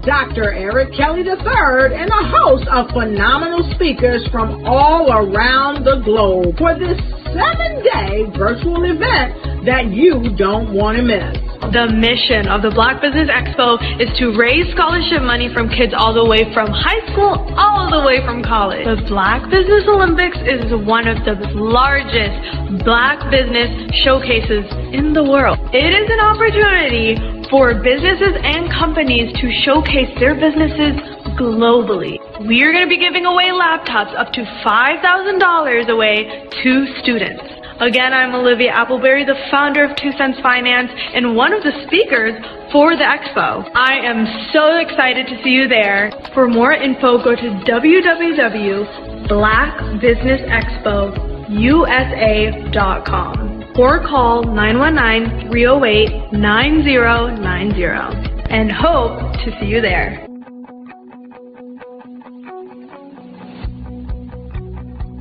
Dr. Eric Kelly III and a host of phenomenal speakers from all around the globe for this 7-day virtual event that you don't want to miss. The mission of the Black Business Expo is to raise scholarship money from kids all the way from high school all the way from college. The Black Business Olympics is one of the largest Black business showcases in the world. It is an opportunity for businesses and companies to showcase their businesses globally. We are going to be giving away laptops up to $5,000 away to students. Again, I'm Olivia Appleberry, the founder of 2 Cents Finance and one of the speakers for the expo. I am so excited to see you there. For more info, go to www.blackbusinessexpousa.com or call 919-308-9090 and hope to see you there.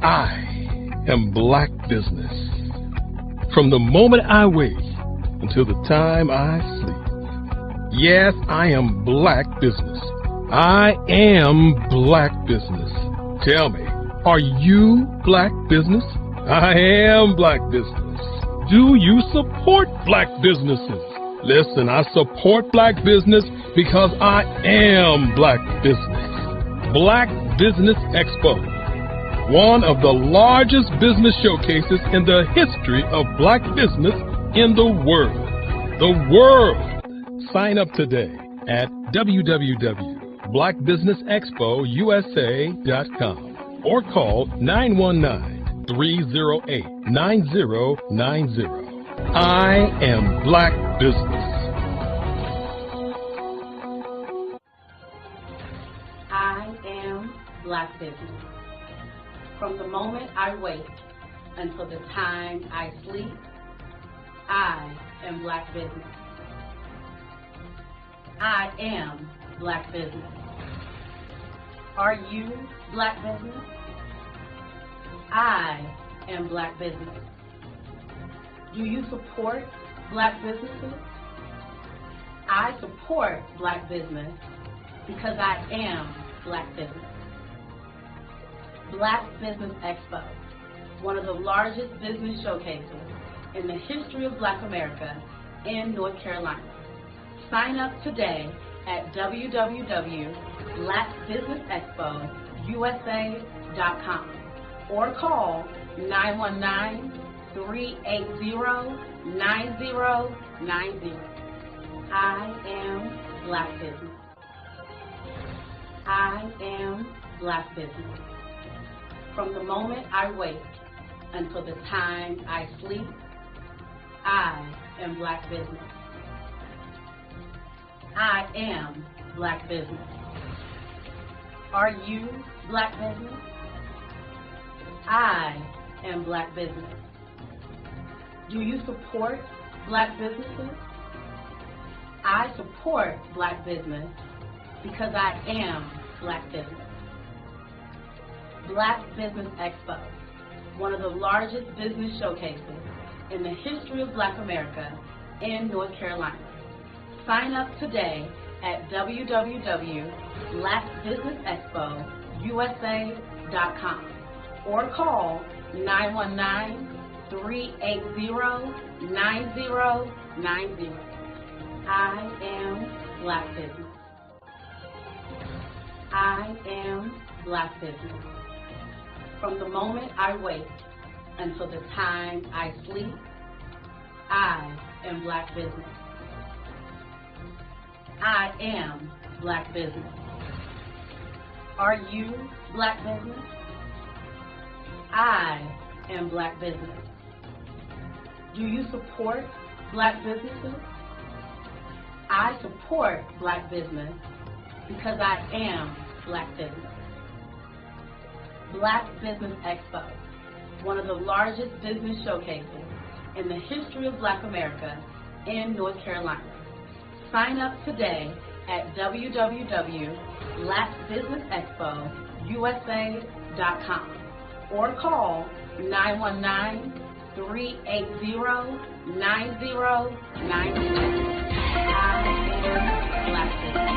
I am Black Business. From the moment I wake until the time I sleep. Yes, I am Black Business. I am Black Business. Tell me, are you Black Business? I am Black Business. Do you support Black businesses? Listen, I support Black business because I am Black Business. Black Business Expo, one of the largest business showcases in the history of Black business in the world. The world! Sign up today at www.blackbusinessexpousa.com or call 919-308-9090. I am Black Business. I am Black Business. From the moment I wake until the time I sleep, I am Black Business. I am Black Business. Are you Black Business? I am Black Business. Do you support Black businesses? I support Black business because I am Black Business. Black Business Expo, one of the largest business showcases in the history of Black America in North Carolina. Sign up today at www.blackbusinessexpousa.com or call 919-380-9090. I am Black Business. I am Black Business. From the moment I wake until the time I sleep, I am Black Business. I am Black Business. Are you Black Business? I am Black Business. Do you support Black businesses? I support Black business because I am Black Business. Black Business Expo, one of the largest business showcases in the history of Black America in North Carolina. Sign up today at www.blackbusinessexpousa.com or call 919-380-9090. I am Black Business. I am Black Business. From the moment I wake until the time I sleep, I am Black Business. I am Black Business. Are you Black Business? I am Black Business. Do you support Black businesses? I support Black business because I am Black Business. Black Business Expo, one of the largest business showcases in the history of Black America in North Carolina. Sign up today at www.blackbusinessexpousa.com or call 919-380-9090. I am Black Business.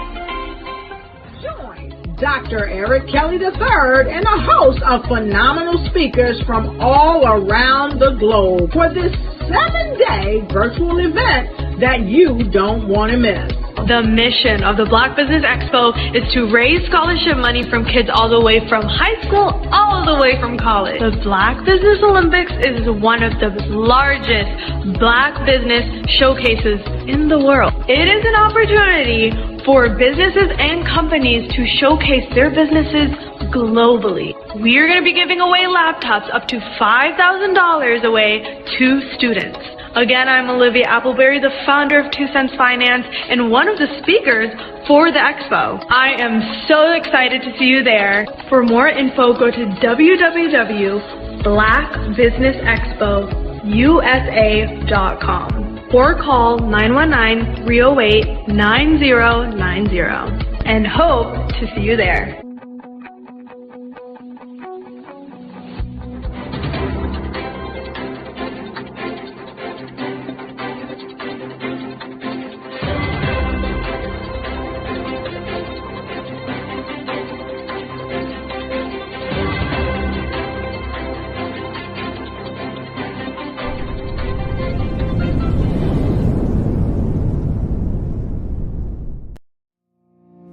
Dr. Eric Kelly III and a host of phenomenal speakers from all around the globe for this 7-day virtual event that you don't want to miss. The mission of the Black Business Expo is to raise scholarship money from kids all the way from high school, all the way from college. The Black Business Olympics is one of the largest Black business showcases in the world. It is an opportunity for businesses and companies to showcase their businesses globally. We are going to be giving away laptops up to $5,000 away to students. Again, I'm Olivia Appleberry, the founder of 2 Cents Finance and one of the speakers for the expo. I am so excited to see you there. For more info, go to www.blackbusinessexpousa.com or call 919-308-9090 and hope to see you there.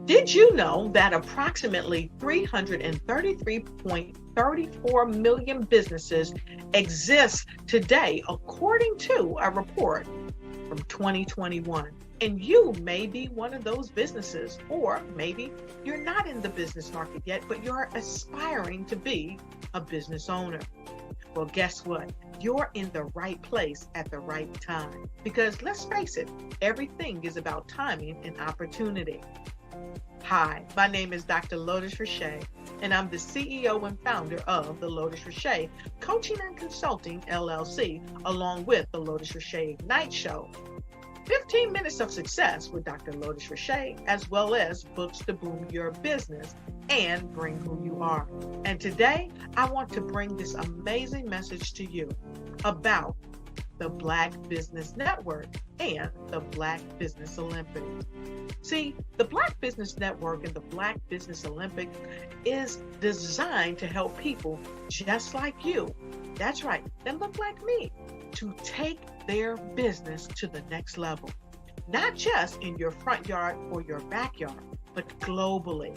Did you know that approximately 333.34 million businesses exist today, according to a report from 2021? And you may be one of those businesses, or maybe you're not in the business market yet, but you're aspiring to be a business owner. Well, guess what? You're in the right place at the right time. Because let's face it, everything is about timing and opportunity. Hi, my name is Dr. Lotus Richey, and I'm the CEO and founder of the Lotus Richey Coaching and Consulting LLC, along with the Lotus Richey Ignite Show. 15 minutes of success with Dr. Lotus Richey, as well as books to boom your business and bring who you are. And today, I want to bring this amazing message to you about the Black Business Network and the Black Business Olympics. See, the Black Business Network and the Black Business Olympics is designed to help people just like you, that's right, that look like me, to take their business to the next level. Not just in your front yard or your backyard, but globally.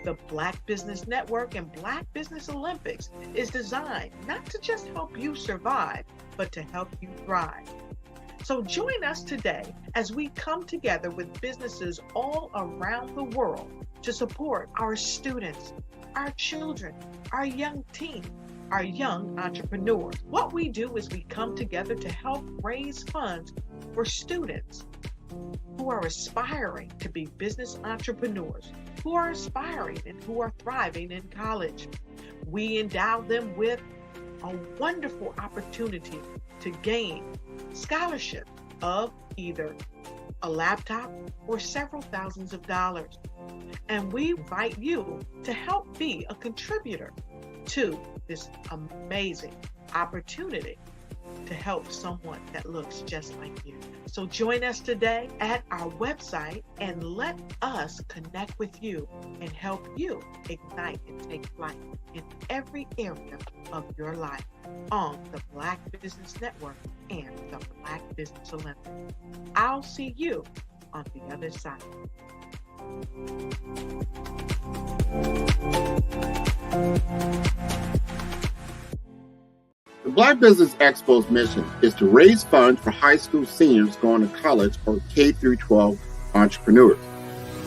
The Black Business Network and Black Business Olympics is designed not to just help you survive, but to help you thrive. So join us today as we come together with businesses all around the world to support our students, our children, our young teens, our young entrepreneurs. What we do is we come together to help raise funds for students who are aspiring to be business entrepreneurs, who are aspiring and who are thriving in college. We endow them with a wonderful opportunity to gain scholarship of either a laptop or several thousands of dollars. And we invite you to help be a contributor to this amazing opportunity to help someone that looks just like you. So join us today at our website and let us connect with you and help you ignite and take flight in every area of your life on the Black Business Network and the Black Business Olympics. I'll see you on the other side. The Black Business Expo's mission is to raise funds for high school seniors going to college or K-12 entrepreneurs.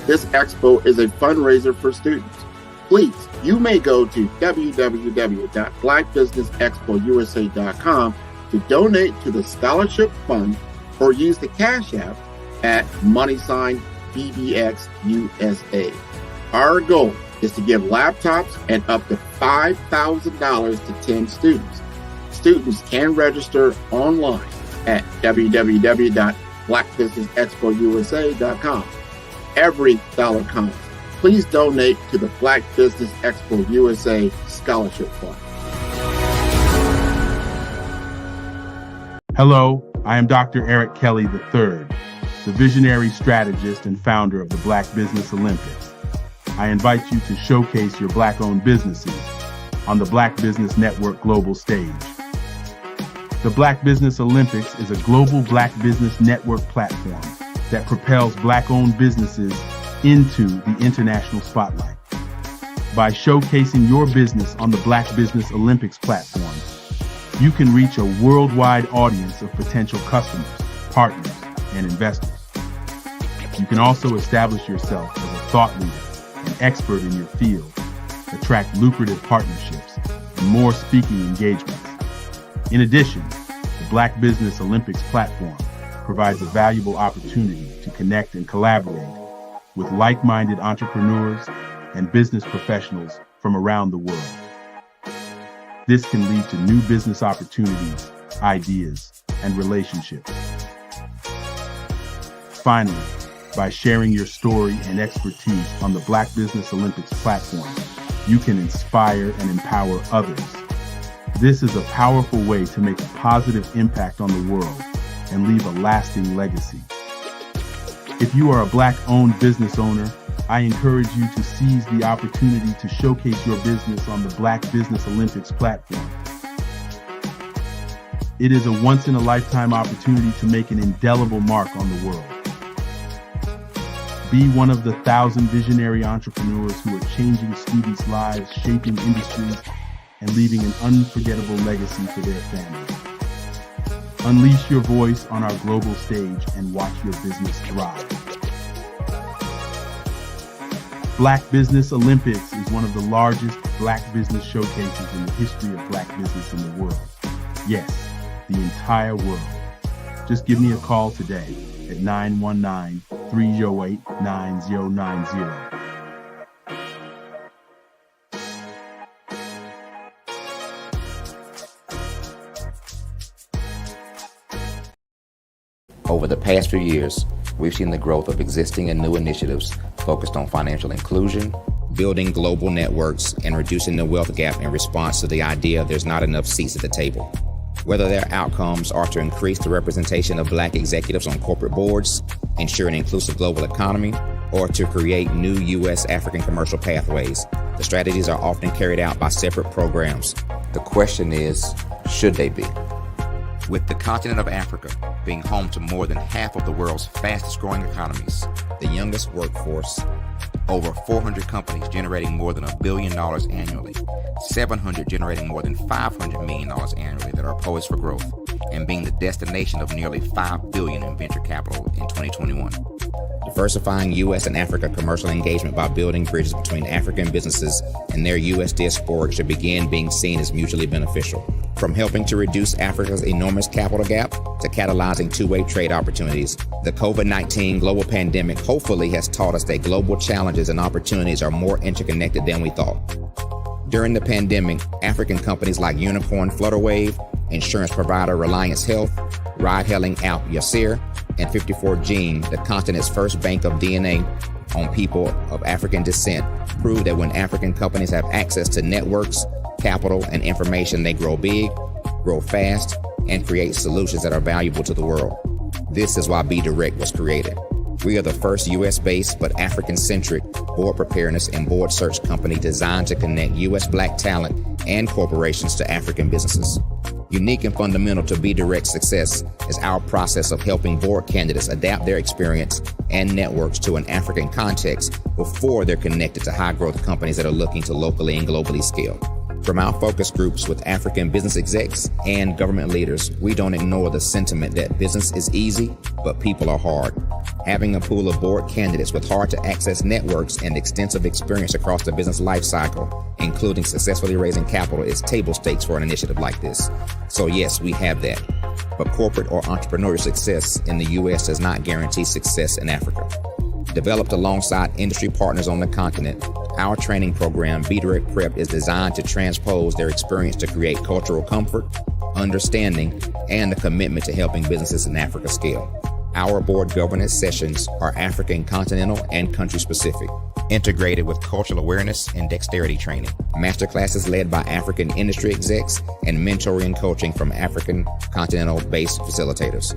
This expo is a fundraiser for students. Please, you may go to www.blackbusinessexpousa.com to donate to the scholarship fund or use the Cash App at $BBXUSA. Our goal is to give laptops and up to $5,000 to 10 students. Students can register online at www.blackbusinessexpousa.com. Every dollar counts. Please donate to the Black Business Expo USA Scholarship Fund. Hello, I am Dr. Eric Kelly III, the visionary strategist and founder of the Black Business Olympics. I invite you to showcase your Black-owned businesses on the Black Business Network global stage. The Black Business Olympics is a global Black Business Network platform that propels Black-owned businesses into the international spotlight. By showcasing your business on the Black Business Olympics platform, you can reach a worldwide audience of potential customers, partners, and investors. You can also establish yourself as a thought leader and expert in your field, attract lucrative partnerships, and more speaking engagements. In addition, the Black Business Olympics platform provides a valuable opportunity to connect and collaborate with like-minded entrepreneurs and business professionals from around the world. This can lead to new business opportunities, ideas, and relationships. Finally, by sharing your story and expertise on the Black Business Olympics platform, you can inspire and empower others. This is a powerful way to make a positive impact on the world and leave a lasting legacy. If you are a Black-owned business owner, I encourage you to seize the opportunity to showcase your business on the Black Business Olympics platform. It is a once-in-a-lifetime opportunity to make an indelible mark on the world. Be one of the 1,000 visionary entrepreneurs who are changing students' lives, shaping industries, and leaving an unforgettable legacy for their families. Unleash your voice on our global stage and watch your business thrive. Black Business Olympics is one of the largest Black business showcases in the history of Black business in the world. Yes, the entire world. Just give me a call today at 919-308-9090. Over the past few years, we've seen the growth of existing and new initiatives focused on financial inclusion, building global networks, and reducing the wealth gap in response to the idea there's not enough seats at the table. Whether their outcomes are to increase the representation of Black executives on corporate boards, ensure an inclusive global economy, or to create new U.S. African commercial pathways, the strategies are often carried out by separate programs. The question is, should they be? With the continent of Africa being home to more than half of the world's fastest growing economies, the youngest workforce, over 400 companies generating more than $1 billion annually, 700 generating more than $500 million annually that are poised for growth, and being the destination of nearly $5 billion in venture capital in 2021. Diversifying U.S. and Africa commercial engagement by building bridges between African businesses and their U.S. diaspora should begin being seen as mutually beneficial. From helping to reduce Africa's enormous capital gap to catalyzing two-way trade opportunities, the COVID-19 global pandemic hopefully has taught us that global challenges and opportunities are more interconnected than we thought. During the pandemic, African companies like Unicorn Flutterwave, insurance provider Reliance Health, ride-hailing app Yasir, and 54Gene, the continent's first bank of DNA on people of African descent, prove that when African companies have access to networks, capital, and information, they grow big, grow fast, and create solutions that are valuable to the world. This is why Be Direct was created. We are the first U.S.-based but African-centric board preparedness and board search company designed to connect U.S. Black talent and corporations to African businesses. Unique and fundamental to Be Direct's success is our process of helping board candidates adapt their experience and networks to an African context before they're connected to high-growth companies that are looking to locally and globally scale. From our focus groups with African business execs and government leaders, we don't ignore the sentiment that business is easy, but people are hard. Having a pool of board candidates with hard-to-access networks and extensive experience across the business life cycle, including successfully raising capital, is table stakes for an initiative like this. So yes, we have that. But corporate or entrepreneurial success in the U.S. does not guarantee success in Africa. Developed alongside industry partners on the continent, our training program, Be Direct Prep, is designed to transpose their experience to create cultural comfort, understanding, and a commitment to helping businesses in Africa scale. Our board governance sessions are African, continental, and country-specific, integrated with cultural awareness and dexterity training, masterclasses led by African industry execs, and mentoring and coaching from African continental-based facilitators.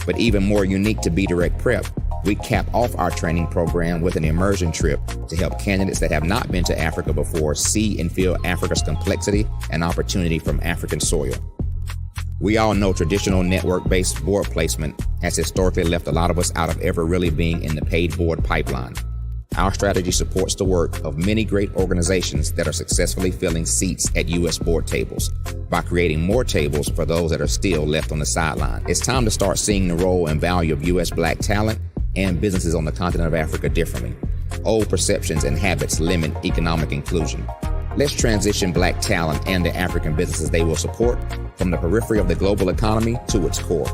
But even more unique to Be Direct Prep, We cap off our training program with an immersion trip to help candidates that have not been to Africa before see and feel Africa's complexity and opportunity from African soil. We all know traditional network-based board placement has historically left a lot of us out of ever really being in the paid board pipeline. Our strategy supports the work of many great organizations that are successfully filling seats at U.S. board tables by creating more tables for those that are still left on the sideline. It's time to start seeing the role and value of U.S. Black talent and businesses on the continent of Africa differently. Old perceptions and habits limit economic inclusion. Let's transition Black talent and the African businesses they will support from the periphery of the global economy to its core.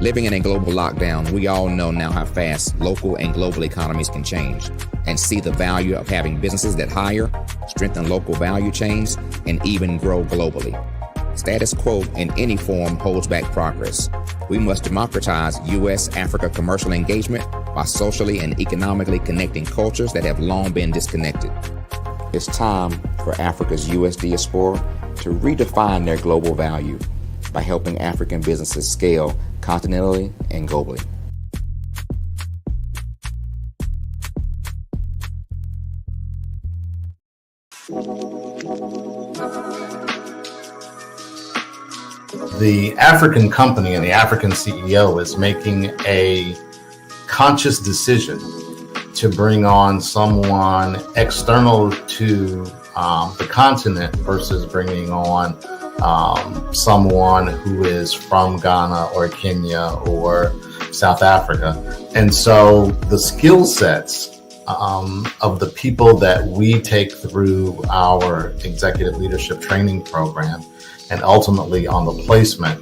Living in a global lockdown, we all know now how fast local and global economies can change and see the value of having businesses that hire, strengthen local value chains, and even grow globally. Status quo in any form holds back progress. We must democratize U.S.-Africa commercial engagement by socially and economically connecting cultures that have long been disconnected. It's time for Africa's U.S. diaspora to redefine their global value by helping African businesses scale continentally and globally. The African company and the African CEO is making a conscious decision to bring on someone external to the continent versus bringing on someone who is from Ghana or Kenya or South Africa. And so the skill sets of the people that we take through our executive leadership training program and ultimately on the placement,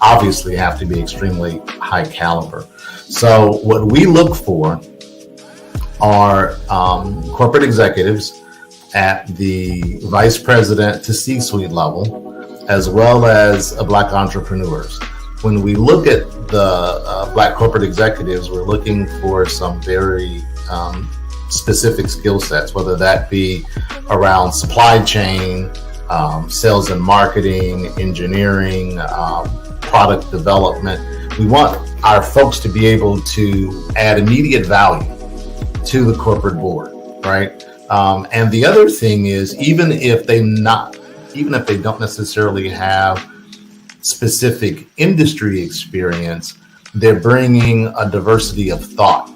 obviously have to be extremely high caliber. So what we look for are corporate executives at the vice president to C-suite level, as well as Black entrepreneurs. When we look at the Black corporate executives, we're looking for some very specific skill sets, whether that be around supply chain, sales and marketing, engineering, product development. We want our folks to be able to add immediate value to the corporate board, right? And the other thing is, even if they don't necessarily have specific industry experience, they're bringing a diversity of thought.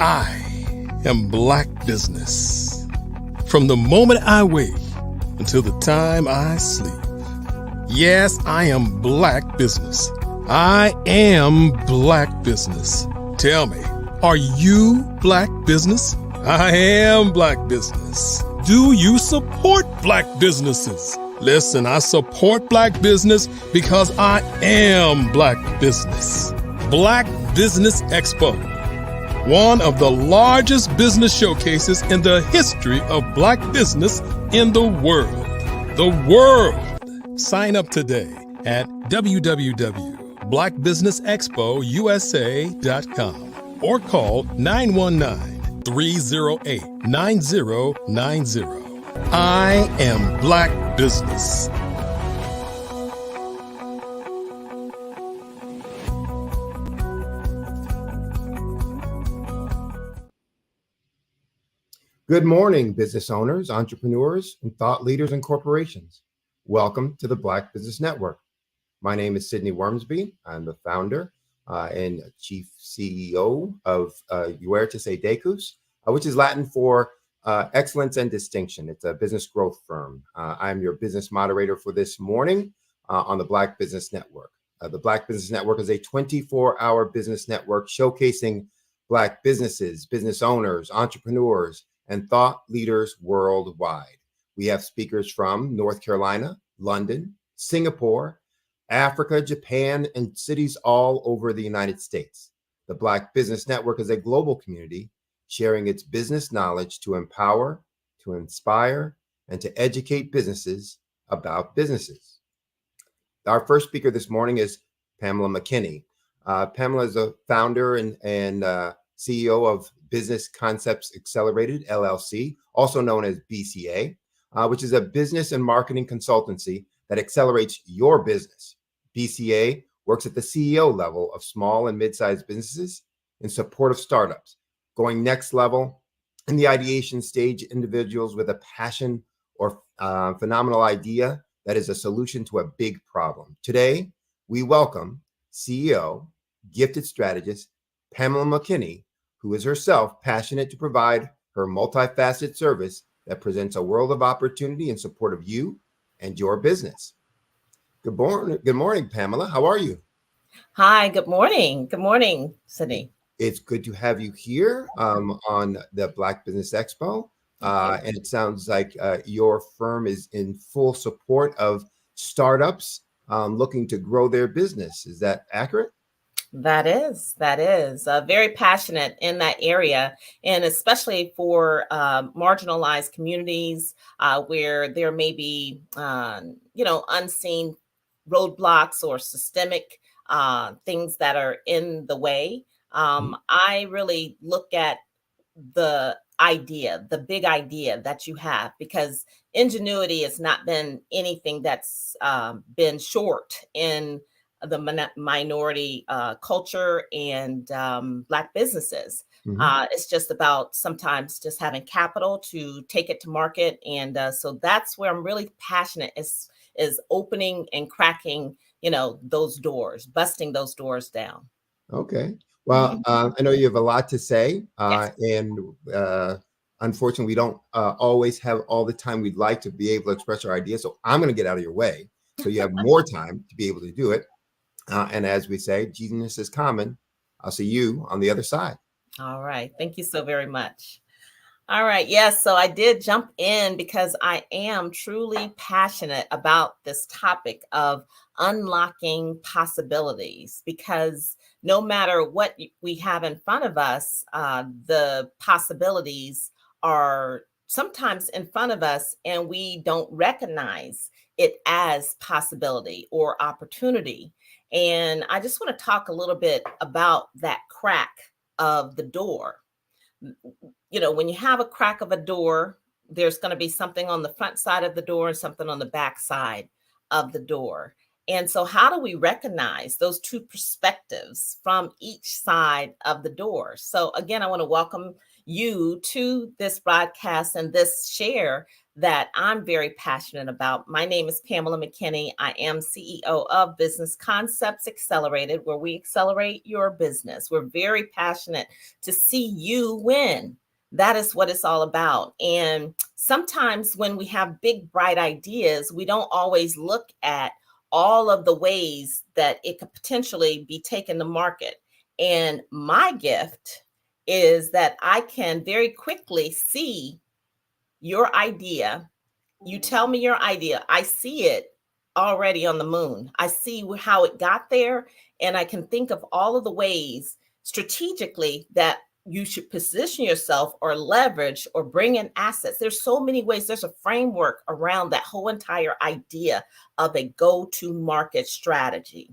I am Black Business. From the moment I wake until the time I sleep. Yes, I am Black Business. I am Black Business. Tell me, are you Black Business? I am Black Business. Do you support Black businesses? Listen, I support Black business because I am Black Business. Black Business Expo, one of the largest business showcases in the history of Black business in the world. The world! Sign up today at www.blackbusinessexpousa.com or call 919-308-9090. I am Black Business. Good morning, business owners, entrepreneurs, and thought leaders and corporations. Welcome to the Black Business Network. My name is Sidney Wormsby. I'm the founder and chief CEO of Huertas y Decus, which is Latin for excellence and distinction. It's a business growth firm. I'm your business moderator for this morning on the Black Business Network. The Black Business Network is a 24-hour business network showcasing Black businesses, business owners, entrepreneurs, and thought leaders worldwide. We have speakers from North Carolina, London, Singapore, Africa, Japan, and cities all over the United States. The Black Business Network is a global community sharing its business knowledge to empower, to inspire, and to educate businesses about businesses. Our first speaker this morning is Pamela McKinney. Pamela is a founder and CEO of Business Concepts Accelerated, LLC, also known as BCA, which is a business and marketing consultancy that accelerates your business. BCA works at the CEO level of small and mid-sized businesses in support of startups, going next level in the ideation stage, individuals with a passion or phenomenal idea that is a solution to a big problem. Today, we welcome CEO, gifted strategist, Pamela McKinney, who is herself passionate to provide her multifaceted service that presents a world of opportunity in support of you and your business. Good morning, Pamela. How are you? Hi, good morning. Good morning, Sydney. It's good to have you here on the Black Business Expo. And it sounds like your firm is in full support of startups looking to grow their business. Is that accurate? That is very passionate in that area, and especially for marginalized communities where there may be, unseen roadblocks or systemic things that are in the way. I really look at the big idea that you have, because ingenuity has not been anything that's been short in the minority culture and Black businesses. It's just about sometimes just having capital to take it to market. And so that's where I'm really passionate is opening and cracking, those doors, busting those doors down. Okay. Well, I know you have a lot to say, Yes. and unfortunately, we don't always have all the time we'd like to be able to express our ideas. So I'm going to get out of your way so you have more time to be able to do it. And as we say, genius is common. I'll see you on the other side. All right. Thank you so very much. All right. Yes. So I did jump in because I am truly passionate about this topic of unlocking possibilities, because no matter what we have in front of us, the possibilities are sometimes in front of us and we don't recognize it as possibility or opportunity. And I just want to talk a little bit about that crack of the door. When you have a crack of a door, there's going to be something on the front side of the door and something on the back side of the door. And so how do we recognize those two perspectives from each side of the door? So again, I want to welcome you to this broadcast and this share that I'm very passionate about. My name is Pamela McKinney. I am CEO of Business Concepts Accelerated, where we accelerate your business. We're very passionate to see you win. That is what it's all about. And sometimes when we have big, bright ideas, we don't always look at all of the ways that it could potentially be taken to market. And my gift is that I can very quickly see your idea. You tell me your idea. I see it already on the moon. I see how it got there. And I can think of all of the ways strategically that you should position yourself or leverage or bring in assets. There's so many ways. There's a framework around that whole entire idea of a go-to-market strategy.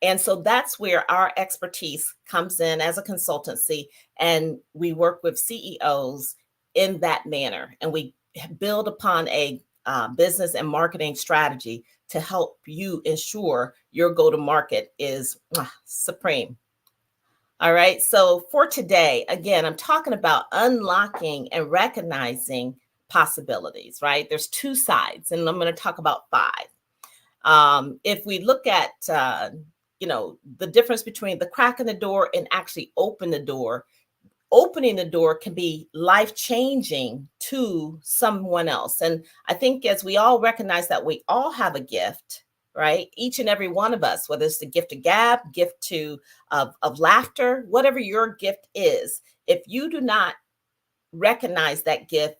And so that's where our expertise comes in as a consultancy. And we work with CEOs in that manner. And we build upon a business and marketing strategy to help you ensure your go-to-market is supreme. All right. So for today, again, I'm talking about unlocking and recognizing possibilities, right? There's two sides, and I'm going to talk about five. If we look at, the difference between the crack in the door and actually opening the door can be life-changing to someone else. And I think as we all recognize that we all have a gift, right? Each and every one of us, whether it's the gift of gab, gift of laughter, whatever your gift is, if you do not recognize that gift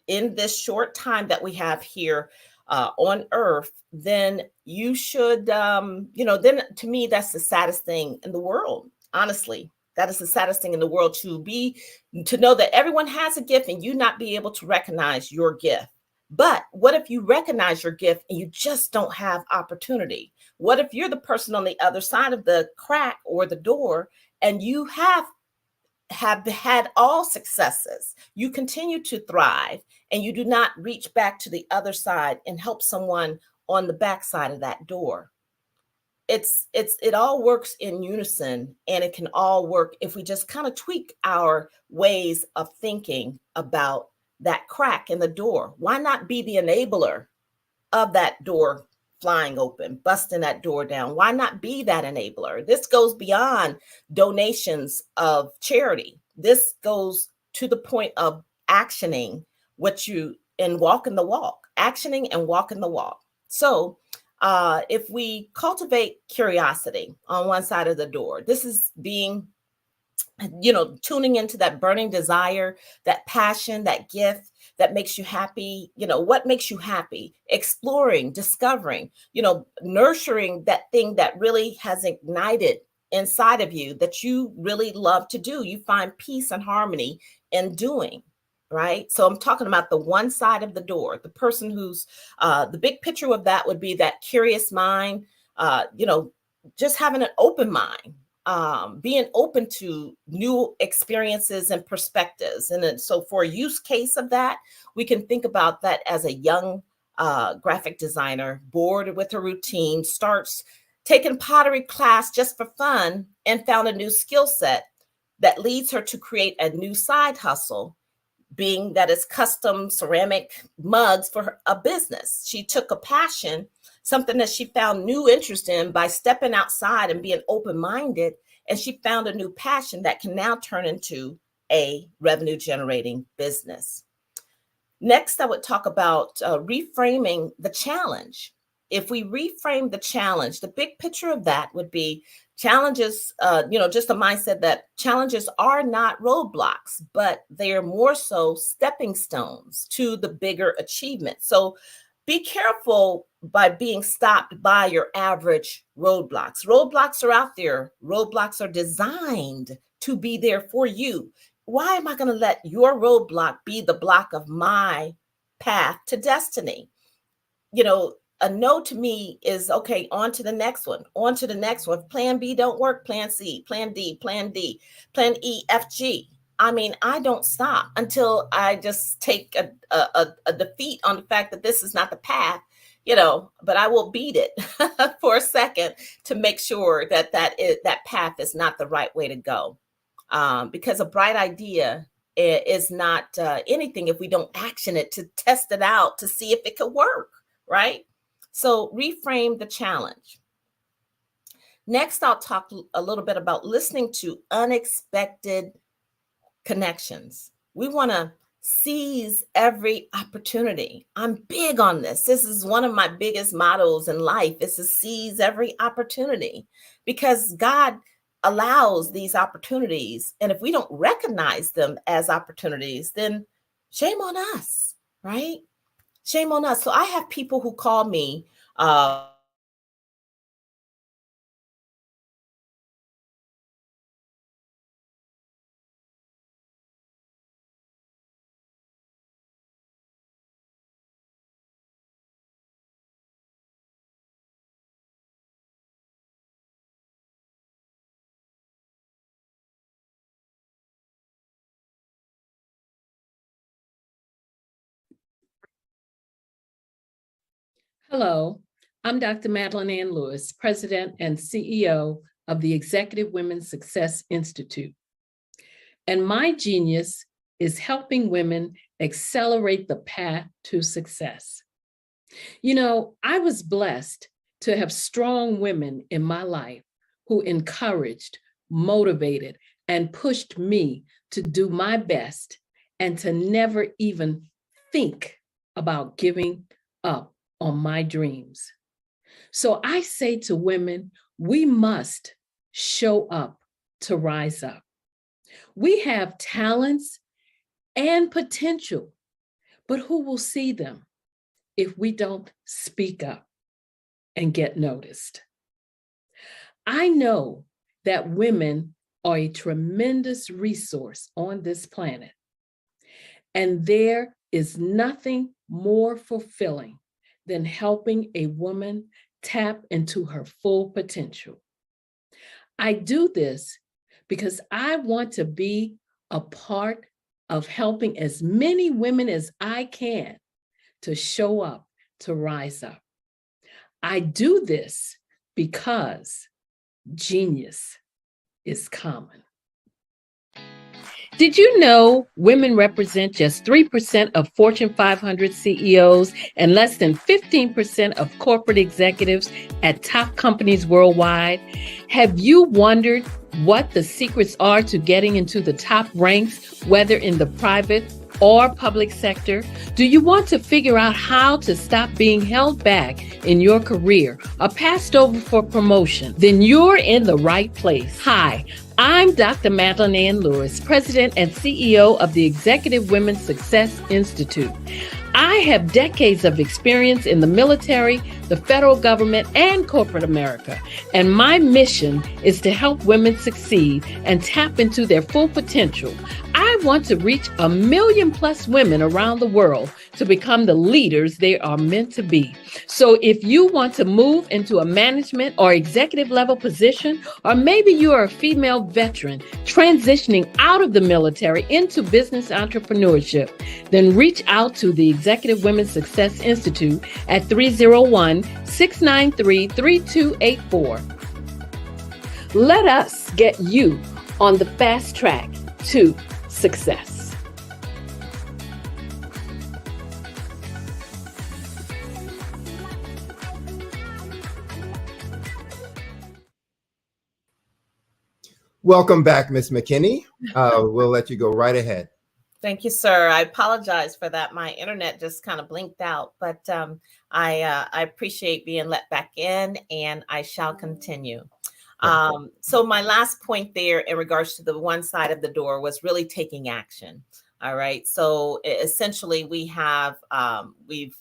in this short time that we have here on earth, then you should, then to me, that's the saddest thing in the world. Honestly, that is the saddest thing in the world, to know that everyone has a gift and you not be able to recognize your gift. But what if you recognize your gift and you just don't have opportunity? What if you're the person on the other side of the crack or the door and you have had all successes, you continue to thrive, and you do not reach back to the other side and help someone on the back side of that door? It all works in unison, and it can all work if we just kind of tweak our ways of thinking about that crack in the door. Why not be the enabler of that door flying open, busting that door down? Why not be that enabler? This goes beyond donations of charity. This goes to the point of actioning and walking the walk, actioning and walking the walk. So if we cultivate curiosity on one side of the door, this is being, tuning into that burning desire, that passion, that gift that makes you happy. What makes you happy? Exploring, discovering, nurturing that thing that really has ignited inside of you that you really love to do. You find peace and harmony in doing, right? So I'm talking about the one side of the door, the person who's the big picture of that would be that curious mind, just having an open mind. Being open to new experiences and perspectives. And then, so for a use case of that, we can think about that as a young graphic designer, bored with her routine, starts taking pottery class just for fun and found a new skill set that leads her to create a new side hustle, being that it's custom ceramic mugs for a business. She took a passion, something that she found new interest in by stepping outside and being open-minded, and she found a new passion that can now turn into a revenue generating business. Next, I would talk about reframing the challenge. If we reframe the challenge, the big picture of that would be challenges, just a mindset that challenges are not roadblocks, but they are more so stepping stones to the bigger achievement. So be careful by being stopped by your average roadblocks. Roadblocks are out there. Roadblocks are designed to be there for you. Why am I going to let your roadblock be the block of my path to destiny? A no to me is, okay, on to the next one, on to the next one. If plan B don't work, plan C, plan D, plan E, F, G. I mean, I don't stop until I just take a defeat on the fact that this is not the path, but I will beat it for a second to make sure that path is not the right way to go. Because a bright idea is not anything if we don't action it to test it out to see if it could work, right? So reframe the challenge. Next, I'll talk a little bit about listening to unexpected connections. We want to seize every opportunity. I'm big on this. This is one of my biggest mottos in life, is to seize every opportunity, because God allows these opportunities. And if we don't recognize them as opportunities, then shame on us, right? Shame on us. So I have people who call me Hello, I'm Dr. Madeline Ann Lewis, President and CEO of the Executive Women's Success Institute. And my genius is helping women accelerate the path to success. I was blessed to have strong women in my life who encouraged, motivated, and pushed me to do my best and to never even think about giving up on my dreams. So I say to women, we must show up to rise up. We have talents and potential, but who will see them if we don't speak up and get noticed? I know that women are a tremendous resource on this planet, and there is nothing more fulfilling than helping a woman tap into her full potential. I do this because I want to be a part of helping as many women as I can to show up, to rise up. I do this because genius is common. Did you know women represent just 3% of Fortune 500 CEOs and less than 15% of corporate executives at top companies worldwide? Have you wondered what the secrets are to getting into the top ranks, whether in the private or public sector? Do you want to figure out how to stop being held back in your career or passed over for promotion? Then you're in the right place. Hi, I'm Dr. Madeline Ann Lewis, President and CEO of the Executive Women's Success Institute. I have decades of experience in the military, the federal government, and corporate America. And my mission is to help women succeed and tap into their full potential. I want to reach 1 million+ women around the world to become the leaders they are meant to be. So if you want to move into a management or executive level position, or maybe you are a female veteran transitioning out of the military into business entrepreneurship, then reach out to the Executive Women's Success Institute at 301-693-3284. Let us get you on the fast track to success. Welcome back, Ms. McKinney. We'll let you go right ahead. Thank you, sir. I apologize for that. My internet just kind of blinked out, but I appreciate being let back in, and I shall continue. So my last point there in regards to the one side of the door was really taking action. All right. So essentially we have, we've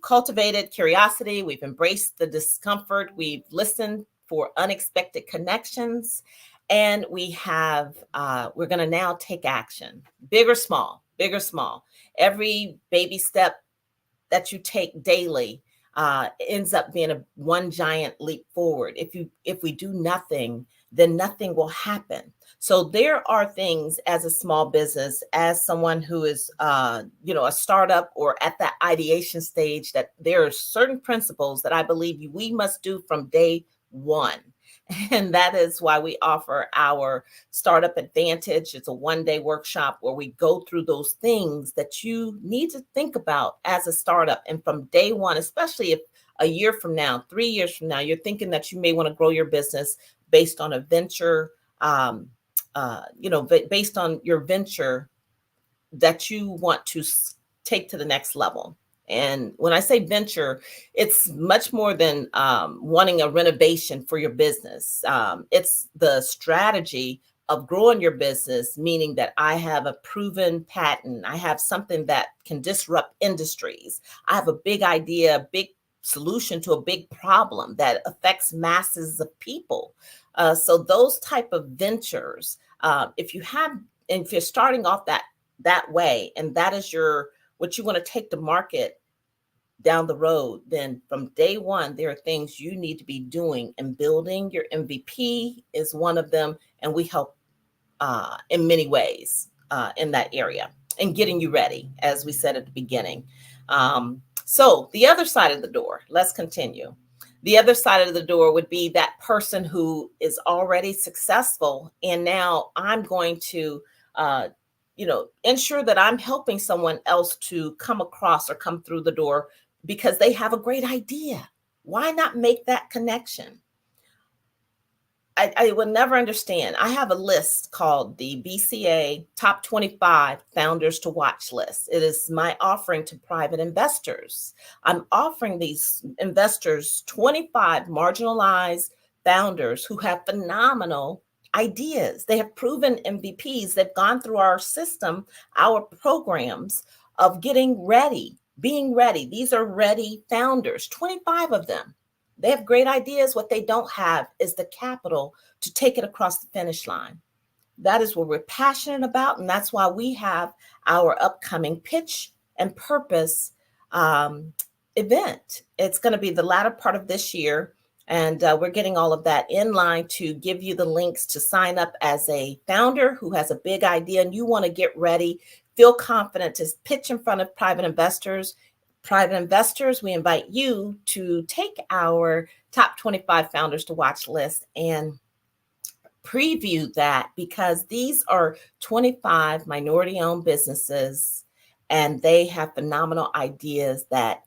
cultivated curiosity. We've embraced the discomfort. We've listened for unexpected connections, and we have, we're going to now take action, big or small, big or small. Every baby step that you take daily ends up being one giant leap forward. If we do nothing, then nothing will happen. So there are things as a small business, as someone who is, a startup or at that ideation stage, that there are certain principles that I believe we must do from day one. And that is why we offer our Startup Advantage. It's a one-day workshop where we go through those things that you need to think about as a startup. And from day one, especially if a year from now, 3 years from now, you're thinking that you may want to grow your business based on a venture, based on your venture that you want to take to the next level. And when I say venture, it's much more than wanting a renovation for your business. It's the strategy of growing your business, meaning that I have a proven patent. I have something that can disrupt industries. I have a big idea, a big solution to a big problem that affects masses of people. So those type of ventures, if you're starting off that way, and that is what you want to take to market down the road, then from day one, there are things you need to be doing, and building your MVP is one of them. And we help in many ways in that area and getting you ready, as we said at the beginning. So the other side of the door, let's continue. The other side of the door would be that person who is already successful. And now I'm going to, ensure that I'm helping someone else to come across or come through the door because they have a great idea. Why not make that connection? I will never understand. I have a list called the BCA Top 25 Founders to Watch list. It is my offering to private investors. I'm offering these investors 25 marginalized founders who have phenomenal ideas. They have proven MVPs. They've gone through our system, our programs of getting ready, being ready. These are ready founders, 25 of them. They have great ideas. What they don't have is the capital to take it across the finish line. That is what we're passionate about. And that's why we have our upcoming Pitch and Purpose event. It's going to be the latter part of this year. And we're getting all of that in line to give you the links to sign up as a founder who has a big idea and you want to get ready, feel confident to pitch in front of private investors. Private investors, we invite you to take our top 25 founders to watch list and preview that, because these are 25 minority-owned businesses and they have phenomenal ideas that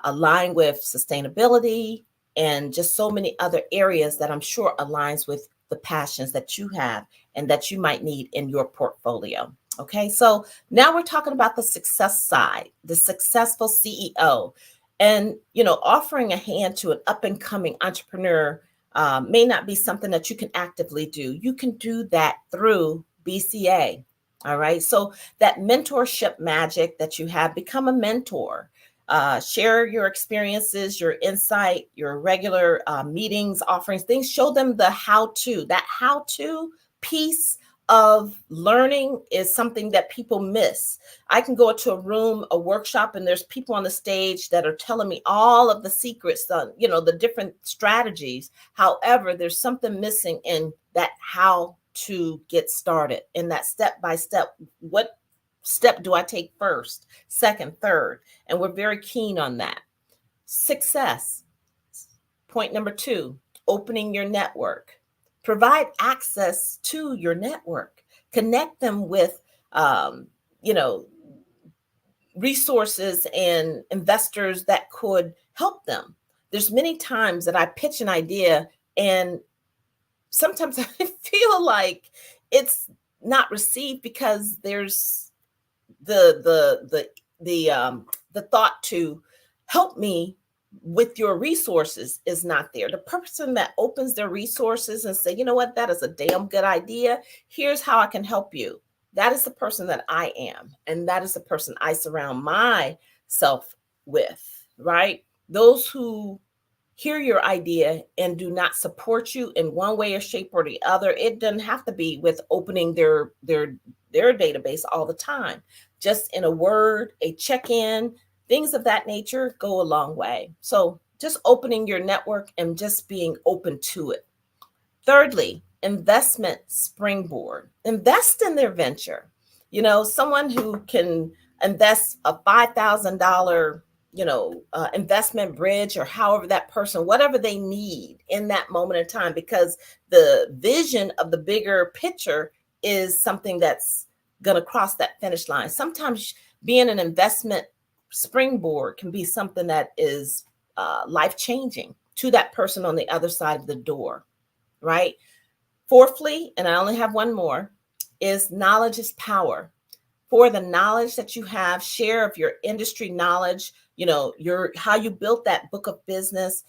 align with sustainability and just so many other areas that I'm sure aligns with the passions that you have and that you might need in your portfolio. Okay, so now we're talking about the success side, the successful CEO. And, you know, offering a hand to an up and coming entrepreneur may not be something that you can actively do. You can do that through BCA. All right, so that mentorship magic that you have, become a mentor. Share your experiences, your insight, your regular meetings, offerings, things. Show them the how-to. That how-to piece of learning is something that people miss. I can go into a room, a workshop, and there's people on the stage that are telling me all of the secrets, you know, the different strategies. However, there's something missing in that how to get started, in that step-by-step. What step do I take first, second, third? And we're very keen on that. Success. Point number 2, opening your network. Provide access to your network. Connect them with, you know, resources and investors that could help them. There's many times that I pitch an idea and sometimes I feel like it's not received because there's the thought to help me with your resources is not there. The person that opens their resources and say, you know what, that is a damn good idea. Here's how I can help you. That is the person that I am. And that is the person I surround myself with, right? Those who hear your idea and do not support you in one way or shape or the other. It doesn't have to be with opening their database all the time. Just in a word, a check-in, things of that nature go a long way. So just opening your network and just being open to it. Thirdly, investment springboard. Invest in their venture. You know, someone who can invest a $5,000, investment bridge, or however that person, whatever they need in that moment in time, because the vision of the bigger picture is something that's going to cross that finish line. Sometimes being an investment springboard can be something that is life-changing to that person on the other side of the door, right? Fourthly, and I only have one more, is knowledge is power. For the knowledge that you have, share of your industry knowledge, how you built that book of business,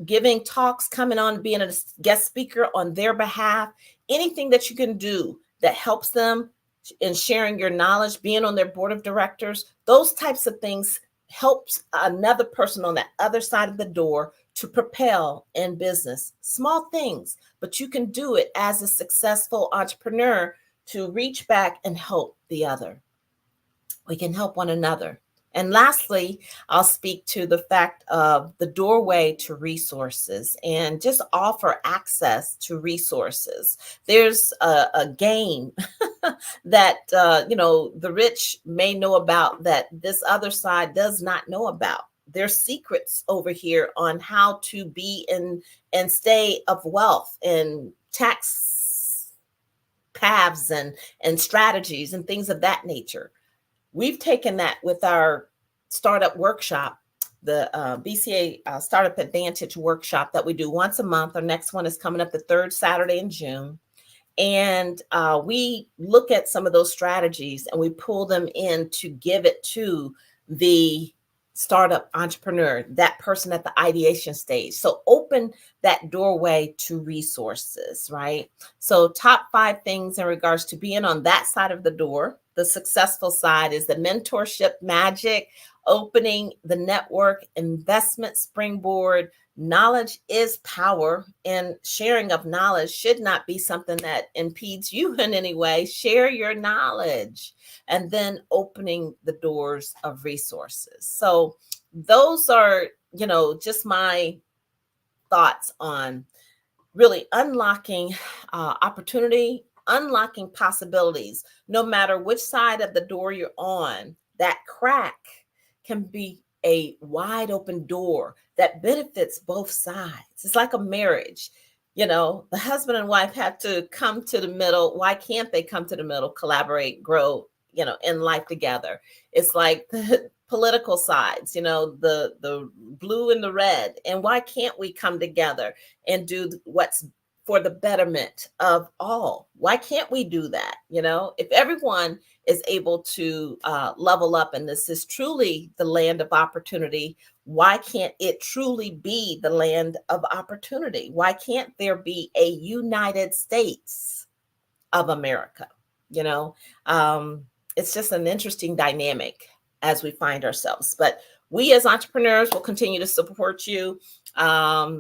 giving talks, coming on, being a guest speaker on their behalf, anything that you can do that helps them in sharing your knowledge, being on their board of directors, those types of things helps another person on that other side of the door to propel in business. Small things, but you can do it as a successful entrepreneur to reach back and help the other. We can help one another. And lastly, I'll speak to the fact of the doorway to resources and just offer access to resources. There's a game that, the rich may know about that this other side does not know about. There's secrets over here on how to be and stay of wealth and tax paths and strategies and things of that nature. We've taken that with our startup workshop BCA Startup Advantage workshop that we do once a month. Our next one is coming up the third Saturday in June. And we look at some of those strategies and we pull them in to give it to the startup entrepreneur, that person at the ideation stage. So open that doorway to resources, right? So top 5 things in regards to being on that side of the door. The successful side is the mentorship magic, opening the network, investment springboard. Knowledge is power, and sharing of knowledge should not be something that impedes you in any way. Share your knowledge, and then opening the doors of resources. So those are, just my thoughts on really unlocking opportunity, unlocking possibilities. No matter which side of the door you're on, that crack can be a wide open door that benefits both sides. It's like a marriage. The husband and wife have to come to the middle. Why can't they come to the middle, collaborate, grow, in life together? It's like the political sides, the blue and the red. And why can't we come together and do what's for the betterment of all? Why can't we do that? If everyone is able to level up, and this is truly the land of opportunity, why can't it truly be the land of opportunity? Why can't there be a United States of America? It's just an interesting dynamic as we find ourselves. But we as entrepreneurs will continue to support you,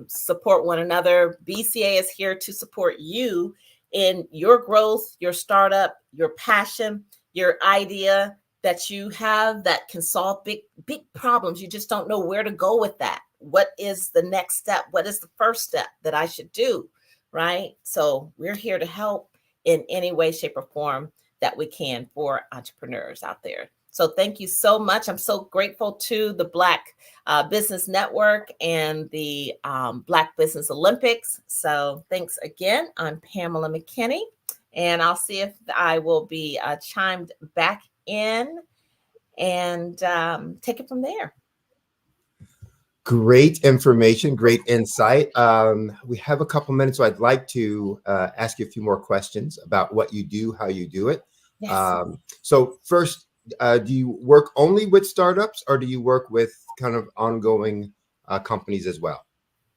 support one another. BCA is here to support you in your growth, your startup, your passion, your idea that you have that can solve big problems. You just don't know where to go with that. What is the next step? What is the first step that I should do? Right? So we're here to help in any way, shape, or form that we can for entrepreneurs out there. So thank you so much. I'm so grateful to the Black Business Network and the Black Business Olympics. So thanks again. I'm Pamela McKinney, and I'll see if I will be chimed back in and take it from there. Great information, great insight. We have a couple minutes, so I'd like to ask you a few more questions about what you do, how you do it. Yes. So first, do you work only with startups, or do you work with kind of ongoing companies as well?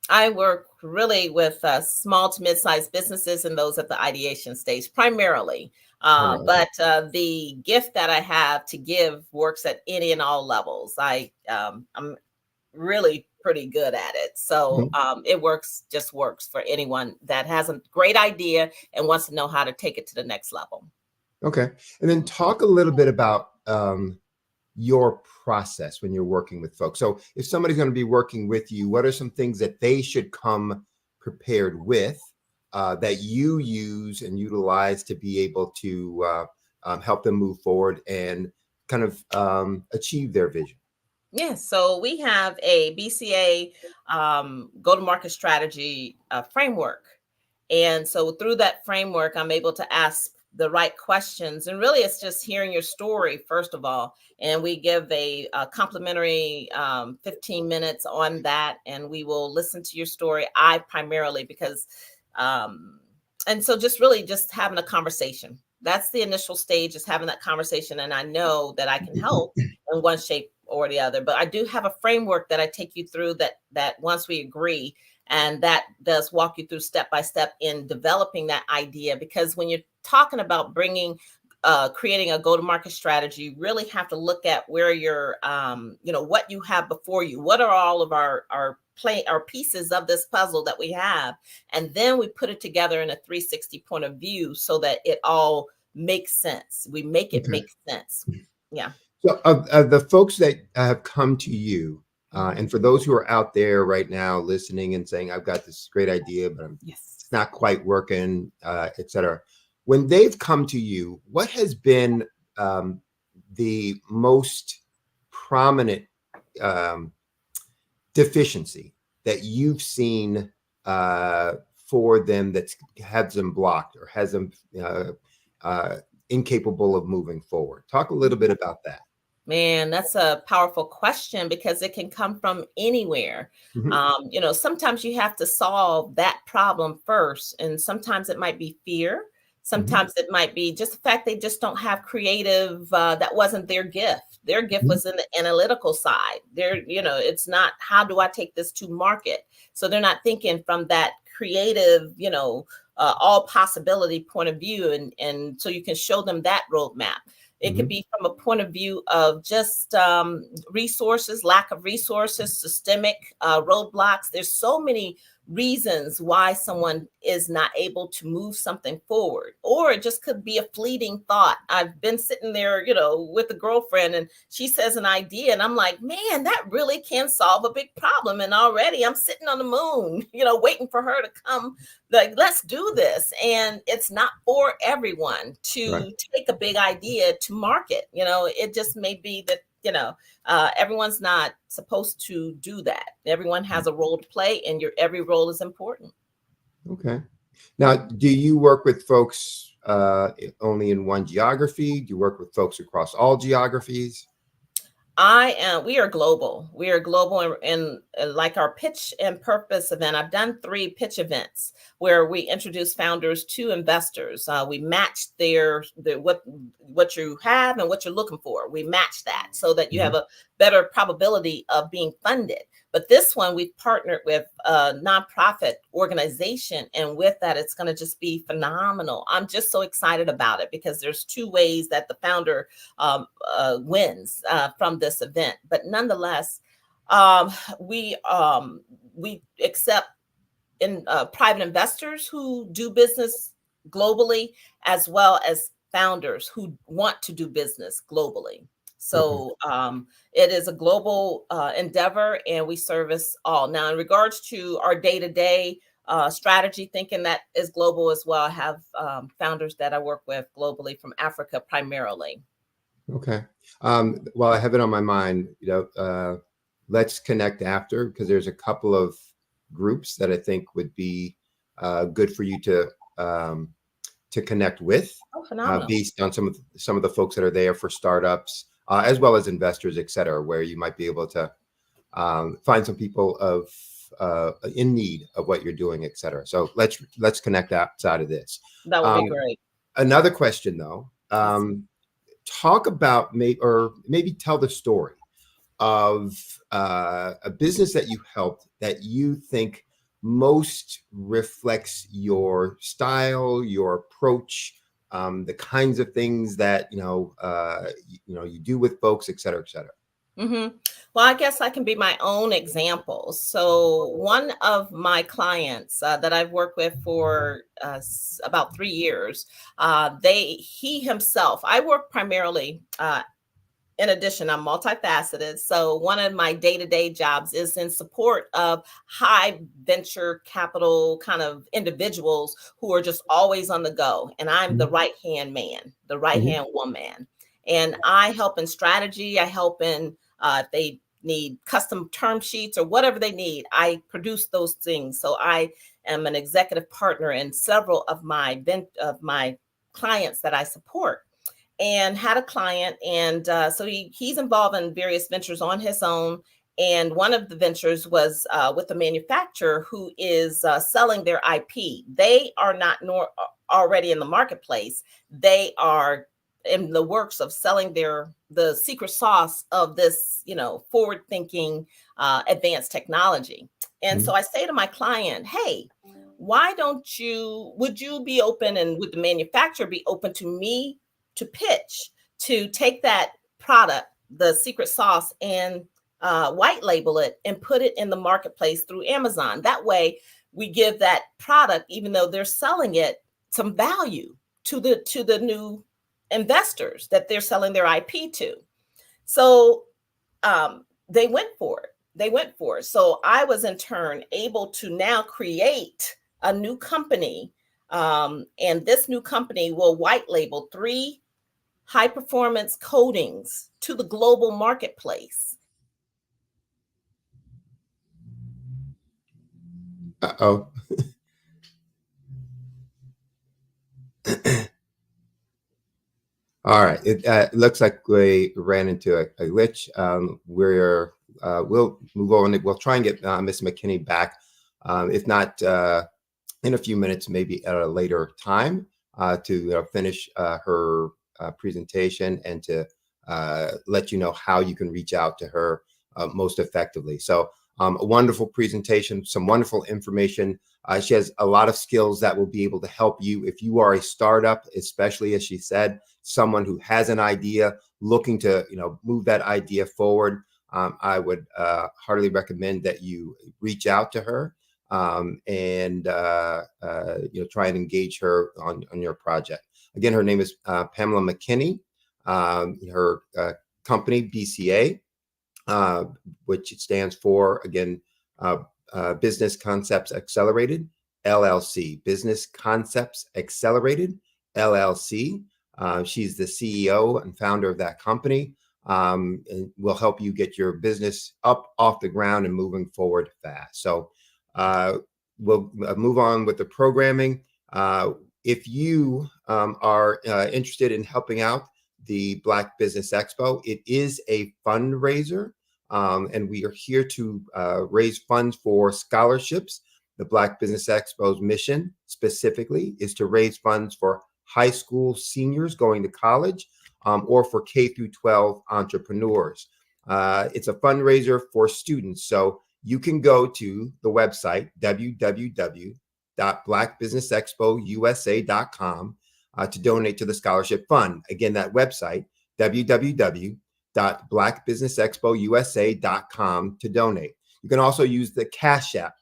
I work really with small to mid-sized businesses and those at the ideation stage primarily. But the gift that I have to give works at any and all levels. I'm really pretty good at it. So it works for anyone that has a great idea and wants to know how to take it to the next level. Okay. And then talk a little bit about your process when you're working with folks. So if somebody's going to be working with you, what are some things that they should come prepared with that you use and utilize to be able to help them move forward and kind of achieve their vision? Yes. So we have a BCA go-to-market strategy framework. And so through that framework, I'm able to ask the right questions. And really, it's just hearing your story, first of all. And we give a complimentary 15 minutes on that. And we will listen to your story. I primarily because, and so just really just having a conversation. That's the initial stage, is having that conversation. And I know that I can help in one shape or the other. But I do have a framework that I take you through that once we agree, and that does walk you through step by step in developing that idea. Because when you're talking about creating a go-to-market strategy, you really have to look at where you're, what you have before you. What are all of our pieces of this puzzle that we have? And then we put it together in a 360 point of view so that it all makes sense. We make it make sense. Yeah. So the folks that have come to you, and for those who are out there right now listening and saying, I've got this great idea, but it's not quite working, et cetera. When they've come to you, what has been the most prominent deficiency that you've seen for them that has them blocked or has them incapable of moving forward? Talk a little bit about that. Man, that's a powerful question because it can come from anywhere. Sometimes you have to solve that problem first, and sometimes it might be fear. Sometimes it might be just the fact they just don't have creative. That wasn't their gift. Their gift was in the analytical side. It's not how do I take this to market. So they're not thinking from that creative, all possibility point of view, and so you can show them that roadmap. It could be from a point of view of just resources, lack of resources, systemic roadblocks. There's so many reasons why someone is not able to move something forward, or it just could be a fleeting thought. I've been sitting there, with a girlfriend, and she says an idea, and I'm like, man, that really can solve a big problem. And already I'm sitting on the moon, waiting for her to come, like, let's do this. And it's not for everyone to take a big idea to market. It just may be that everyone's not supposed to do that. Everyone has a role to play, and every role is important. Okay. Now, do you work with folks only in one geography? Do you work with folks across all geographies? We are global. We are global, and like our pitch and purpose event, I've done 3 pitch events where we introduce founders to investors. We match what you have and what you're looking for. We match that so that you have a better probability of being funded. But this one, we've partnered with a nonprofit organization, and with that, it's going to just be phenomenal. I'm just so excited about it because there's 2 ways that the founder wins from this event. But nonetheless, we accept private investors who do business globally, as well as founders who want to do business globally. So it is a global endeavor, and we service all. Now, in regards to our day-to-day strategy thinking, that is global as well. I have founders that I work with globally from Africa primarily. Okay. Well, I have it on my mind, let's connect after, because there's a couple of groups that I think would be good for you to connect with, based on some of the folks that are there for startups, as well as investors, et cetera, where you might be able to find some people in need of what you're doing, et cetera. So let's connect outside of this. That would be great. Another question, though, talk about maybe tell the story of a business that you helped that you think most reflects your style, your approach, the kinds of things that you do with folks, et cetera, et cetera. Well, I guess I can be my own example. So one of my clients that I've worked with for about 3 years, he himself, I work primarily, in addition, I'm multifaceted. So one of my day-to-day jobs is in support of high venture capital kind of individuals who are just always on the go. And I'm the right-hand man, the right-hand woman. And I help in strategy. I help in if they need custom term sheets or whatever they need, I produce those things. So I am an executive partner in several of my clients that I support. And had a client, and so he's involved in various ventures on his own. And one of the ventures was with a manufacturer who is selling their IP. They are not already in the marketplace. They are in the works of selling the secret sauce of this, forward-thinking advanced technology. And so I say to my client, hey, would you be open, and would the manufacturer be open to me to pitch to take that product, the secret sauce, and white label it and put it in the marketplace through Amazon? That way we give that product, even though they're selling it, some value to the new investors that they're selling their IP to. So they went for it. So I was in turn able to now create a new company. And this new company will white label 3 high performance coatings to the global marketplace. Uh-oh. All right. It looks like we ran into a glitch. We'll move on. We'll try and get Ms. McKinney back. If not in a few minutes, maybe at a later time to finish her presentation and to let you know how you can reach out to her most effectively. So a wonderful presentation, some wonderful information. She has a lot of skills that will be able to help you if you are a startup, especially as she said, someone who has an idea looking to move that idea forward. I would heartily recommend that you reach out to her and try and engage her on your project. Again, her name is Pamela McKinney. Her company BCA, which stands for again Business Concepts Accelerated LLC. Business Concepts Accelerated LLC. She's the CEO and founder of that company. And will help you get your business up off the ground and moving forward fast. So we'll move on with the programming. If you are interested in helping out the Black Business Expo, it is a fundraiser, and we are here to raise funds for scholarships. The Black Business Expo's mission specifically is to raise funds for high school seniors going to college or for K through 12 entrepreneurs. It's a fundraiser for students. So you can go to the website, www.blackbusinessexpousa.com to donate to the scholarship fund. Again, that website, www.blackbusinessexpousa.com to donate. You can also use the Cash App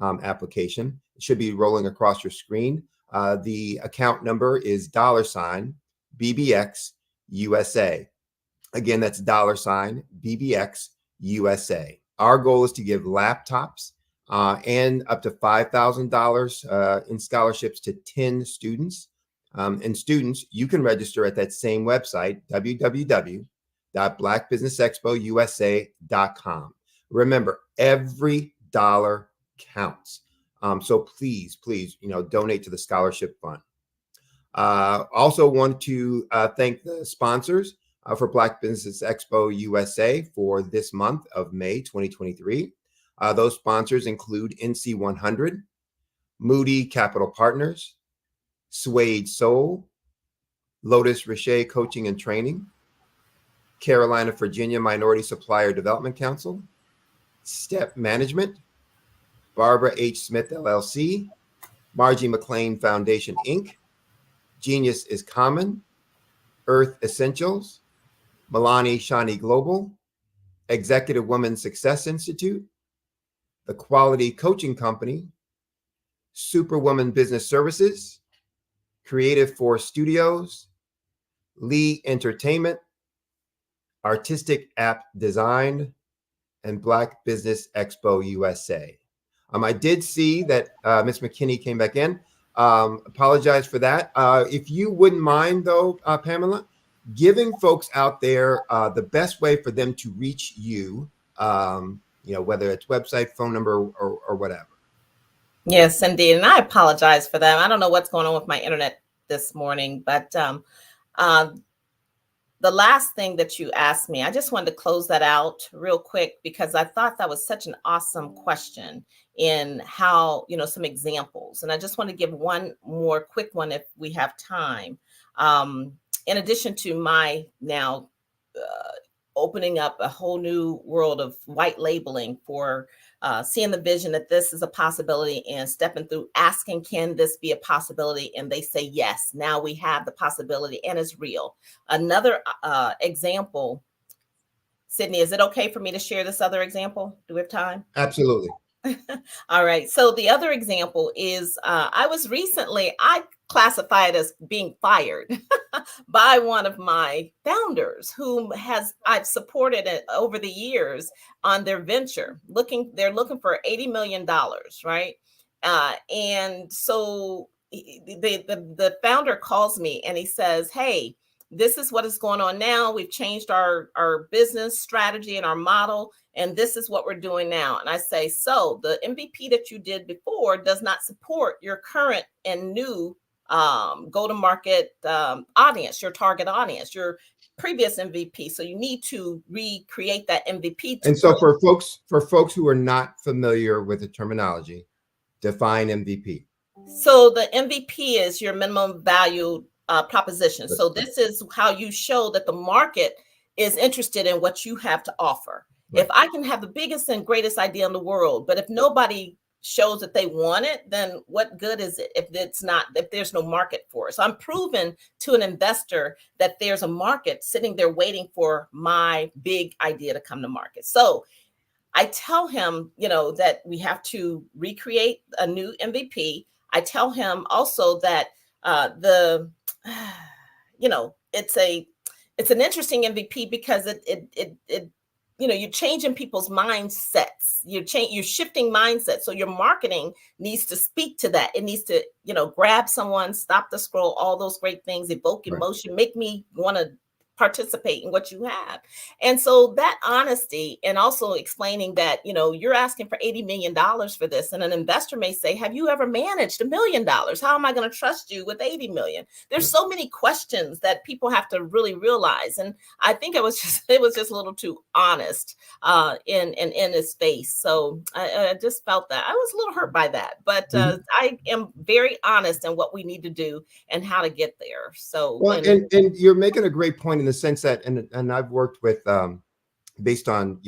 application. It should be rolling across your screen. The account number is $BBX USA. Again, that's $BBX USA. Our goal is to give laptops and up to $5,000 in scholarships to 10 students. And students, you can register at that same website, www.blackbusinessexpousa.com. Remember, every dollar counts. So please, donate to the scholarship fund. Also want to thank the sponsors for Black Business Expo USA for this month of May 2023. Those sponsors include NC 100, Moody Capital Partners, Suede Soul, Lotus Richer Coaching and Training, Carolina, Virginia Minority Supplier Development Council, Step Management, Barbara H. Smith LLC, Margie McLean Foundation Inc., Genius is Common, Earth Essentials, Milani Shani Global, Executive Women Success Institute, the Quality Coaching Company, Superwoman Business Services, Creative Force Studios, Lee Entertainment, Artistic App Design, and Black Business Expo USA. I did see that Ms. McKinney came back in. Apologize for that. If you wouldn't mind, though, Pamela, giving folks out there the best way for them to reach you, whether it's website, phone number, or whatever. Yes, indeed. And I apologize for that. I don't know what's going on with my internet this morning, but the last thing that you asked me, I just wanted to close that out real quick because I thought that was such an awesome question in how, some examples. And I just want to give one more quick one if we have time. In addition to my now opening up a whole new world of white labeling for seeing the vision that this is a possibility and stepping through, asking, can this be a possibility? And they say, yes, now we have the possibility and it's real. Another example, Sydney, is it okay for me to share this other example? Do we have time? Absolutely. All right. So the other example is I classify it as being fired by one of my founders whom I've supported it over the years on their venture. They're looking for $80 million, right? And so the founder calls me and he says, hey, this is what is going on now. We've changed our business strategy and our model, and this is what we're doing now. And I say, so the MVP that you did before does not support your current and new go-to-market audience, your target audience, your previous MVP. So you need to recreate that MVP. And so for folks who are not familiar with the terminology, define MVP. So the MVP is your minimum value proposition. So this is how you show that the market is interested in what you have to offer. Right. If I can have the biggest and greatest idea in the world, but if nobody shows that they want it, then what good is it if there's no market for it? So I'm proving to an investor that there's a market sitting there waiting for my big idea to come to market. So I tell him, that we have to recreate a new MVP. I tell him also that it's an interesting MVP because it you're changing people's mindsets. You're shifting mindsets. So your marketing needs to speak to that. It needs to, grab someone, stop the scroll, all those great things, evoke emotion, make me want to participate in what you have. And so that honesty, and also explaining that, you're asking for $80 million for this. And an investor may say, have you ever managed $1 million? How am I going to trust you with 80 million? There's so many questions that people have to really realize. And I think it was just a little too honest in his face. So I just felt that I was a little hurt by that, but I am very honest in what we need to do and how to get there. So, well, and you're making a great point in the sense that, and I've worked with, based on,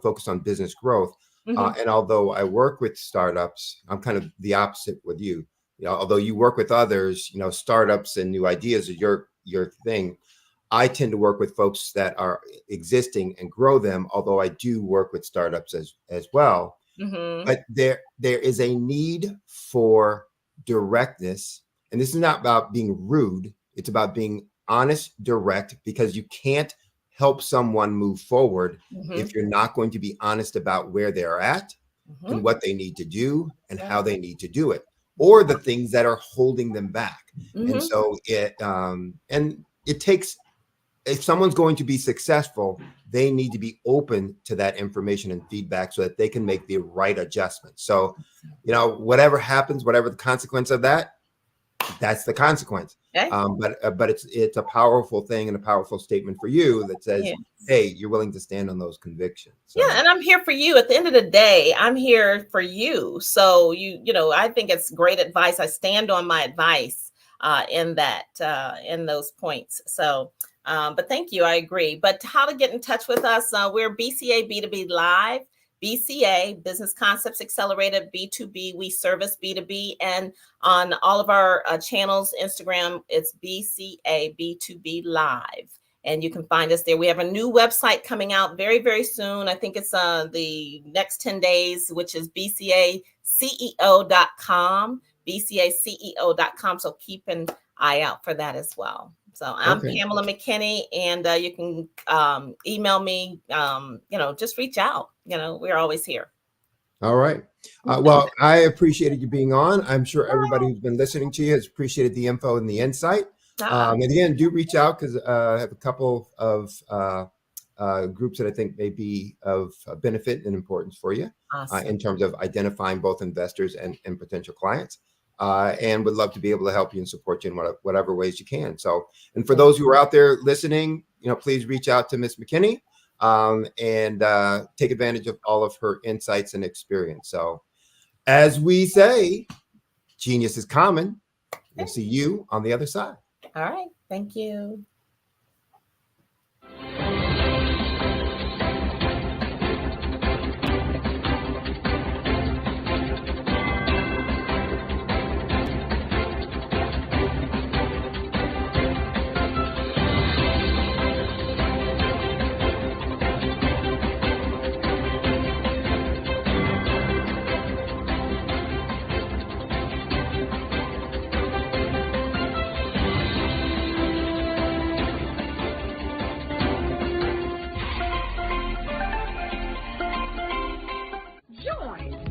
focus on business growth. And although I work with startups, I'm kind of the opposite with you. Although you work with others, startups and new ideas are your thing. I tend to work with folks that are existing and grow them, although I do work with startups as well. But there is a need for directness. And this is not about being rude. It's about being honest, direct, because you can't help someone move forward if you're not going to be honest about where they're at and what they need to do and how they need to do it, or the things that are holding them back. And so it takes, if someone's going to be successful, they need to be open to that information and feedback so that they can make the right adjustment. So, whatever happens, whatever the consequence of that, that's the consequence. Okay. But it's a powerful thing and a powerful statement for you that says, hey, you're willing to stand on those convictions. So. Yeah, and I'm here for you. At the end of the day, I'm here for you. So I think it's great advice. I stand on my advice in those points. So, but thank you. I agree. But how to get in touch with us? We're BCA B2B Live. BCA, Business Concepts Accelerated, B2B, we service B2B, and on all of our channels, Instagram, it's BCA B2B Live, and you can find us there. We have a new website coming out very, very soon. I think it's the next 10 days, which is bcaceo.com, bcaceo.com, so keep an eye out for that as well. So I'm Pamela McKinney, and you can email me, just reach out. We're always here. All right. Well, I appreciated you being on. I'm sure everybody who's been listening to you has appreciated the info and the insight. And again, do reach out because I have a couple of groups that I think may be of benefit and importance for you in terms of identifying both investors and potential clients. And would love to be able to help you and support you in whatever ways you can. So, and for those who are out there listening, please reach out to Ms. McKinney and take advantage of all of her insights and experience. So, as we say, genius is common. We'll see you on the other side. All right. Thank you.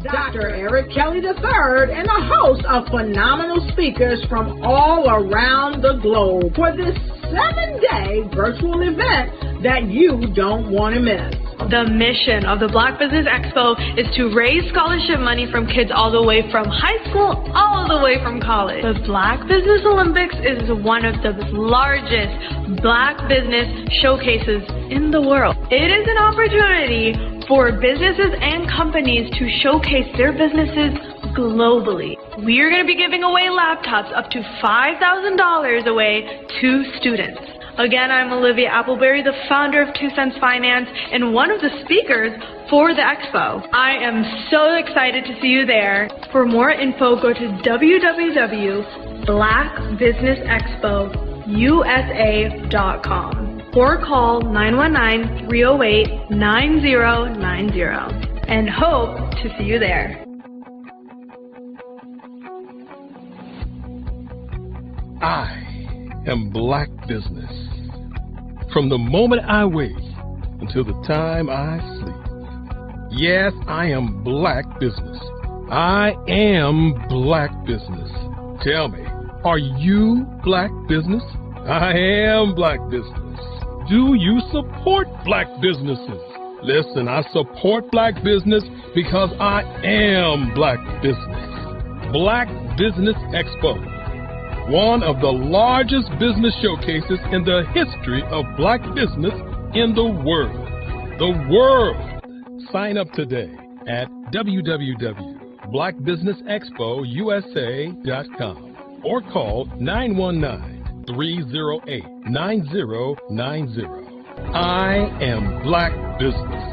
Dr. Eric Kelly III and a host of phenomenal speakers from all around the globe for this 7-day virtual event that you don't want to miss. The mission of the Black Business Expo is to raise scholarship money from kids all the way from high school, all the way from college. The Black Business Olympics is one of the largest Black business showcases in the world. It is an opportunity for businesses and companies to showcase their businesses globally. We are going to be giving away laptops up to $5,000 away to students. Again, I'm Olivia Appleberry, the founder of 2 Cents Finance and one of the speakers for the expo. I am so excited to see you there. For more info, go to www.blackbusinessexpousa.com or call 919-308-9090 and hope to see you there. I am Black Business. From the moment I wake until the time I sleep. Yes, I am Black Business. I am Black Business. Tell me, are you Black Business? I am Black Business. Do you support Black businesses? Listen, I support Black business because I am Black Business. Black Business Expo, one of the largest business showcases in the history of Black business in the world. The world! Sign up today at www.blackbusinessexpousa.com or call 919-308-9090. I am Black Business.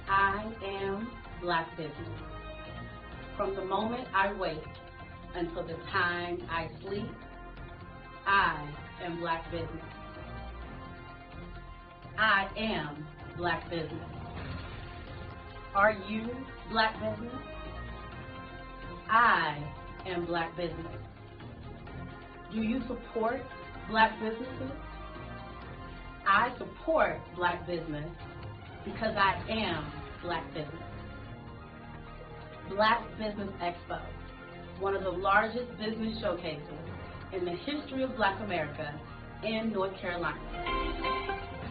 I am Black Business. From the moment I wake until the time I sleep, I am Black Business. I am Black Business. Are you Black Business? I am Black Business. Do you support Black businesses? I support Black business because I am Black Business. Black Business Expo, one of the largest business showcases in the history of Black America in North Carolina.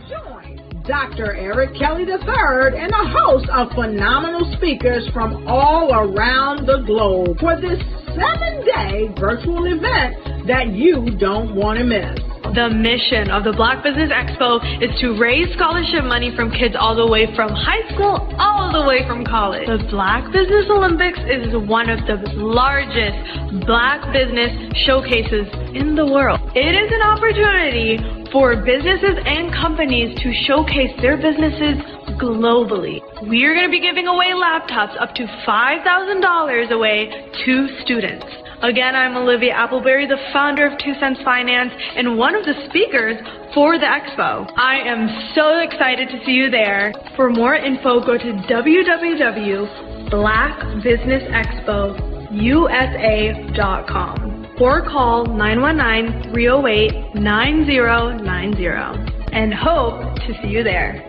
Join Dr. Eric Kelly III and a host of phenomenal speakers from all around the globe for this 7-day virtual event that you don't want to miss. The mission of the Black Business Expo is to raise scholarship money from kids all the way from high school, all the way from college. The Black Business Olympics is one of the largest Black business showcases in the world. It is an opportunity for businesses and companies to showcase their businesses globally. We are going to be giving away laptops up to $5,000 away to students. Again, I'm Olivia Appleberry, the founder of 2 Cents Finance and one of the speakers for the expo. I am so excited to see you there. For more info, go to www.blackbusinessexpousa.com or call 919-308-9090 and hope to see you there.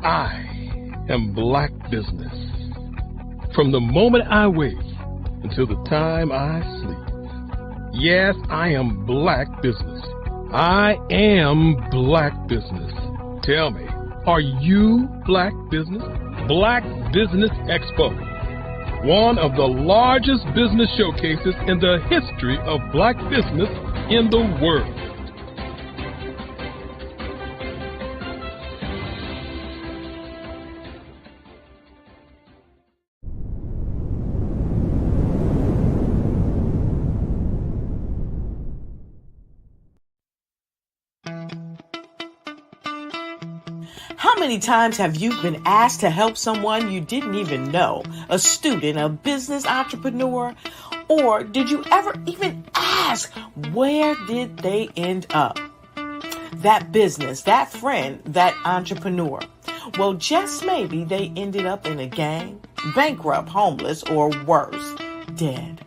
I am Black Business. From the moment I wake until the time I sleep. Yes, I am Black Business. I am Black Business. Tell me, are you Black Business? Black Business Expo, one of the largest business showcases in the history of Black business in the world. How many times have you been asked to help someone you didn't even know, a student, a business entrepreneur? Or did you ever even ask, where did they end up? That business, that friend, that entrepreneur. Well, just maybe they ended up in a gang, bankrupt, homeless, or worse, dead.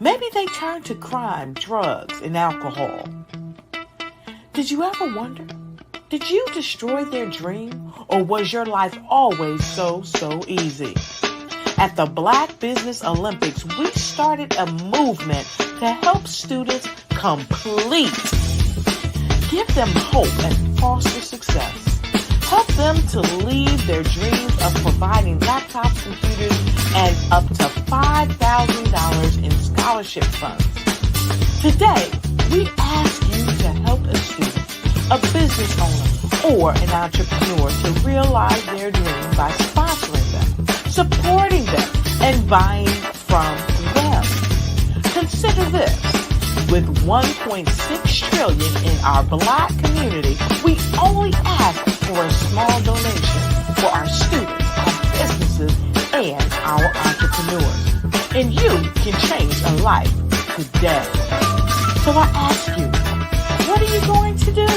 Maybe they turned to crime, drugs, and alcohol. Did you ever wonder? Did you destroy their dream, or was your life always so easy? At the Black Business Olympics, we started a movement to help students complete. Give them hope and foster success. Help them to leave their dreams of providing laptops, computers, and up to $5,000 in scholarship funds. Today, we ask you to help a student, a business owner, or an entrepreneur to realize their dream by sponsoring them, supporting them, and buying from them. Consider this. With $1.6 trillion in our Black community, we only ask for a small donation for our students, our businesses, and our entrepreneurs. And you can change a life today. So I ask you, what are you going to do?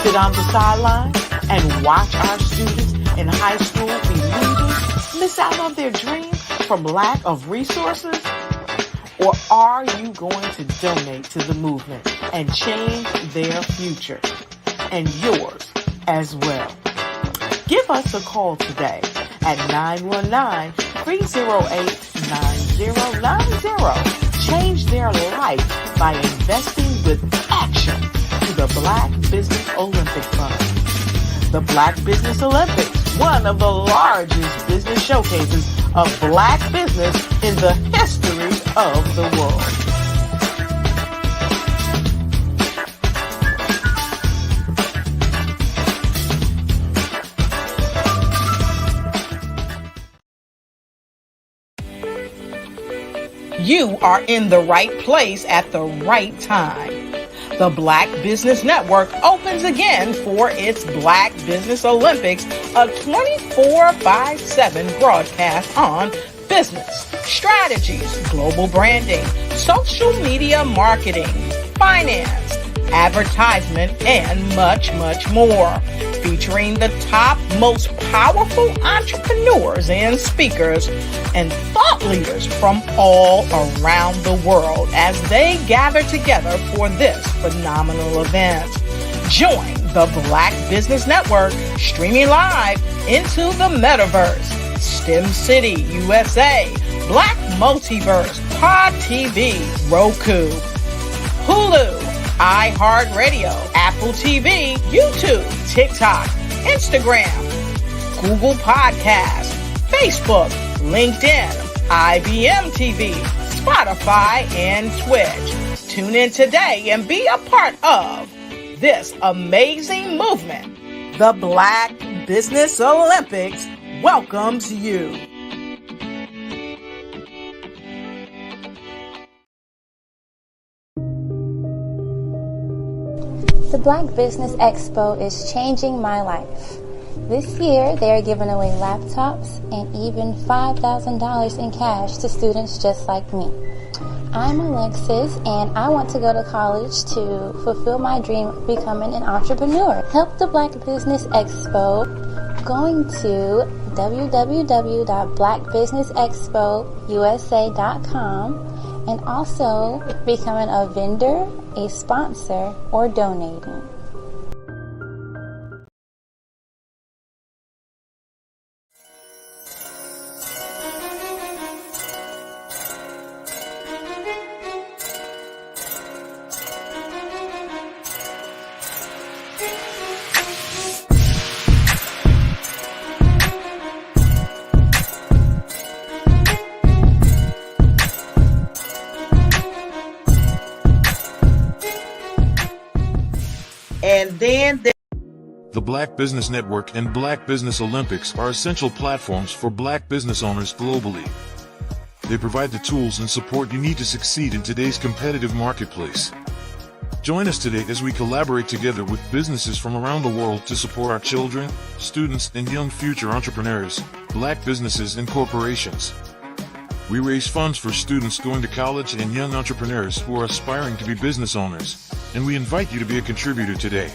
Sit on the sideline and watch our students in high school be leaders, miss out on their dreams from lack of resources? Or are you going to donate to the movement and change their future and yours as well? Give us a call today at 919-308-9090. Change their life by investing with action to the Black Business Olympic Fund. The Black Business Olympics, one of the largest business showcases of Black business in the history of the world. You are in the right place at the right time. The Black Business Network opens again for its Black Business Olympics, a 24/7 broadcast on business, strategies, global branding, social media marketing, finance, advertisement, and much, much more. Featuring the top, most powerful entrepreneurs and speakers and thought leaders from all around the world as they gather together for this phenomenal event. Join the Black Business Network streaming live into the metaverse, STEM City, USA, Black Multiverse, Pod TV, Roku, Hulu, iHeartRadio, Apple TV, YouTube, TikTok, Instagram, Google Podcasts, Facebook, LinkedIn, IBM TV, Spotify, and Twitch. Tune in today and be a part of this amazing movement. The Black Business Olympics welcomes you. The Black Business Expo is changing my life. This year, they are giving away laptops and even $5,000 in cash to students just like me. I'm Alexis, and I want to go to college to fulfill my dream of becoming an entrepreneur. Help the Black Business Expo going to www.blackbusinessexpousa.com and also becoming a vendor, a sponsor, or donating. The Black Business Network and Black Business Olympics are essential platforms for Black business owners globally. They provide the tools and support you need to succeed in today's competitive marketplace. Join us today as we collaborate together with businesses from around the world to support our children, students, and young future entrepreneurs, Black businesses and corporations. We raise funds for students going to college and young entrepreneurs who are aspiring to be business owners, and we invite you to be a contributor today.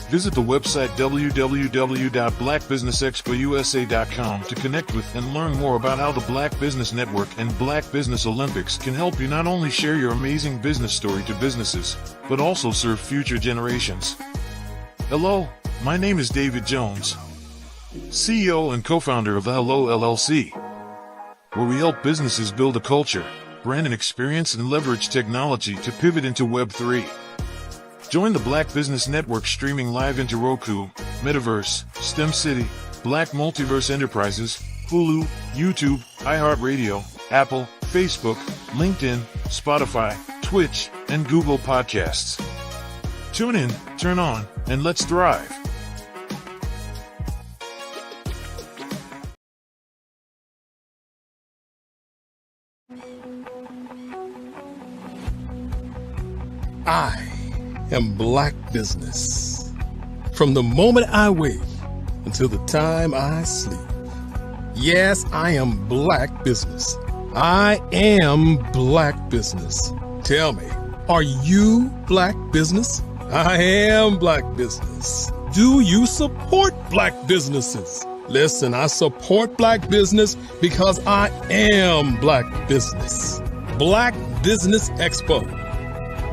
Visit the website www.blackbusinessexpousa.com to connect with and learn more about how the Black Business Network and Black Business Olympics can help you not only share your amazing business story to businesses, but also serve future generations. Hello, my name is David Jones, CEO and co-founder of Hello LLC. where we help businesses build a culture, brand an experience, and leverage technology to pivot into Web 3. Join the Black Business Network streaming live into Roku, Metaverse, STEM City, Black Multiverse Enterprises, Hulu, YouTube, iHeartRadio, Apple, Facebook, LinkedIn, Spotify, Twitch, and Google Podcasts. Tune in, turn on, and let's thrive. I am Black Business. From the moment I wake until the time I sleep. Yes, I am Black Business. I am Black Business. Tell me, are you Black Business? I am Black Business. Do you support Black businesses? Listen, I support Black business because I am Black Business. Black Business Expo,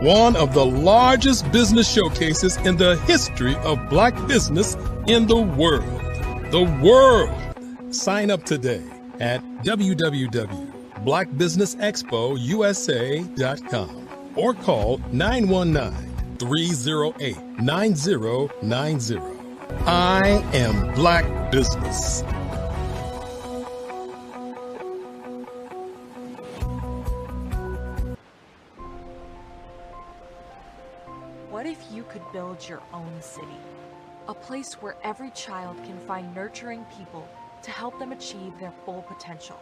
one of the largest business showcases in the history of Black business in the world. The world! Sign up today at www.blackbusinessexpousa.com or call 919-308-9090. I am Black Business. What if you could build your own city? A place where every child can find nurturing people to help them achieve their full potential.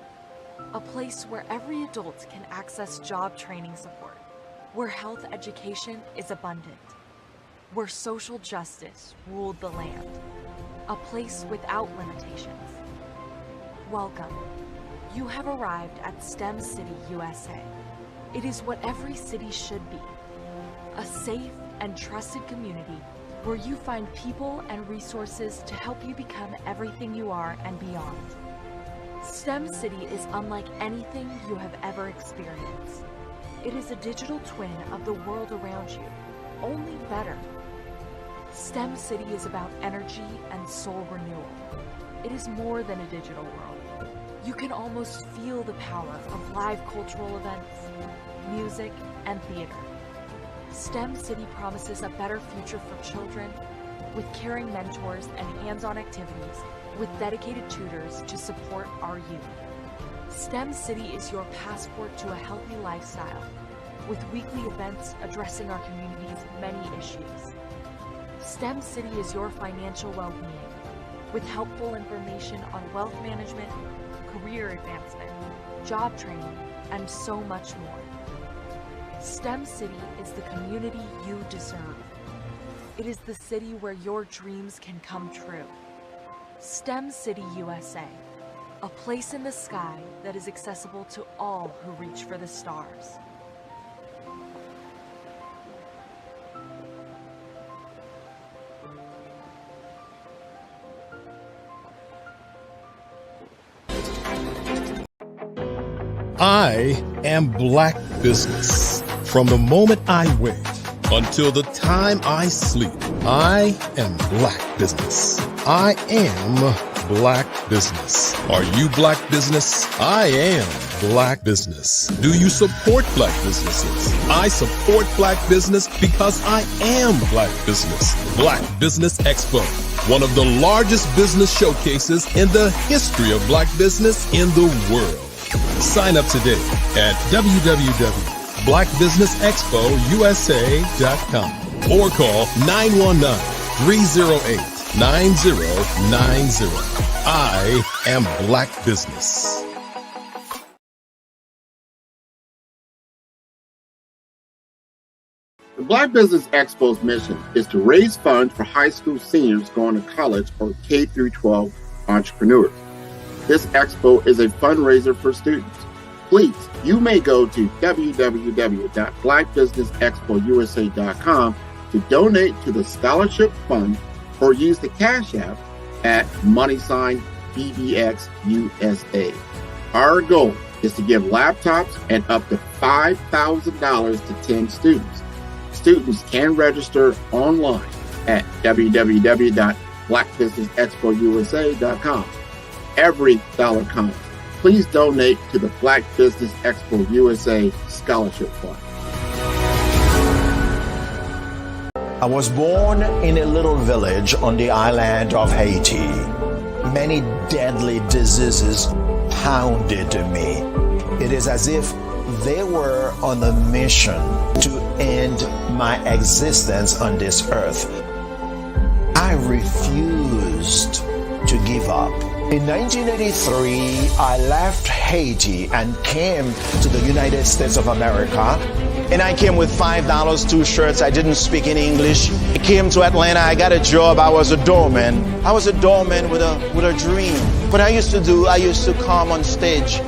A place where every adult can access job training support, where health education is abundant, where social justice ruled the land. A place without limitations. Welcome. You have arrived at STEM City USA. It is what every city should be. A safe and trusted community where you find people and resources to help you become everything you are and beyond. STEM City is unlike anything you have ever experienced. It is a digital twin of the world around you, only better. STEM City is about energy and soul renewal. It is more than a digital world. You can almost feel the power of live cultural events, music, and theater. STEM City promises a better future for children with caring mentors and hands-on activities with dedicated tutors to support our youth. STEM City is your passport to a healthy lifestyle with weekly events addressing our community's many issues. STEM City is your financial well-being with helpful information on wealth management, career advancement, job training, and so much more. STEM City is the community you deserve. It is the city where your dreams can come true. STEM City USA, a place in the sky that is accessible to all who reach for the stars. I am Black Business. From the moment I wake until the time I sleep, I am Black Business. I am Black Business. Are you Black Business? I am Black Business. Do you support Black businesses? I support Black business because I am Black Business. Black Business Expo, one of the largest business showcases in the history of Black business in the world. Sign up today at www.blackbusinessexpousa.com or call 919-308-9090. I am Black Business. The Black Business Expo's mission is to raise funds for high school seniors going to college or K-12 entrepreneurs. This expo is a fundraiser for students. Please, you may go to www.blackbusinessexpousa.com to donate to the scholarship fund or use the Cash App at $BBXUSA. Our goal is to give laptops and up to $5,000 to 10 students. Students can register online at www.blackbusinessexpousa.com. Every dollar counts. please donate to the Black Business Expo USA Scholarship Fund. I was born in a little village on the island of Haiti. Many deadly diseases pounded me. It is as if they were on a mission to end my existence on this earth. I refused to give up. In 1983, I left Haiti and came to the United States of America. And I came with $5, 2 shirts. I didn't speak any English. I came to Atlanta. I got a job. I was a doorman. I was a doorman with a dream. What I used to come on stage.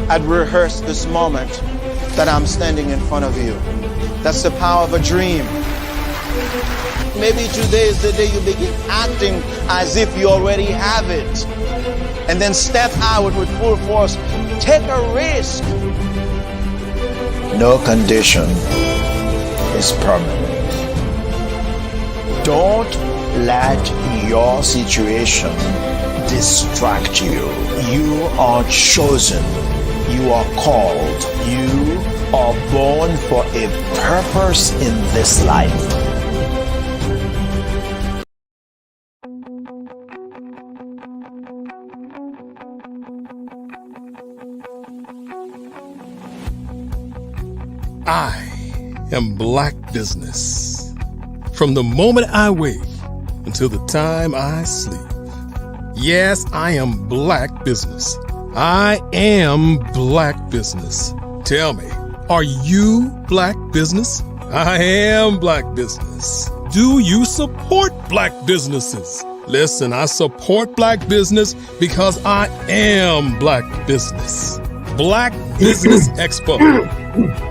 I'd rehearse this moment that I'm standing in front of you. That's the power of a dream. Maybe today is the day you begin acting as if you already have it. And then step out with full force. Take a risk. No condition is permanent. Don't let your situation distract you. You are chosen. You are called. You are born for a purpose in this life. I am Black Business. From the moment I wake until the time I sleep. Yes, I am Black Business. I am Black Business. Tell me, are you Black Business? I am Black Business. Do you support Black businesses? Listen, I support Black business because I am Black Business. Black Business Expo,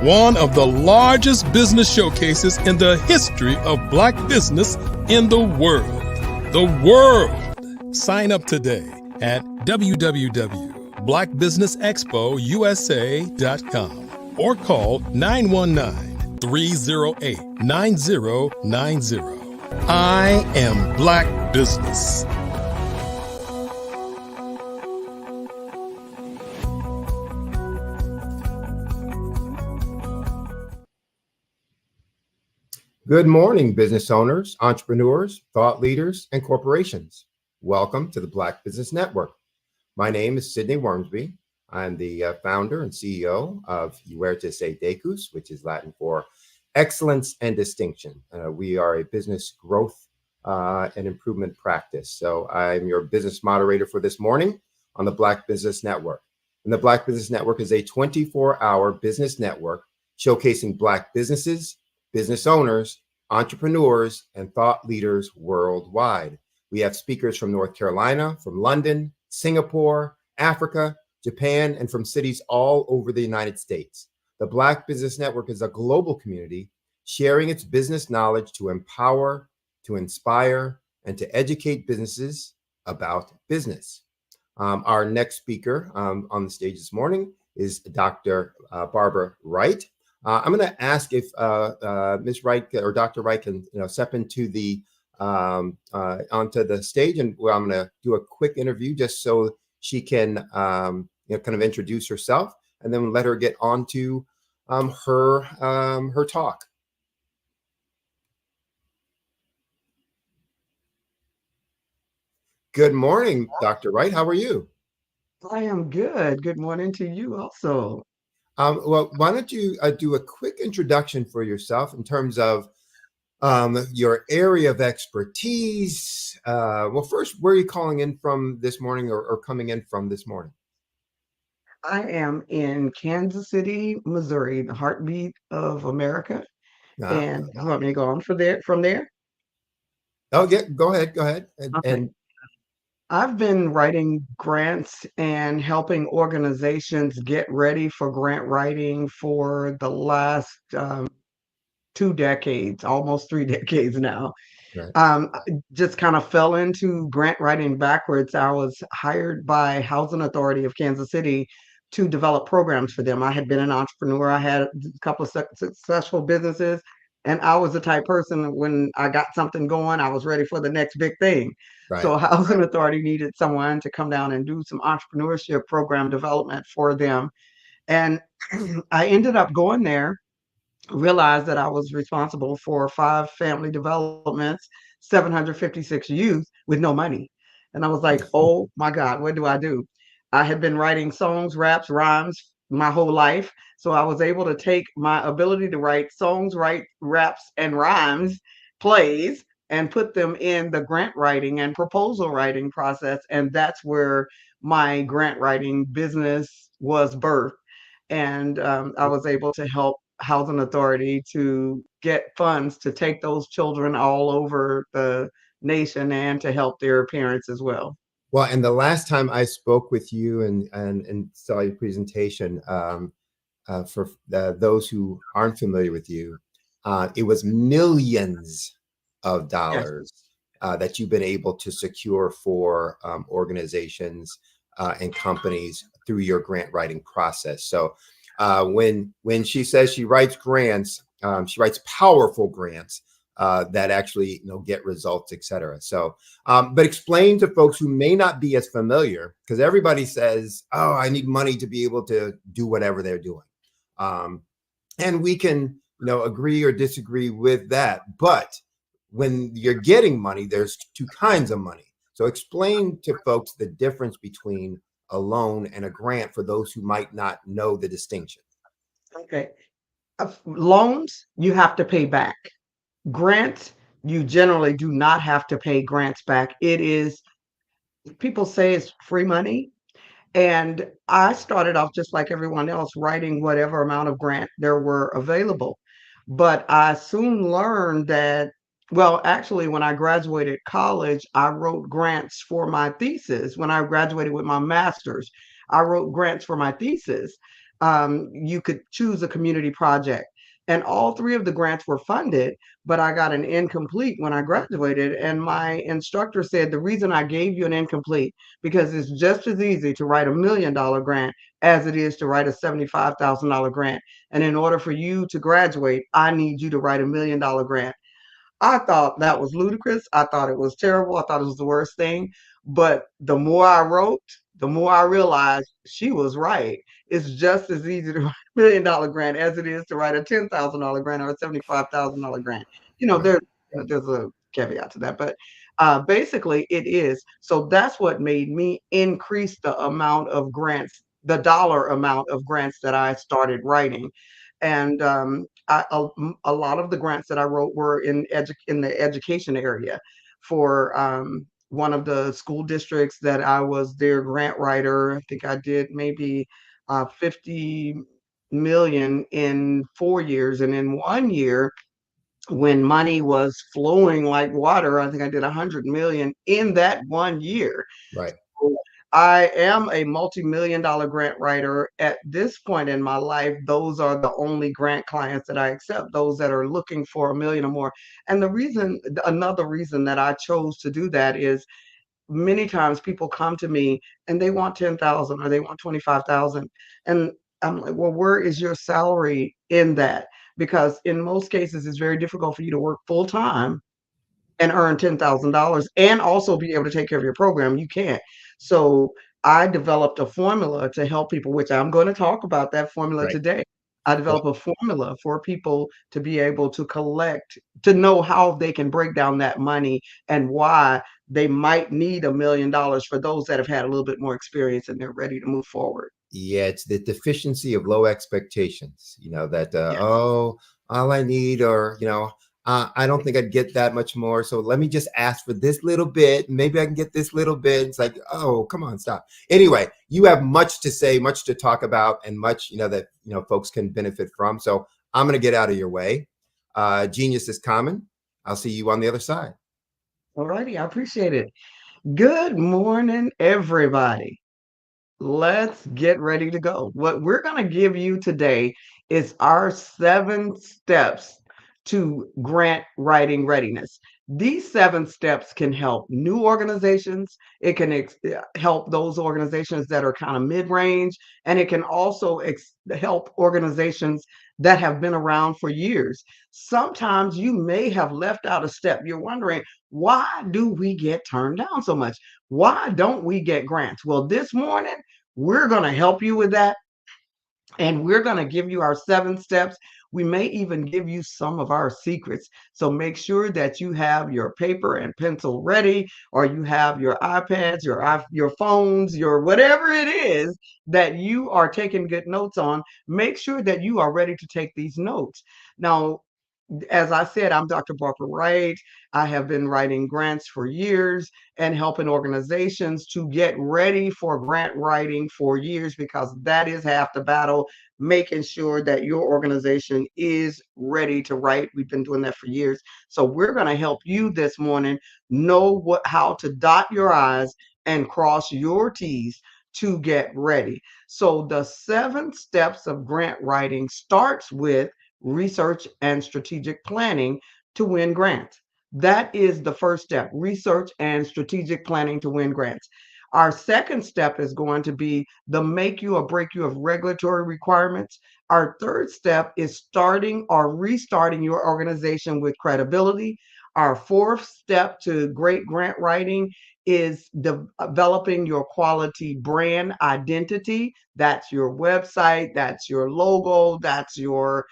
one of the largest business showcases in the history of Black business in the world. The world! Sign up today at www.blackbusinessexpousa.com or call 919-308-9090. I am Black Business. Good morning, business owners, entrepreneurs, thought leaders, and corporations. Welcome to the Black Business Network. My name is Sidney Wormsby. I'm the founder and CEO of Huertas e Decus, which is Latin for excellence and distinction. We are a business growth and improvement practice. So I'm your business moderator for this morning on the Black Business Network. And the Black Business Network is a 24-hour business network showcasing Black businesses, business owners, entrepreneurs, and thought leaders worldwide. We have speakers from North Carolina, from London, Singapore, Africa, Japan, and from cities all over the United States. The Black Business Network is a global community sharing its business knowledge to empower, to inspire, and to educate businesses about business. Our next speaker on the stage this morning is Dr. Barbara Wright. I'm going to ask if Ms. Wright or Dr. Wright can step into the onto the stage, and I'm going to do a quick interview just so she can kind of introduce herself, and then let her get on to her talk. Good morning, Dr. Wright. How are you? I am good. Good morning to you also. Well, why don't you do a quick introduction for yourself in terms of your area of expertise. Well, first, where are you calling in from this morning or coming in from this morning? I am in Kansas City, Missouri, the heartbeat of America. And you want me to go on from there? Oh, yeah, go ahead. And I've been writing grants and helping organizations get ready for grant writing for the last 2 decades, almost 3 decades now. Right. I just kind of fell into grant writing backwards. I was hired by Housing Authority of Kansas City to develop programs for them. I had been an entrepreneur. I had a couple of successful businesses, And I was the type person, when I got something going, I was ready for the next big thing. Right. So Housing Authority needed someone to come down and do some entrepreneurship program development for them. And I ended up going there, realized that I was responsible for 5 family developments, 756 youth with no money. And I was like, oh my God, what do I do? I had been writing songs, raps, rhymes my whole life. So I was able to take my ability to write songs, write raps and rhymes, plays, and put them in the grant writing and proposal writing process. And that's where my grant writing business was birthed. And I was able to help Housing Authority to get funds to take those children all over the nation and to help their parents as well. Well, and the last time I spoke with you and saw your presentation, for those who aren't familiar with you, it was millions of Yes. dollars that you've been able to secure for organizations and companies through your grant writing process. So when she says she writes grants, she writes powerful grants that actually get results, et cetera. So, but explain to folks who may not be as familiar, because everybody says, "Oh, I need money to be able to do whatever they're doing," and we can agree or disagree with that. But when you're getting money, there's 2 kinds of money. So explain to folks the difference between a loan and a grant for those who might not know the distinction. Okay. Loans, you have to pay back. Grants, you generally do not have to pay grants back. It is, people say it's free money. And I started off just like everyone else, writing whatever amount of grant there were available. But I soon learned that, well, actually, when I graduated college, I wrote grants for my thesis. When I graduated with my master's, I wrote grants for my thesis. You could choose a community project. And all 3 of the grants were funded, but I got an incomplete when I graduated. And my instructor said, the reason I gave you an incomplete, because it's just as easy to write $1 million grant as it is to write a $75,000 grant. And in order for you to graduate, I need you to write $1 million grant. I thought that was ludicrous. I thought it was terrible. I thought it was the worst thing. But the more I wrote, the more I realized she was right. It's just as easy to write $1 million grant as it is to write a $10,000 grant or a $75,000 grant. There's a caveat to that, but basically it is. So that's what made me increase the amount of grants, the dollar amount of grants that I started writing. And a lot of the grants that I wrote were in the education area for one of the school districts that I was their grant writer. I think I did maybe 50 million in 4 years. And in 1 year, when money was flowing like water, I think I did 100 million in that 1 year. Right. So I am a multi-million dollar grant writer. At this point in my life, those are the only grant clients that I accept, those that are looking for $1 million or more. And another reason that I chose to do that is many times people come to me and they want 10,000 or they want 25,000. And I'm like, well, where is your salary in that? Because in most cases, it's very difficult for you to work full time and earn $10,000 and also be able to take care of your program. You can't. So I developed a formula to help people, which I'm going to talk about that formula Right. today. I developed a formula for people to be able to collect, to know how they can break down that money and why they might need $1 million for those that have had a little bit more experience and they're ready to move forward. Yeah, it's the deficiency of low expectations, that, Yes. oh, all I need, or, I don't think I'd get that much more. So let me just ask for this little bit. Maybe I can get this little bit. It's like, oh, come on, stop. Anyway, you have much to say, much to talk about, and much, that, folks can benefit from. So I'm going to get out of your way. Genius is common. I'll see you on the other side. All righty. I appreciate it. Good morning, everybody. Let's get ready to go. What we're going to give you today is our 7 steps to grant writing readiness. These 7 steps can help new organizations. It can help those organizations that are kind of mid-range, and it can also help organizations that have been around for years. Sometimes you may have left out a step. You're wondering, why do we get turned down so much? Why don't we get grants? Well, this morning, we're going to help you with that. And we're going to give you our 7 steps. We may even give you some of our secrets. So make sure that you have your paper and pencil ready, or you have your iPads, your phones, your whatever it is that you are taking good notes on. Make sure that you are ready to take these notes. Now, as I said, I'm Dr. Barbara Wright. I have been writing grants for years and helping organizations to get ready for grant writing for years, because that is half the battle, making sure that your organization is ready to write. We've been doing that for years. So we're going to help you this morning know how to dot your I's and cross your T's to get ready. So the 7 steps of grant writing starts with research and strategic planning to win grants. That is the first step, research and strategic planning to win grants. Our second step is going to be the make you or break you of regulatory requirements. Our third step is starting or restarting your organization with credibility. Our fourth step to great grant writing is developing your quality brand identity. That's your website, that's your logo, that's your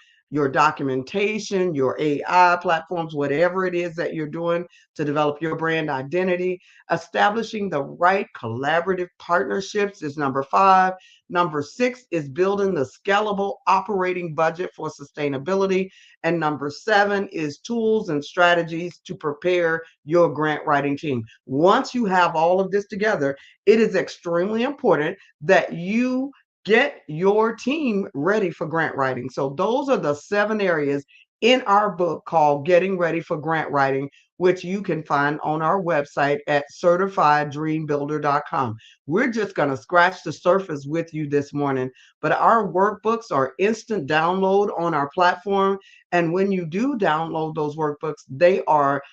documentation, your AI platforms, whatever it is that you're doing to develop your brand identity. Establishing the right collaborative partnerships is number 5. Number 6 is building the scalable operating budget for sustainability. And number 7 is tools and strategies to prepare your grant writing team. Once you have all of this together, it is extremely important that you get your team ready for grant writing. So those are the 7 areas in our book called Getting Ready for Grant Writing, which you can find on our website at certifieddreambuilder.com. We're just going to scratch the surface with you this morning, but our workbooks are instant download on our platform. And when you do download those workbooks, they are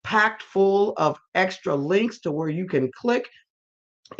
packed full of extra links to where you can click.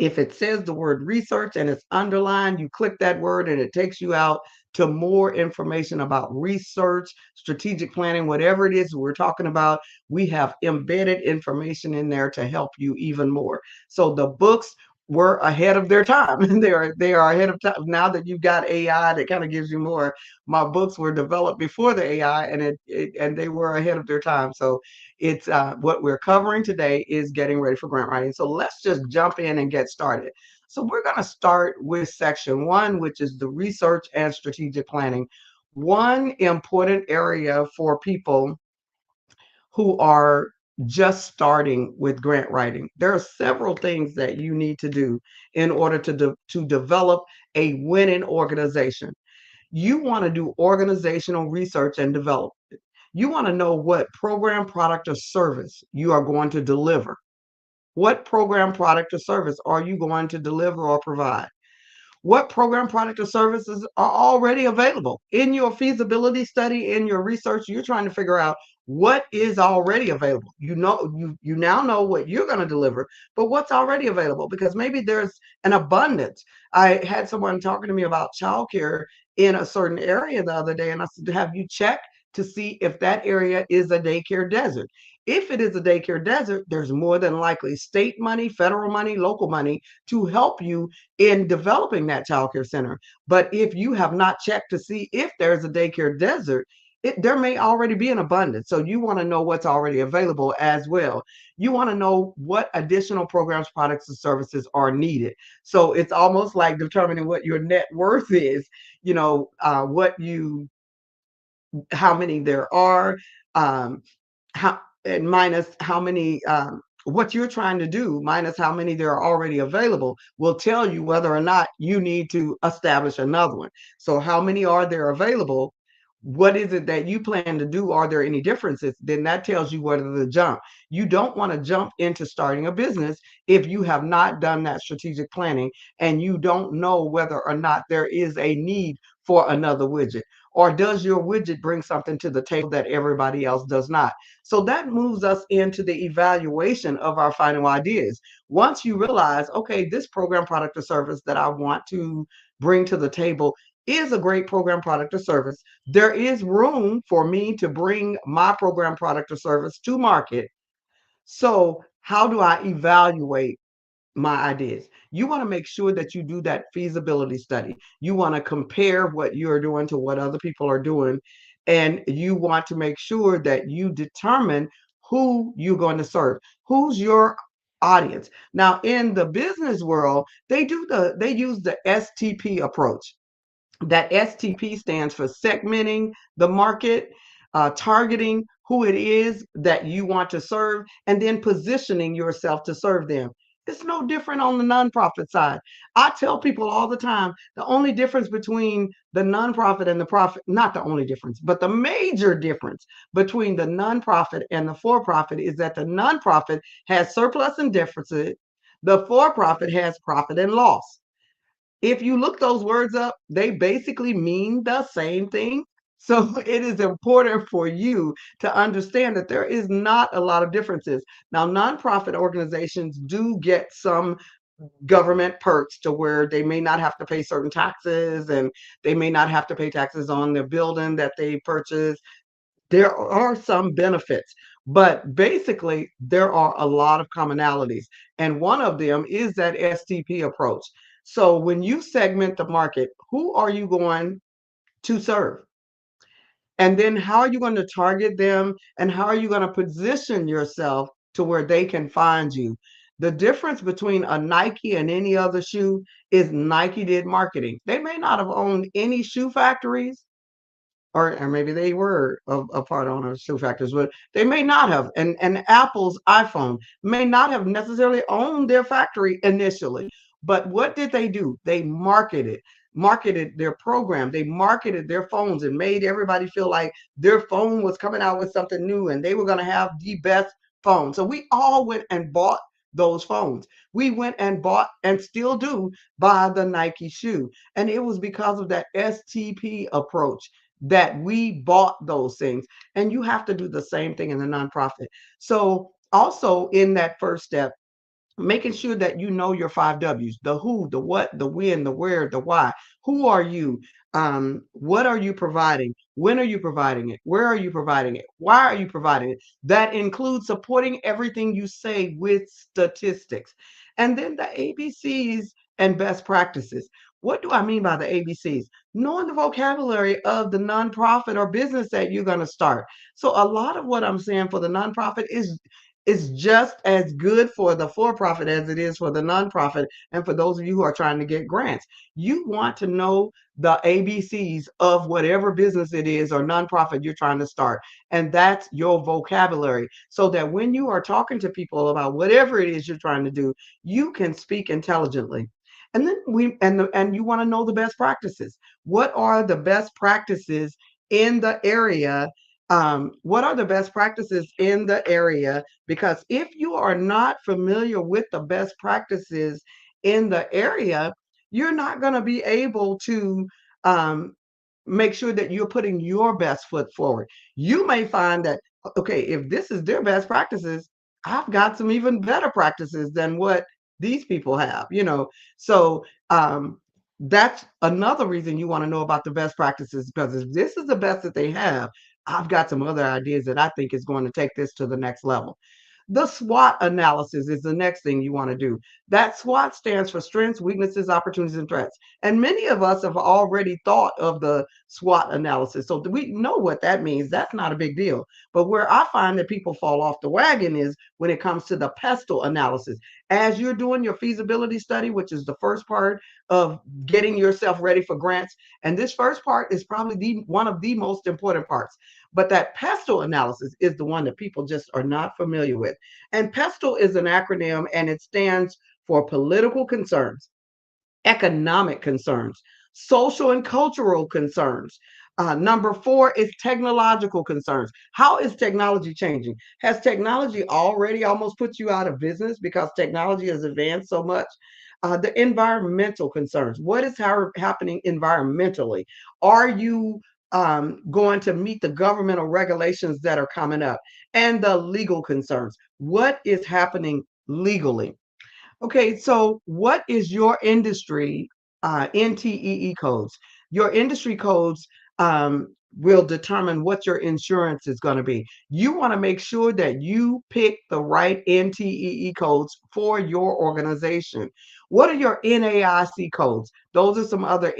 If it says the word research and it's underlined, you click that word and it takes you out to more information about research, strategic planning, whatever it is we're talking about. We have embedded information in there to help you even more. So the books were ahead of their time. they are ahead of time. Now that you've got AI that kind of gives you more, my books were developed before the AI, and they were ahead of their time. So it's what we're covering today is getting ready for grant writing. So let's just jump in and get started. So we're going to start with section 1, which is the research and strategic planning. One important area for people who are just starting with grant writing. There are several things that you need to do in order to develop a winning organization. You want to do organizational research and development. You want to know what program, product, or service you are going to deliver. What program, product, or service are you going to deliver or provide? What program, product, or services are already available in your feasibility study, in your research? You're trying to figure out what is already available. You now know what you're going to deliver, but what's already available, because maybe there's an abundance. I had someone talking to me about childcare in a certain area the other day, and I said, have you checked to see if that area is a daycare desert? If it is a daycare desert, there's more than likely state money, federal money, local money to help you in developing that childcare center. But if you have not checked to see if there's a daycare desert, there may already be an abundance. So you want to know what's already available as well. You want to know what additional programs, products, and services are needed. So it's almost like determining what your net worth is, how many there are, minus how many, what you're trying to do minus how many there are already available will tell you whether or not you need to establish another one. So how many are there available? What is it that you plan to do? Are there any differences? Then that tells you whether to jump. You don't want to jump into starting a business if you have not done that strategic planning and you don't know whether or not there is a need for another widget? Or does your widget bring something to the table that everybody else does not? So that moves us into the evaluation of our final ideas. Once you realize, okay, this program, product, or service that I want to bring to the table is a great program, product, or service, there is room for me to bring my program, product, or service to market. So how do I evaluate my ideas? You want to make sure that you do that feasibility study. You want to compare what you're doing to what other people are doing. And you want to make sure that you determine who you're going to serve. Who's your audience? Now, in the business world, they use the STP approach. That STP stands for segmenting the market, targeting who it is that you want to serve, and then positioning yourself to serve them. It's no different on the nonprofit side. I tell people all the time, the only difference between the nonprofit and the profit, not the only difference, but the major difference between the nonprofit and the for-profit is that the nonprofit has surplus and deficit, the for-profit has profit and loss. If you look those words up, they basically mean the same thing. So it is important for you to understand that there is not a lot of differences. Now, nonprofit organizations do get some government perks to where they may not have to pay certain taxes, and they may not have to pay taxes on the building that they purchase. There are some benefits, but basically there are a lot of commonalities. And one of them is that STP approach. So when you segment the market, who are you going to serve? And then how are you going to target them? And how are you going to position yourself to where they can find you? The difference between a Nike and any other shoe is Nike did marketing. They may not have owned any shoe factories, or maybe they were a part owner of shoe factories, but they may not have. And Apple's iPhone may not have necessarily owned their factory initially. But what did they do? They marketed their program. They marketed their phones and made everybody feel like their phone was coming out with something new and they were going to have the best phone. So we all went and bought those phones. We went and bought, and still do buy, the Nike shoe. And it was because of that STP approach that we bought those things. And you have to do the same thing in the nonprofit. So also in that first step, making sure that you know your 5 W's: the who, the what, the when, the where, the why. Who are you? What are you providing? When are you providing it? Where are you providing it? Why are you providing it? That includes supporting everything you say with statistics. And then the ABCs and best practices. What do I mean by the ABCs? Knowing the vocabulary of the nonprofit or business that you're going to start. So a lot of what I'm saying for the nonprofit is just as good for the for-profit as it is for the nonprofit. And for those of you who are trying to get grants, you want to know the ABCs of whatever business it is or nonprofit you're trying to start. And that's your vocabulary, so that when you are talking to people about whatever it is you're trying to do, you can speak intelligently. And then and you want to know the best practices. What are the best practices in the area? What are the best practices in the area? Because if you are not familiar with the best practices in the area, you're not going to be able to make sure that you're putting your best foot forward. You may find that, okay, if this is their best practices, I've got some even better practices than what these people have, So that's another reason you want to know about the best practices, because if this is the best that they have, I've got some other ideas that I think is going to take this to the next level. The SWOT analysis is the next thing you want to do. That SWOT stands for strengths, weaknesses, opportunities, and threats. And many of us have already thought of the SWOT analysis. So we know what that means. That's not a big deal. But where I find that people fall off the wagon is when it comes to the pestle analysis. As you're doing your feasibility study, which is the first part of getting yourself ready for grants. And this first part is probably one of the most important parts. But that pestle analysis is the one that people just are not familiar with. And pestle is an acronym, and it stands for political concerns, economic concerns, social and cultural concerns. Number 4 is technological concerns. How is technology changing? Has technology already almost put you out of business because technology has advanced so much? the environmental concerns. What is happening environmentally? Are you going to meet the governmental regulations that are coming up? And the legal concerns. What is happening legally? Okay, so what is your industry NTEE codes? Your industry codes will determine what your insurance is going to be. You want to make sure that you pick the right NTEE codes for your organization. What are your NAIC codes? Those are some other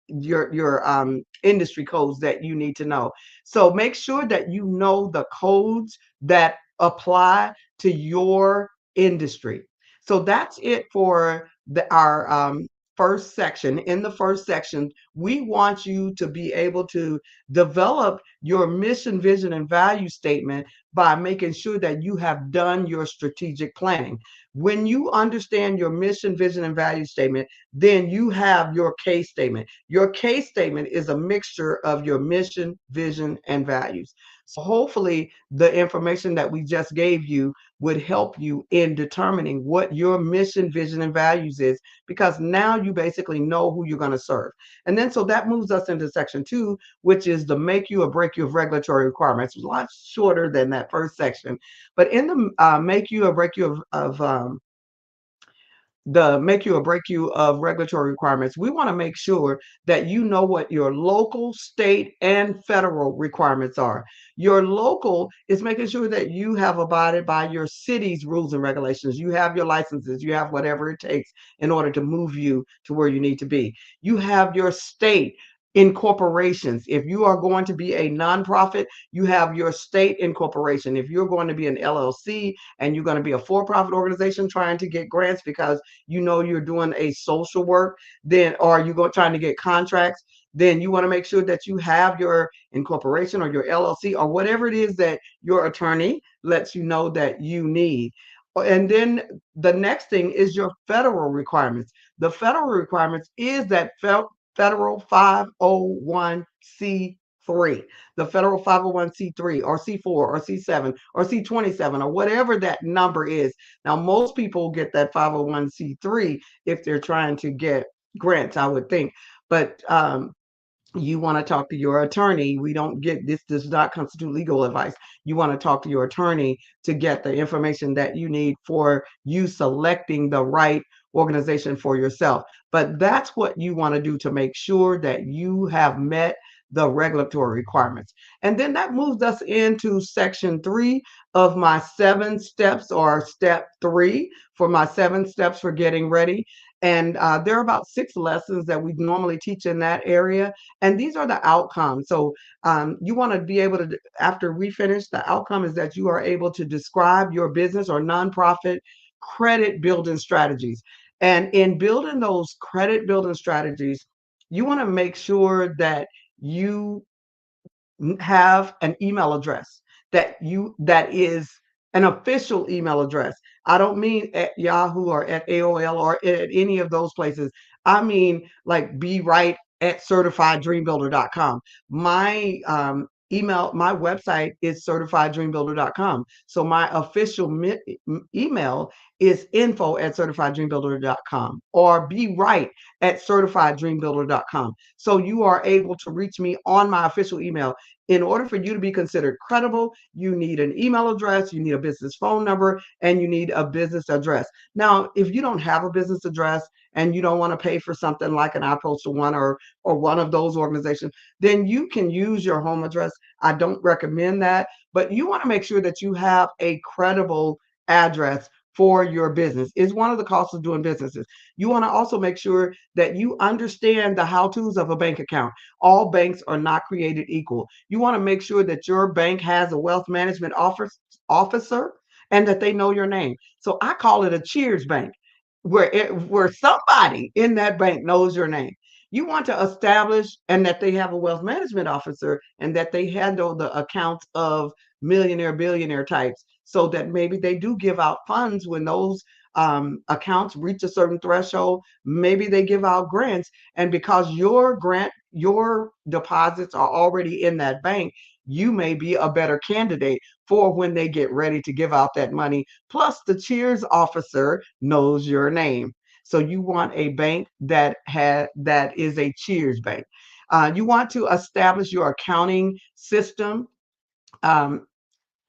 your industry codes that you need to know. So make sure that you know the codes that apply to your industry. So that's it for our first section. In the first section, we want you to be able to develop your mission, vision, and value statement by making sure that you have done your strategic planning. When you understand your mission, vision, and value statement, then you have your case statement. Your case statement is a mixture of your mission, vision, and values. So hopefully the information that we just gave you would help you in determining what your mission, vision, and values is, because now you basically know who you're going to serve. And then so that moves us into section 2, which is the make you or break you of regulatory requirements. It's a lot shorter than that first section. But in the make you or break you the make you or break you of regulatory requirements, we want to make sure that you know what your local, state, and federal requirements are. Your local is making sure that you have abided by your city's rules and regulations. You have your licenses, you have whatever it takes in order to move you to where you need to be. You have your state incorporations. If you are going to be a nonprofit, you have your state incorporation. If you're going to be an LLC and you're going to be a for-profit organization trying to get grants because you know you're doing a social work, then or you go trying to get contracts, then you want to make sure that you have your incorporation or your LLC or whatever it is that your attorney lets you know that you need. And then the next thing is your federal requirements. The federal requirements is that federal 501c3, the federal 501c3 or C4 or C7 or C27 or whatever that number is. Now, most people get that 501c3 if they're trying to get grants, I would think. But you want to talk to your attorney. We don't get this, does not constitute legal advice. You want to talk to your attorney to get the information that you need for you selecting the right organization for yourself. But that's what you want to do to make sure that you have met the regulatory requirements. And then that moves us into section 3 of my 7 steps, or step 3 for my 7 steps for getting ready. And there are about 6 lessons that we normally teach in that area. And these are the outcomes. So you want to be able to, after we finish, the outcome is that you are able to describe your business or nonprofit credit building strategies. And in building those credit building strategies, you want to make sure that you have an email address that is an official email address. I don't mean at Yahoo or at AOL or at any of those places. I mean like be right at certifieddreambuilder.com. My email, my website is certifieddreambuilder.com. So my official email is info@certifieddreambuilder.com or be right at certifieddreambuilder.com. So you are able to reach me on my official email. In order for you to be considered credible, you need an email address, you need a business phone number, and you need a business address. Now, if you don't have a business address and you don't want to pay for something like an iPostal One or one of those organizations, then you can use your home address. I don't recommend that, but you want to make sure that you have a credible address for your business. Is one of the costs of doing businesses. You want to also make sure that you understand the how-tos of a bank account. All banks are not created equal. You want to make sure that your bank has a wealth management officer and that they know your name. So I call it a Cheers bank, where somebody in that bank knows your name. You want to establish and that they have a wealth management officer and that they handle the accounts of millionaire, billionaire types, so that maybe they do give out funds when those accounts reach a certain threshold. Maybe they give out grants, and because your deposits are already in that bank, you may be a better candidate for when they get ready to give out that money. Plus, the Cheers officer knows your name. So you want a bank that is a Cheers bank. You want to establish your accounting system. Um,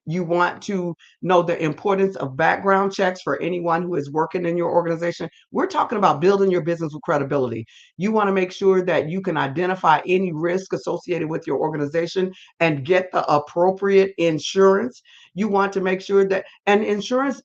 you want to know the importance of background checks for anyone who is working in your organization. We're talking about building your business with credibility. You want to make sure that you can identify any risk associated with your organization and get the appropriate insurance. You want to make sure that, and insurance,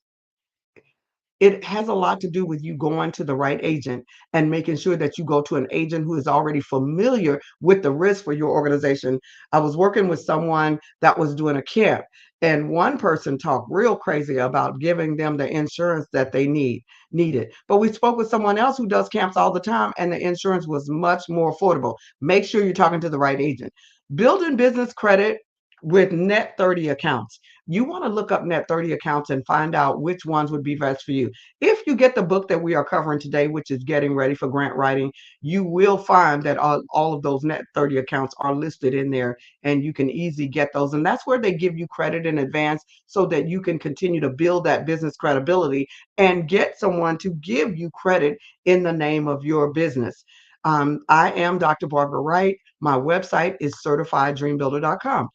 it has a lot to do with you going to the right agent and making sure that you go to an agent who is already familiar with the risk for your organization. I was working with someone that was doing a camp, and one person talked real crazy about giving them the insurance that they needed. But we spoke with someone else who does camps all the time, and the insurance was much more affordable. Make sure you're talking to the right agent. Building business credit with net 30 accounts. You want to look up net 30 accounts and find out which ones would be best for you. If you get the book that we are covering today, which is Getting Ready for Grant Writing, you will find that all of those net 30 accounts are listed in there, and you can easily get those. And that's where they give you credit in advance so that you can continue to build that business credibility and get someone to give you credit in the name of your business. I am Dr. Barbara Wright. My website is certifieddreambuilder.com.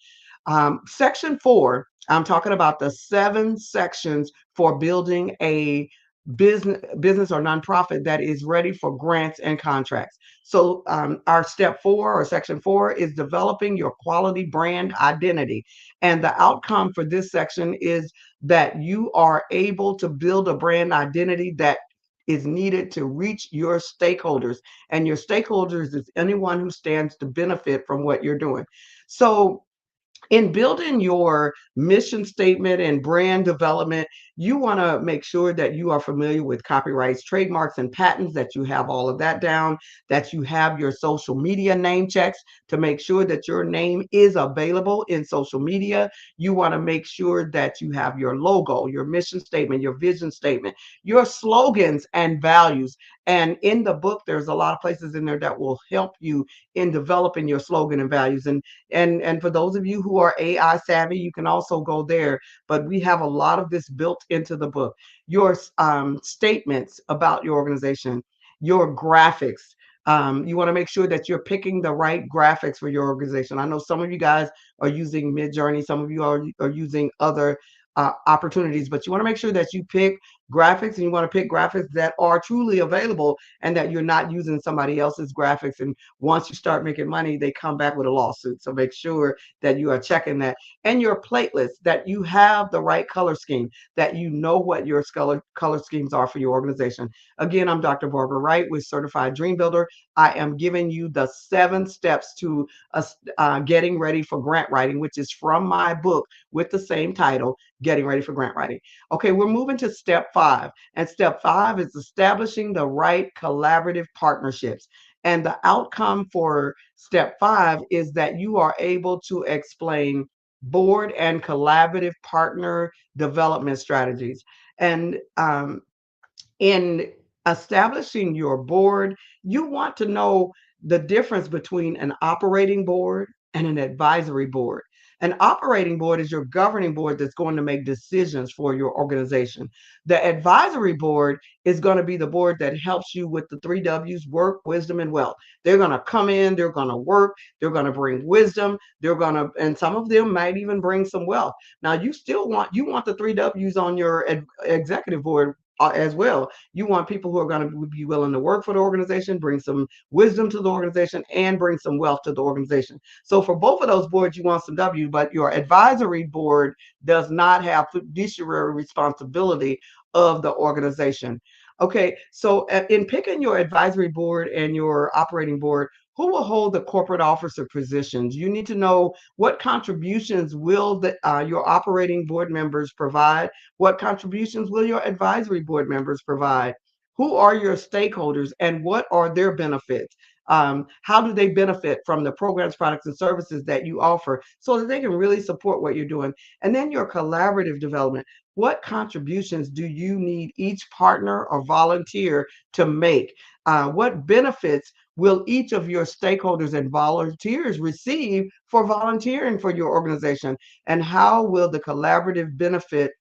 Section 4, I'm talking about the 7 sections for building a business or nonprofit that is ready for grants and contracts. So our step 4 or section 4 is developing your quality brand identity. And the outcome for this section is that you are able to build a brand identity that is needed to reach your stakeholders. And your stakeholders is anyone who stands to benefit from what you're doing. So in building your mission statement and brand development, you want to make sure that you are familiar with copyrights, trademarks, and patents, that you have all of that down, that you have your social media name checks to make sure that your name is available in social media. You want to make sure that you have your logo, your mission statement, your vision statement, your slogans and values. And in the book, there's a lot of places in there that will help you in developing your slogan and values. And for those of you who are AI savvy, you can also go there. But we have a lot of this built into the book. Your statements about your organization, your graphics. You want to make sure that you're picking the right graphics for your organization. I know some of you guys are using Midjourney, some of you are using other opportunities, but you want to make sure that you pick graphics, and you want to pick graphics that are truly available and that you're not using somebody else's graphics. And once you start making money, they come back with a lawsuit. So make sure that you are checking that. And your playlist, that you have the right color scheme, that you know what your color schemes are for your organization. Again, I'm Dr. Barbara Wright with Certified Dream Builder. I am giving you the 7 steps to getting ready for grant writing, which is from my book with the same title, Getting Ready for Grant Writing. Okay, we're moving to step 5. And step 5 is establishing the right collaborative partnerships. And the outcome for step 5 is that you are able to explain board and collaborative partner development strategies. And in establishing your board, you want to know the difference between an operating board and an advisory board. An operating board is your governing board that's going to make decisions for your organization. The advisory board is going to be the board that helps you with the 3 W's: work, wisdom, and wealth. They're going to come in, they're going to work, they're going to bring wisdom, and some of them might even bring some wealth. Now, you want the 3 W's on your executive board as well. You want people who are going to be willing to work for the organization, bring some wisdom to the organization, and bring some wealth to the organization. So for both of those boards, you want some W, but your advisory board does not have fiduciary responsibility of the organization. Okay, so in picking your advisory board and your operating board, who will hold the corporate officer positions? You need to know what contributions will your operating board members provide? What contributions will your advisory board members provide? Who are your stakeholders and what are their benefits? How do they benefit from the programs, products, and services that you offer so that they can really support what you're doing? And then your collaborative development. What contributions do you need each partner or volunteer to make? What benefits will each of your stakeholders and volunteers receive for volunteering for your organization? And how will the collaborative benefit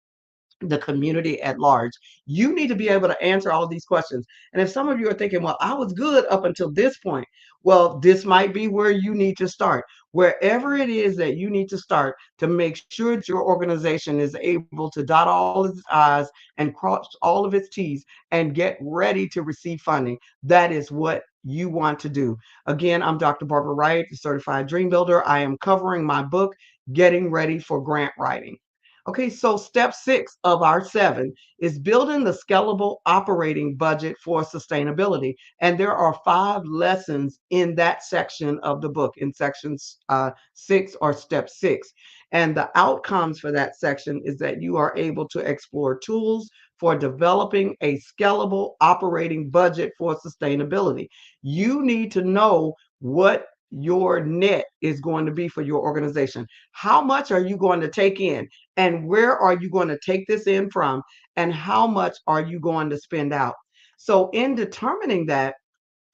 the community at large. You need to be able to answer all these questions. And if some of you are thinking, well, I was good up until this point, well, this might be where you need to start. Wherever it is that you need to start to make sure that your organization is able to dot all its I's and cross all of its T's and get ready to receive funding, that is what you want to do. Again, I'm Dr. Barbara Wright, the Certified Dream Builder. I am covering my book, Getting Ready for Grant Writing. Okay, so step 6 of our 7 is building the scalable operating budget for sustainability. And there are 5 lessons in that section of the book, in section 6 or step 6. And the outcomes for that section is that you are able to explore tools for developing a scalable operating budget for sustainability. You need to know what your net is going to be for your organization. How much are you going to take in? And where are you going to take this in from? And how much are you going to spend out? So in determining that,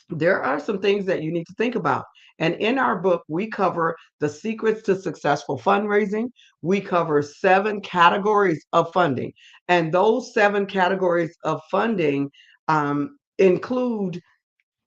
there are some things that you need to think about. And in our book, we cover the secrets to successful fundraising. We cover 7 categories of funding. And those 7 categories of funding include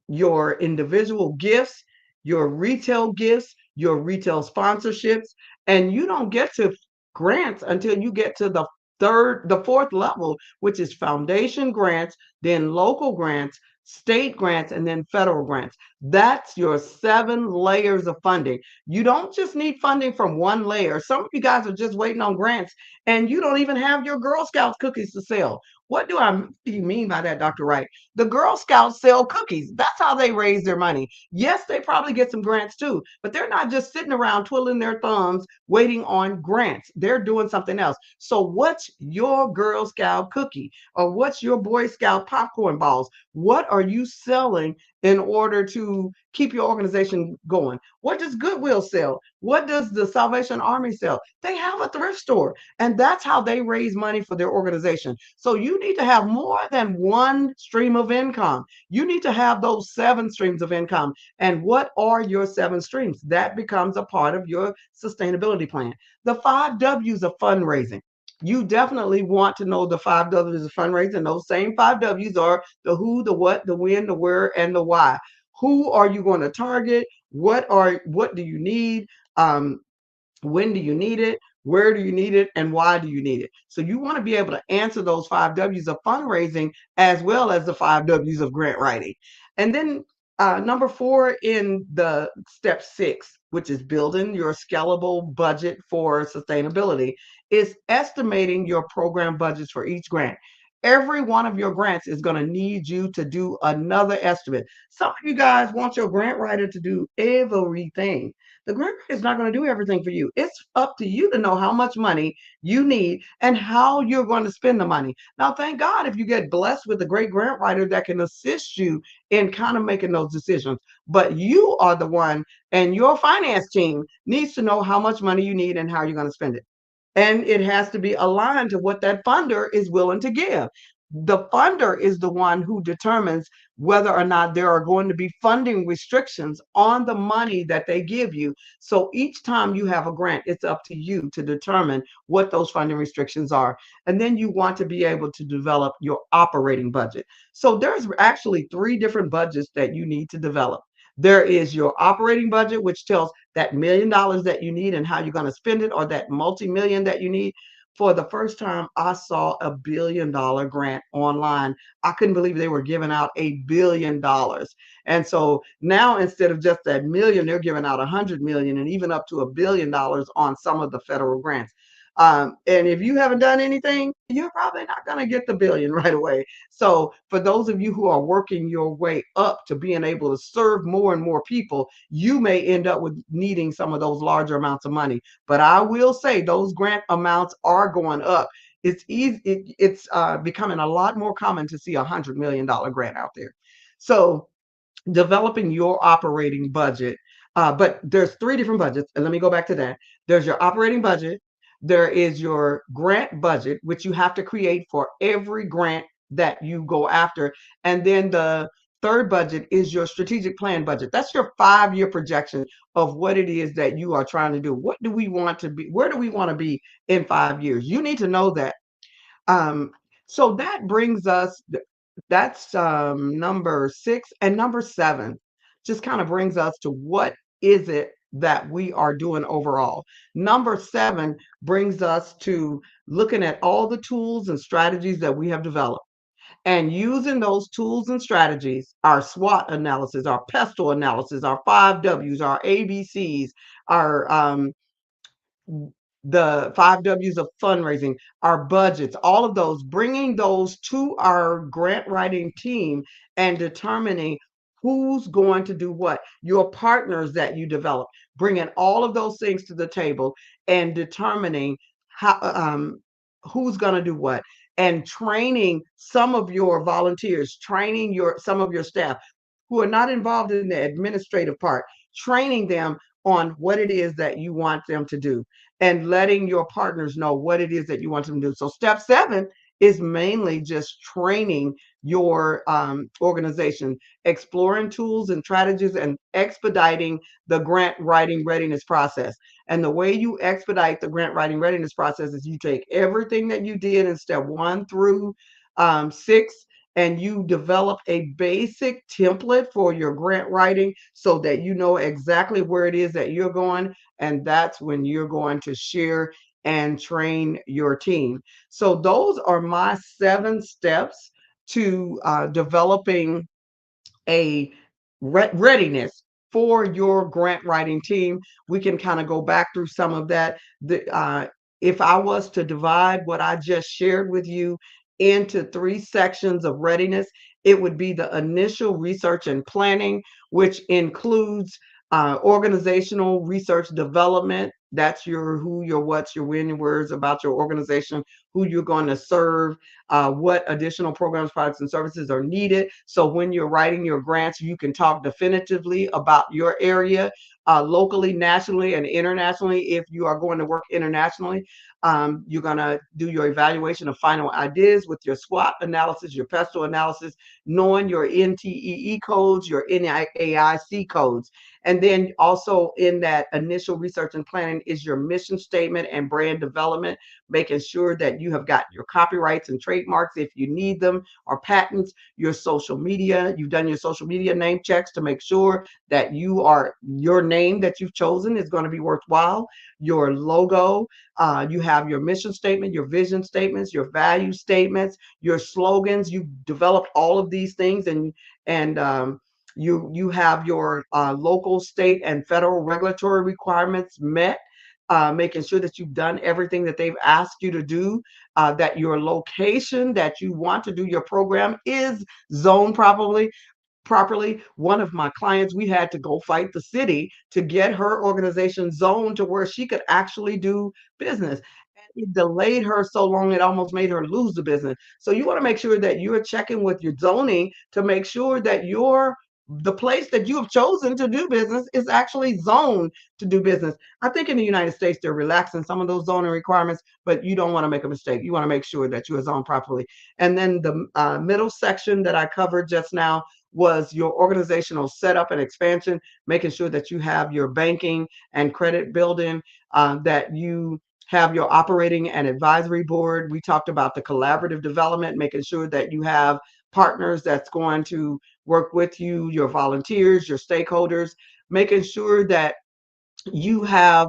your individual gifts, your retail sponsorships, and you don't get to grants until you get to the 4th level, which is foundation grants, then local grants, state grants, and then federal grants. That's your 7 layers of funding. You don't just need funding from one layer. Some of you guys are just waiting on grants and you don't even have your Girl Scouts cookies to sell. What do you mean by that, Dr. Wright? The Girl Scouts sell cookies. That's how they raise their money. Yes, they probably get some grants too, but they're not just sitting around twiddling their thumbs waiting on grants. They're doing something else. So what's your Girl Scout cookie? Or what's your Boy Scout popcorn balls? What are you selling in order to keep your organization going? What does Goodwill sell? What does the Salvation Army sell? They have a thrift store, and that's how they raise money for their organization. So you need to have more than one stream of income. You need to have those 7 streams of income. And what are your 7 streams? That becomes a part of your sustainability plan. The 5 W's of fundraising. You definitely want to know the 5 W's of fundraising. Those same 5 W's are the who, the what, the when, the where, and the why. Who are you going to target? What do you need? When do you need it? Where do you need it? And why do you need it? So you want to be able to answer those 5 W's of fundraising as well as the 5 W's of grant writing. And then number 4 in the step 6, which is building your scalable budget for sustainability, is estimating your program budgets for each grant. Every one of your grants is going to need you to do another estimate. Some of you guys want your grant writer to do everything. The grant writer is not going to do everything for you. It's up to you to know how much money you need and how you're going to spend the money. Now, thank God if you get blessed with a great grant writer that can assist you in kind of making those decisions. But you are the one, and your finance team needs to know how much money you need and how you're going to spend it. And it has to be aligned to what that funder is willing to give. The funder is the one who determines whether or not there are going to be funding restrictions on the money that they give you. So each time you have a grant, it's up to you to determine what those funding restrictions are. And then you want to be able to develop your operating budget. So there's actually 3 different budgets that you need to develop. There is your operating budget, which tells that $1 million that you need and how you're going to spend it, or that multi-million that you need. For the first time, I saw a $1 billion grant online. I couldn't believe they were giving out $1 billion. And so now, instead of just that million, they're giving out 100 million and even up to $1 billion on some of the federal grants. And if you haven't done anything, you're probably not going to get the $1 billion right away. So for those of you who are working your way up to being able to serve more and more people, you may end up with needing some of those larger amounts of money. But I will say those grant amounts are going up. It's easy. It's becoming a lot more common to see $100 million grant out there. So developing your operating budget. But there's 3 different budgets. And let me go back to that. There's your operating budget. There is your grant budget, which you have to create for every grant that you go after. And then the 3rd budget is your strategic plan budget. That's your 5-year projection of what it is that you are trying to do. What do we want to be? Where do we want to be in 5 years? You need to know that. So that brings us, that's number 6. And number 7 just kind of brings us to what is it that we are doing overall. Number 7 brings us to looking at all the tools and strategies that we have developed and using those tools and strategies, our SWOT analysis, our pestle analysis, our 5 Ws, our ABCs, our the 5 Ws of fundraising, our budgets, all of those, bringing those to our grant writing team and determining who's going to do what, your partners that you develop, bringing all of those things to the table and determining how, who's going to do what, and training some of your volunteers, training some of your staff who are not involved in the administrative part, training them on what it is that you want them to do and letting your partners know what it is that you want them to do. So step 7 is mainly just training your organization, exploring tools and strategies, and expediting the grant writing readiness process. And the way you expedite the grant writing readiness process is you take everything that you did in step 1 through 6, and you develop a basic template for your grant writing so that you know exactly where it is that you're going. And that's when you're going to share and train your team. So those are my 7 steps to developing a readiness for your grant writing team. We can kind of go back through some of that. If I was to divide what I just shared with you into 3 sections of readiness, it would be the initial research and planning, which includes organizational research development. That's your who, your what's, your when, your where's about your organization, who you're going to serve, what additional programs, products, and services are needed. So when you're writing your grants, you can talk definitively about your area, locally, nationally, and internationally. If you are going to work internationally, you're going to do your evaluation of final ideas with your SWOT analysis, your pestle analysis, knowing your NTEE codes, your NAIC codes. And then also in that initial research and planning is your mission statement and brand development, making sure that you have got your copyrights and trademarks if you need them, or patents, your social media. You've done your social media name checks to make sure that your name that you've chosen is going to be worthwhile, your logo, you have your mission statement, your vision statements, your value statements, your slogans. You've developed all of these things, and you have your local, state, and federal regulatory requirements met, making sure that you've done everything that they've asked you to do, that your location that you want to do your program is zoned properly. One of my clients, we had to go fight the city to get her organization zoned to where she could actually do business. It delayed her so long it almost made her lose the business. So you want to make sure that you're checking with your zoning to make sure that the place that you have chosen to do business is actually zoned to do business. I think in the United States they're relaxing some of those zoning requirements, but you don't want to make a mistake. You want to make sure that you are zoned properly. And then the middle section that I covered just now was your organizational setup and expansion, making sure that you have your banking and credit building, that you have your operating and advisory board. We talked about the collaborative development, making sure that you have partners that's going to work with you, your volunteers, your stakeholders, making sure that you have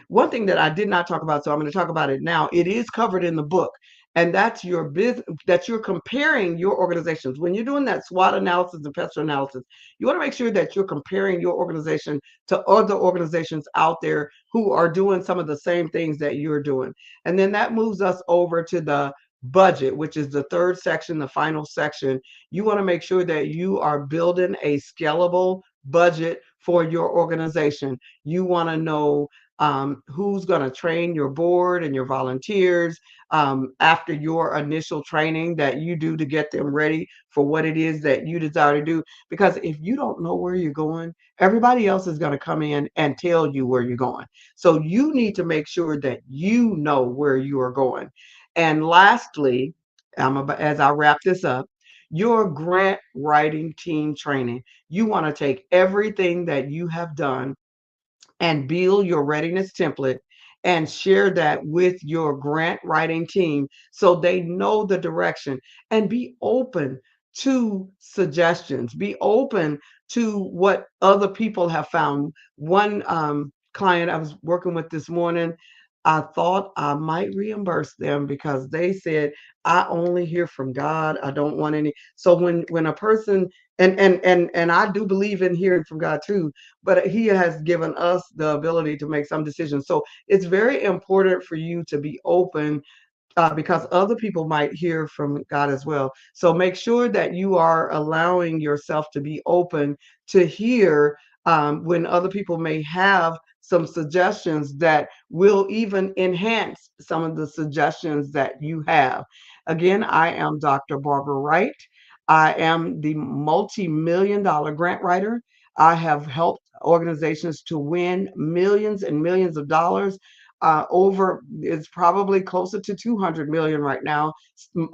one thing that I did not talk about, so I'm going to talk about it now. It is covered in the book, and that's your business, that you're comparing your organizations. When you're doing that SWOT analysis and pestle analysis, you want to make sure that you're comparing your organization to other organizations out there who are doing some of the same things that you're doing. And then that moves us over to the budget, which is the 3rd section, the final section. You want to make sure that you are building a scalable budget for your organization. You want to know who's going to train your board and your volunteers after your initial training that you do to get them ready for what it is that you desire to do. Because if you don't know where you're going, everybody else is going to come in and tell you where you're going. So you need to make sure that you know where you are going. And lastly, as I wrap this up, your grant writing team training. You want to take everything that you have done and build your readiness template and share that with your grant writing team so they know the direction, and be open to suggestions. Be open to what other people have found. One client I was working with this morning, I thought I might reimburse them because they said, I only hear from God. I don't want any. So when a person, and I do believe in hearing from God too, but he has given us the ability to make some decisions. So it's very important for you to be open, because other people might hear from God as well. So make sure that you are allowing yourself to be open to hear, when other people may have some suggestions that will even enhance some of the suggestions that you have. Again, I am Dr. Barbara Wright. I am the multi-million dollar grant writer. I have helped organizations to win millions and millions of dollars. Over, it's probably closer to 200 million right now.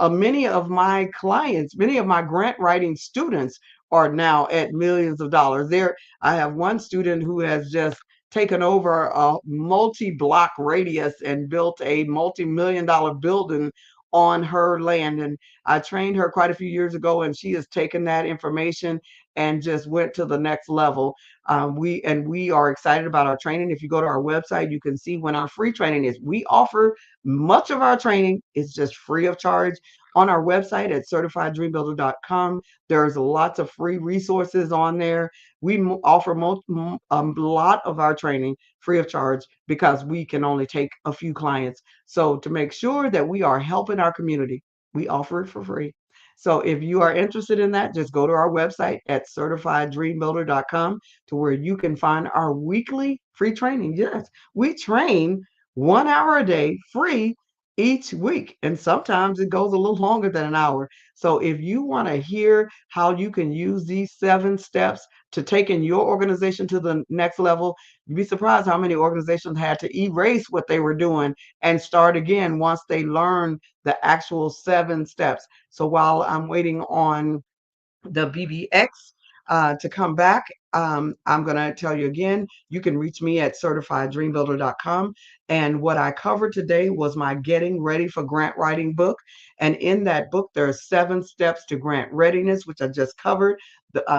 Many of my clients, many of my grant writing students are now at millions of dollars. There, I have one student who has just taken over a multi-block radius and built a multi-million dollar building on her land. And I trained her quite a few years ago, and she has taken that information and just went to the next level. We are excited about our training. If you go to our website, you can see when our free training is. We offer much of our training is just free of charge on our website at certifieddreambuilder.com. There's lots of free resources on there. We offer a lot of our training free of charge because we can only take a few clients. So to make sure that we are helping our community, we offer it for free. So if you are interested in that, just go to our website at certifieddreambuilder.com to where you can find our weekly free training. Yes, we train 1 hour a day free each week. And sometimes it goes a little longer than an hour. So if you want to hear how you can use these 7 steps to taking your organization to the next level, you'd be surprised how many organizations had to erase what they were doing and start again once they learned the actual 7 steps. So while I'm waiting on the BBX to come back, I'm going to tell you again, you can reach me at certifieddreambuilder.com. And what I covered today was my Getting Ready for Grant Writing book. And in that book, there are 7 steps to grant readiness, which I just covered.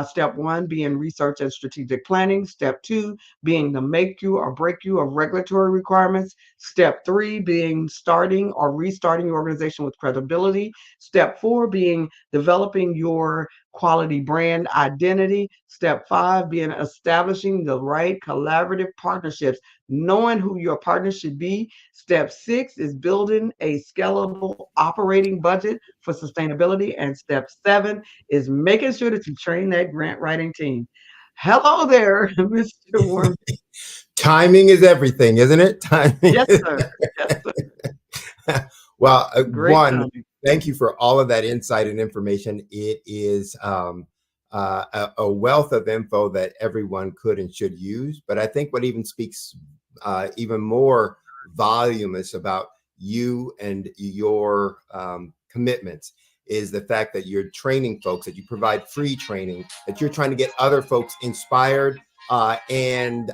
Step 1 being research and strategic planning. Step 2 being the make you or break you of regulatory requirements. Step 3 being starting or restarting your organization with credibility. Step 4 being developing your quality brand identity. Step 5 being establishing the right collaborative partnerships, knowing who your partners should be. Step 6 is building a scalable operating budget for sustainability. And step 7 is making sure that you train that grant writing team. Hello there, Mr. Worm. Timing is everything, isn't it? Timing. Yes, sir. Yes, sir. Well, one, timing. thank you for all of that insight and information. It is a wealth of info that everyone could and should use. But I think what even speaks even more voluminous about you and your commitments is the fact that you're training folks, that you provide free training, that you're trying to get other folks inspired and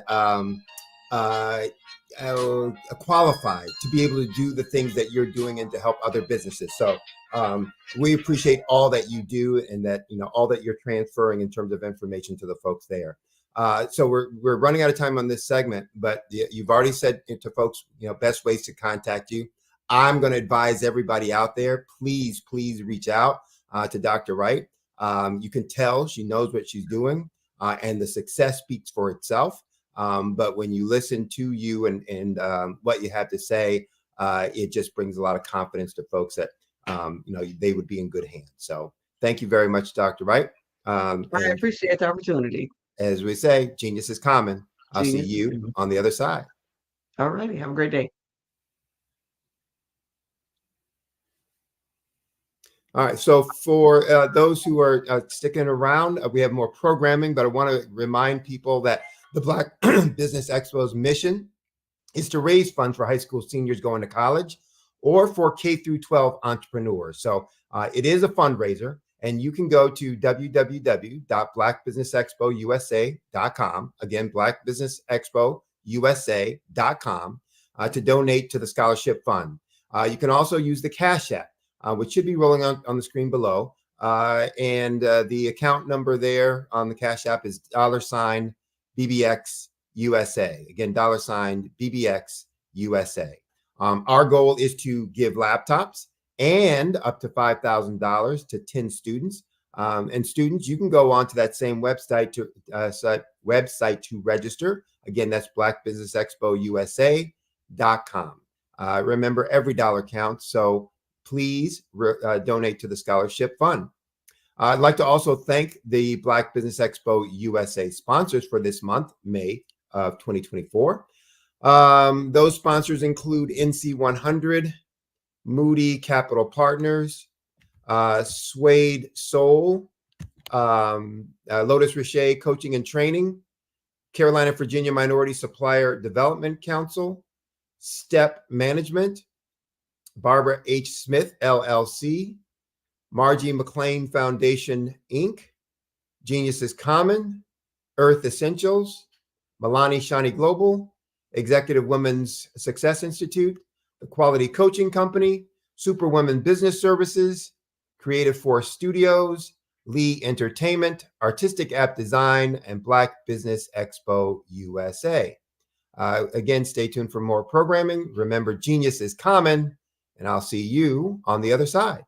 qualified to be able to do the things that you're doing and to help other businesses. So we appreciate all that you do and that, all that you're transferring in terms of information to the folks there. So we're running out of time on this segment, but you've already said to folks, best ways to contact you. I'm going to advise everybody out there, please reach out to Dr. Wright. You can tell she knows what she's doing and the success speaks for itself. But when you listen to you and what you have to say, it just brings a lot of confidence to folks that, they would be in good hands. So thank you very much, Dr. Wright. I appreciate the opportunity. As we say, genius is common. I'll see you on the other side. All righty. Have a great day. All right. So for those who are sticking around, we have more programming, but I want to remind people that the Black Business Expo's mission is to raise funds for high school seniors going to college or for K through 12 entrepreneurs. So it is a fundraiser, and you can go to www.blackbusinessexpousa.com. Again, blackbusinessexpousa.com. to donate to the scholarship fund. You can also use the Cash App, which should be rolling on the screen below. And the account number there on the Cash App is $BBX USA. Again, $BBX USA. Our goal is to give laptops and up to $5,000 to 10 students. And students, you can go on to that same website to register. Again, that's blackbusinessexpousa.com. Remember, every dollar counts, so please donate to the scholarship fund. I'd like to also thank the Black Business Expo USA sponsors for this month, May of 2024. Those sponsors include NC 100, Moody Capital Partners, Suede Soul, Lotus Richer Coaching and Training, Carolina, Virginia Minority Supplier Development Council, Step Management, Barbara H. Smith, LLC, Margie McLean Foundation, Inc., Genius is Common, Earth Essentials, Milani Shani Global, Executive Women's Success Institute, the Quality Coaching Company, Superwomen Business Services, Creative Force Studios, Lee Entertainment, Artistic App Design, and Black Business Expo USA. Again, stay tuned for more programming. Remember, genius is common, and I'll see you on the other side.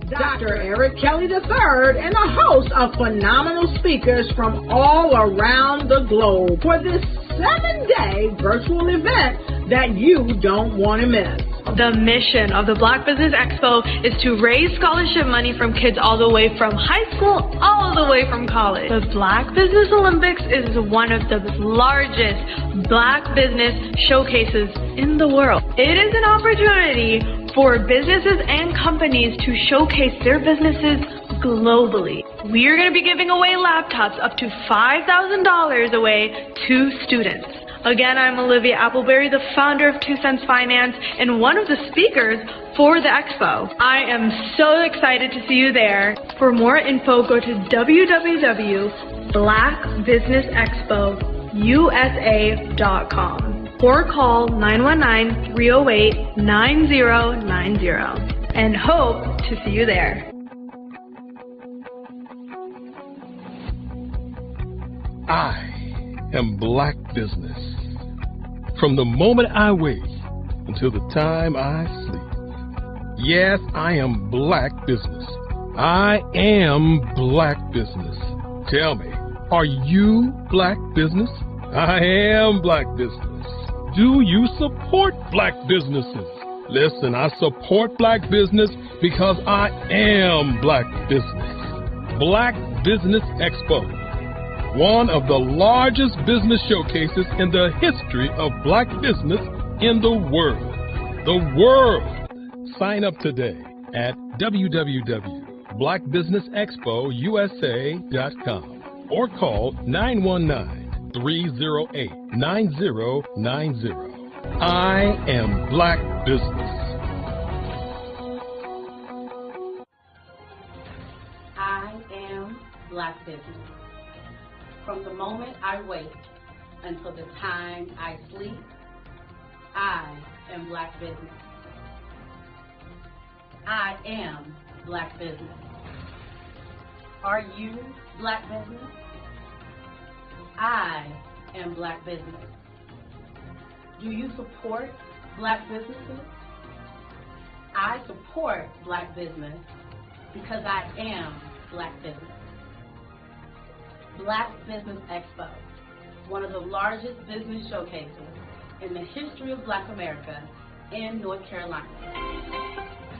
Dr. Eric Kelly III and a host of phenomenal speakers from all around the globe for this 7-day virtual event that you don't want to miss. The mission of the Black Business Expo is to raise scholarship money from kids all the way from high school, all the way from college. The Black Business Olympics is one of the largest Black business showcases in the world. It is an opportunity for businesses and companies to showcase their businesses globally. We are going to be giving away laptops up to $5,000 away to students. Again, I'm Olivia Appleberry, the founder of 2 Cents Finance and one of the speakers for the expo. I am so excited to see you there. For more info, go to www.blackbusinessexpousa.com or call 919-308-9090 and hope to see you there. I am Black Business. From the moment I wake until the time I sleep. Yes, I am Black Business. I am Black Business. Tell me, are you Black Business? I am Black Business. Do you support Black businesses? Listen, I support Black business because I am Black Business. Black Business Expo, one of the largest business showcases in the history of Black business in the world. The world! Sign up today at www.blackbusinessexpousa.com or call 919-308-9090. I am Black Business. I am Black Business. From the moment I wake until the time I sleep, I am Black Business. I am Black Business. Are you Black Business? I am Black Business. Do you support Black businesses? I support Black business because I am Black Business. Black Business Expo, one of the largest business showcases in the history of Black America in North Carolina.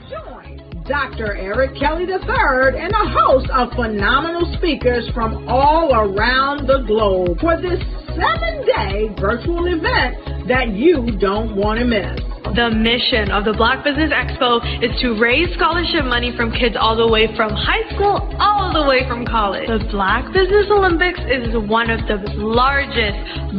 Join Dr. Eric Kelly III and a host of phenomenal speakers from all around the globe for this 7-day virtual event that you don't want to miss. The mission of the Black Business Expo is to raise scholarship money from kids all the way from high school, all the way from college. The Black Business Olympics is one of the largest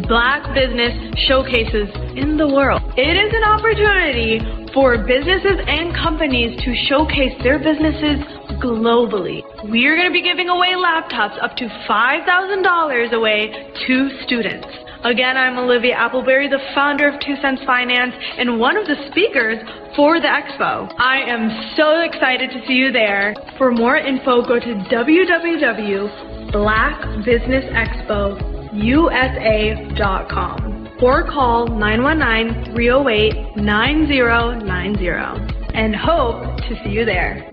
Black business showcases in the world. It is an opportunity for businesses and companies to showcase their businesses globally. We are going to be giving away laptops up to $5,000 away to students. Again, I'm Olivia Appleberry, the founder of 2 Cents Finance and one of the speakers for the expo. I am so excited to see you there. For more info, go to www.blackbusinessexpousa.com or call 919-308-9090 and hope to see you there.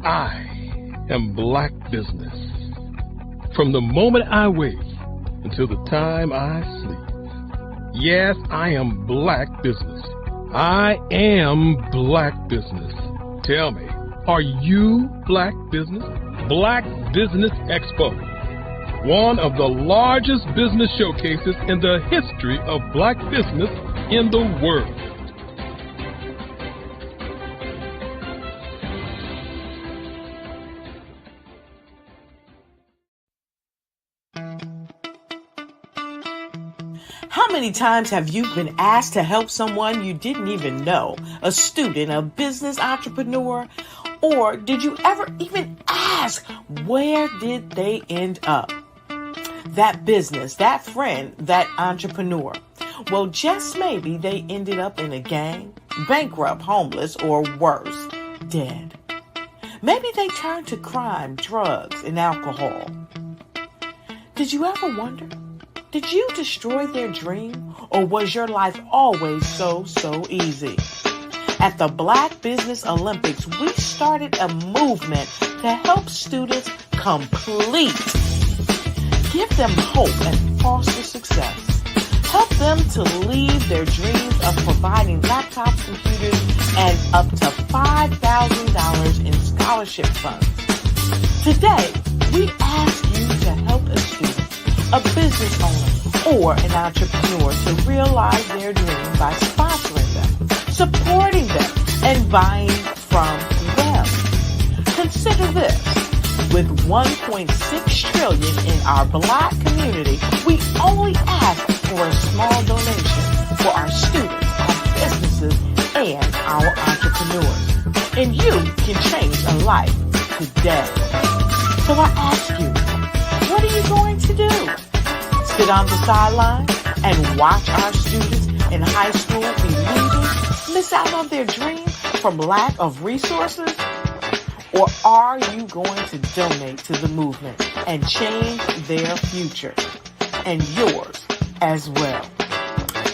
I am Black Business. From the moment I wake until the time I sleep. Yes, I am Black Business. I am Black Business. Tell me, are you Black Business? Black Business Expo, one of the largest business showcases in the history of Black business in the world. How many times have you been asked to help someone you didn't even know, a student, a business entrepreneur, or did you ever even ask, where did they end up? That business, that friend, that entrepreneur. Well, just maybe they ended up in a gang, bankrupt, homeless, or worse, dead. Maybe they turned to crime, drugs, and alcohol. Did you ever wonder? Did you destroy their dream, or was your life always so easy? At the Black Business Olympics, we started a movement to help students complete. Give them hope and foster success. Help them to leave their dreams of providing laptops, computers, and up to $5,000 in scholarship funds. Today, we ask you to help a student, a business owner, or an entrepreneur to realize their dream by sponsoring them, supporting them, and buying from them. Consider this. With $1.6 trillion in our Black community, we only ask for a small donation for our students, our businesses, and our entrepreneurs. And you can change a life today. So I ask you, what are you going to do? Sit on the sideline and watch our students in high school be losers, miss out on their dream from lack of resources? Or are you going to donate to the movement and change their future and yours as well?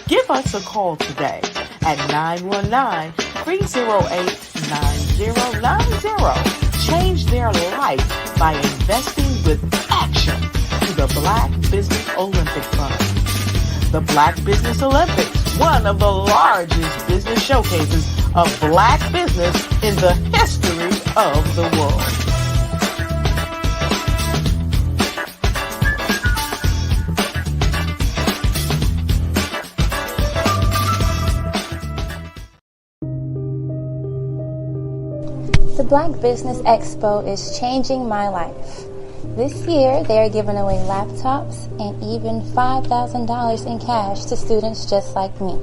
Give us a call today at 919-308-9090. Change their life by investing with action to the Black Business Olympic Fund. The Black Business Olympics, one of the largest business showcases of Black business in the history of the world. The Black Business Expo is changing my life. This year, they are giving away laptops and even $5,000 in cash to students just like me.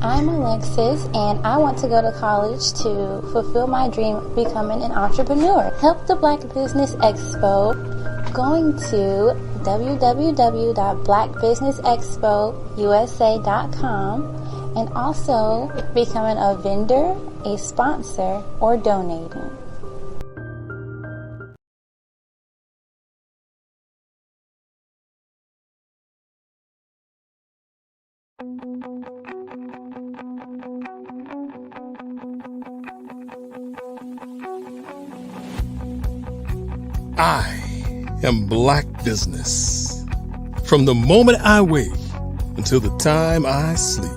I'm Alexis, and I want to go to college to fulfill my dream of becoming an entrepreneur. Help the Black Business Expo going to www.blackbusinessexpousa.com and also becoming a vendor, a sponsor, or donating. I am Black Business. From the moment I wake until the time I sleep.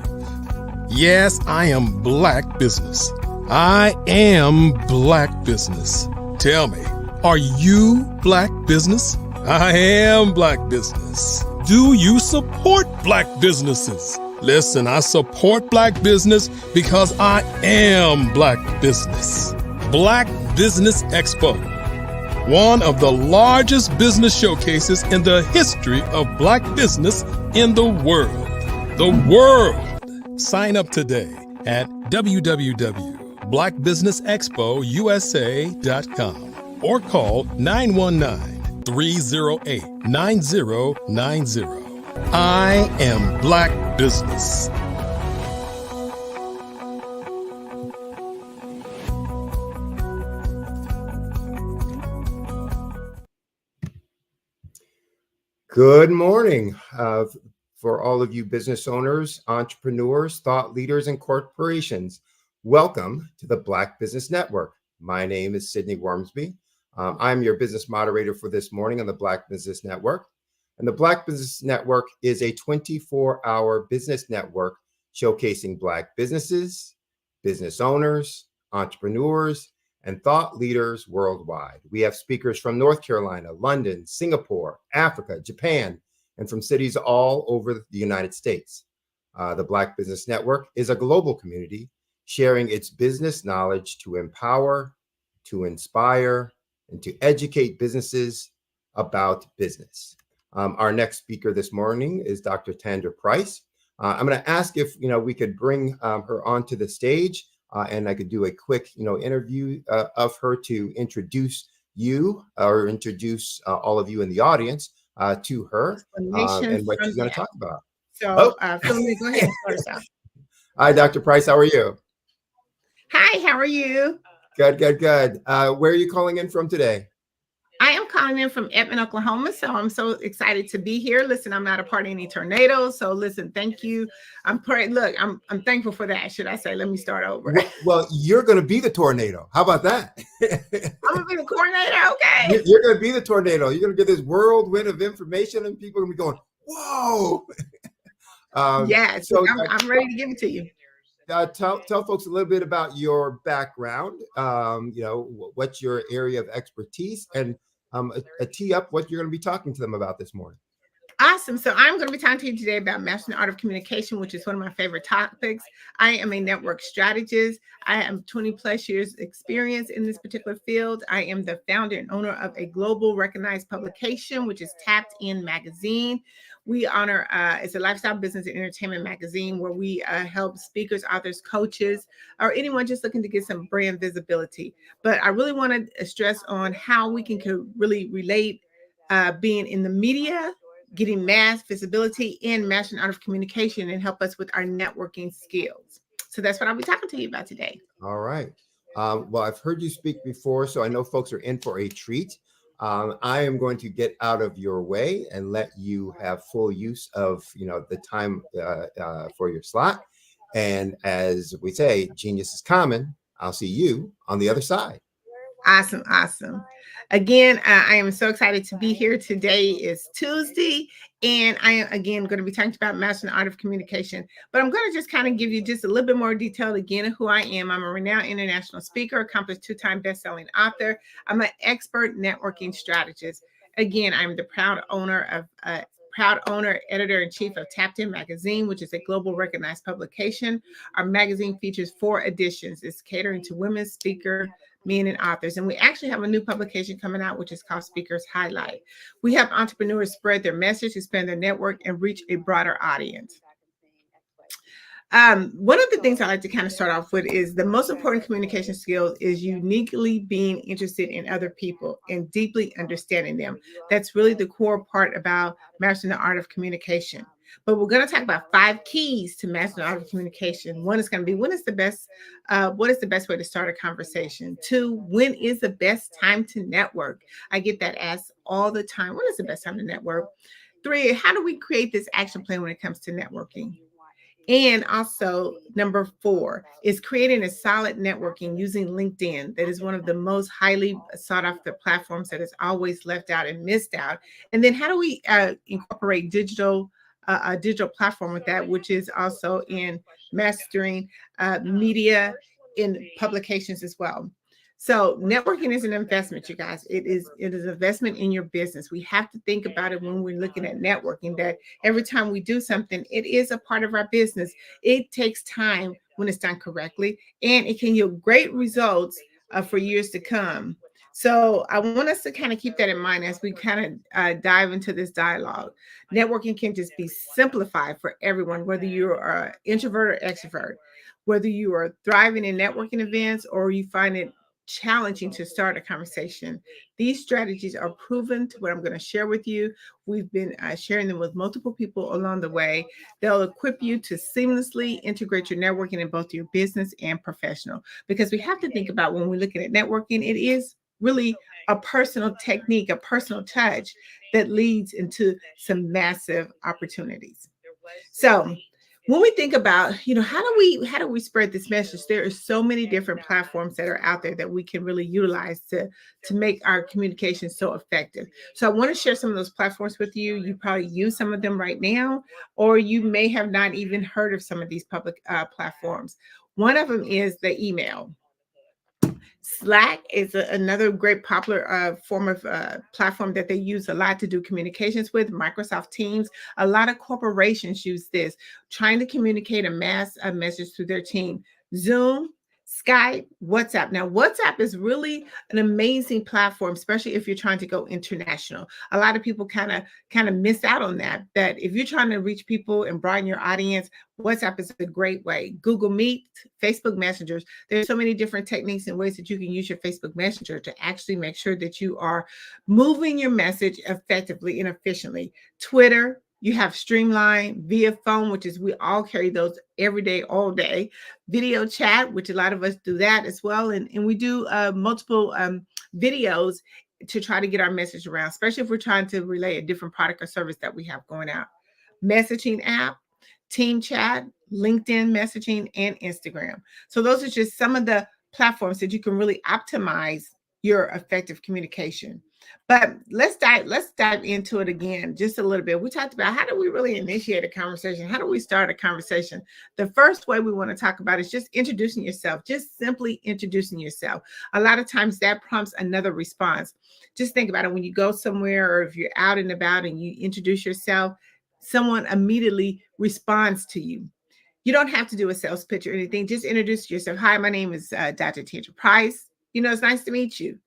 Yes, I am Black Business. I am Black Business. Tell me, are you Black Business? I am Black Business. Do you support Black businesses? Listen, I support Black business because I am Black Business. Black Business Expo, one of the largest business showcases in the history of Black business in the world. The world! Sign up today at www.blackbusinessexpousa.com or call 919-308-9090. I am Black Business. Good morning for all of you business owners, entrepreneurs, thought leaders, and corporations. Welcome to the Black Business Network. My name is Sidney Wormsby. I'm your business moderator for this morning on the Black Business Network. And the Black Business Network is a 24-hour business network showcasing Black businesses, business owners, entrepreneurs, and thought leaders worldwide. We have speakers from North Carolina, London, Singapore, Africa, Japan, and from cities all over the United States. The Black Business Network is a global community sharing its business knowledge to empower, to inspire, and to educate businesses about business. Our next speaker this morning is Dr. Tandra Price. I'm going to ask if we could bring her onto the stage, and I could do a quick interview of her to introduce you or introduce all of you in the audience to her and what she's going to talk about. So, Philomena, go ahead and start us out. Hi, Dr. Price. How are you? Hi, how are you? Good, good, good. Where are you calling in from today? I am calling in from Edmond, Oklahoma. So I'm so excited to be here. Listen, I'm not a part of any tornadoes. So listen, thank you. I'm thankful for that. Should I say, let me start over. Well, you're going to be the tornado. How about that? I'm going to be the tornado. Okay. You're going to be the tornado. You're going to get this whirlwind of information and people are going to be going, whoa. Yeah, so I'm ready to give it to you. Tell folks a little bit about your background, what's your area of expertise, and tee up what you're going to be talking to them about this morning. Awesome. So I'm going to be talking to you today about mastering the art of communication, which is one of my favorite topics. I am a network strategist. I have 20 plus years experience in this particular field. I am the founder and owner of a global recognized publication, which is Tapped In Magazine. We honor, it's a lifestyle, business, and entertainment magazine where we help speakers, authors, coaches, or anyone just looking to get some brand visibility. But I really want to stress on how we can really relate being in the media, getting mass visibility, and mastering the art of communication, and help us with our networking skills. So that's what I'll be talking to you about today. All right. Well, I've heard you speak before, so I know folks are in for a treat. I am going to get out of your way and let you have full use of, the time for your slot. And as we say, genius is common. I'll see you on the other side. Awesome. Awesome. Again, I am so excited to be here. Today is Tuesday, and I am, again, going to be talking about mastering the art of communication. But I'm going to just kind of give you just a little bit more detail again of who I am. I'm a renowned international speaker, accomplished 2-time best-selling author. I'm an expert networking strategist. Again, I'm the proud owner, editor-in-chief of Tapped In Magazine, which is a global recognized publication. Our magazine features 4 editions. It's catering to women, speaker, men, and authors. And we actually have a new publication coming out, which is called Speakers Highlight. We have entrepreneurs spread their message, expand their network, and reach a broader audience. One of the things I like to kind of start off with is the most important communication skills is uniquely being interested in other people and deeply understanding them. That's really the core part about mastering the art of communication. But we're going to talk about 5 keys to mastering the art of communication. One is going to be, what is the best way to start a conversation? 2, when is the best time to network? I get that asked all the time. When is the best time to network? 3, how do we create this action plan when it comes to networking? And also, number 4 is creating a solid networking using LinkedIn. That is one of the most highly sought after platforms that is always left out and missed out. And then how do we incorporate a digital platform with that, which is also in mastering media in publications as well. So networking is an investment, you guys. It is an investment in your business. We have to think about it when we're looking at networking, that every time we do something, it is a part of our business. It takes time when it's done correctly, and it can yield great results for years to come. So I want us to kind of keep that in mind as we kind of dive into this dialogue. Networking can just be simplified for everyone, whether you're an introvert or extrovert, whether you are thriving in networking events or you find it challenging to start a conversation. These strategies are proven to what I'm going to share with you. We've been sharing them with multiple people along the way. They'll equip you to seamlessly integrate your networking in both your business and professional, because we have to think about when we're looking at networking, it is really a personal technique, a personal touch that leads into some massive opportunities. So when we think about, how do we spread this message? There are so many different platforms that are out there that we can really utilize to make our communication so effective. So I want to share some of those platforms with you. You probably use some of them right now, or you may have not even heard of some of these public platforms. One of them is the email. Slack is another great popular form of platform that they use a lot to do communications with. Microsoft Teams. A lot of corporations use this, trying to communicate a mass message to their team. Zoom, Skype, WhatsApp. Now, WhatsApp is really an amazing platform, especially if you're trying to go international. A lot of people kind of miss out on that. That if you're trying to reach people and broaden your audience, WhatsApp is a great way. Google Meet, Facebook Messengers. There's so many different techniques and ways that you can use your Facebook Messenger to actually make sure that you are moving your message effectively and efficiently. Twitter. You have Streamline, via phone, which is we all carry those every day, all day. Video chat, which a lot of us do that as well. And we do multiple videos to try to get our message around, especially if we're trying to relay a different product or service that we have going out. Messaging app, Team Chat, LinkedIn messaging, and Instagram. So those are just some of the platforms that you can really optimize your effective communication. But let's dive into it again just a little bit. We talked about how do we really initiate a conversation? How do we start a conversation? The first way we want to talk about is just introducing yourself, just simply introducing yourself. A lot of times that prompts another response. Just think about it when you go somewhere or if you're out and about and you introduce yourself, someone immediately responds to you. You don't have to do a sales pitch or anything. Just introduce yourself. Hi, my name is Dr. Tandra Price. It's nice to meet you.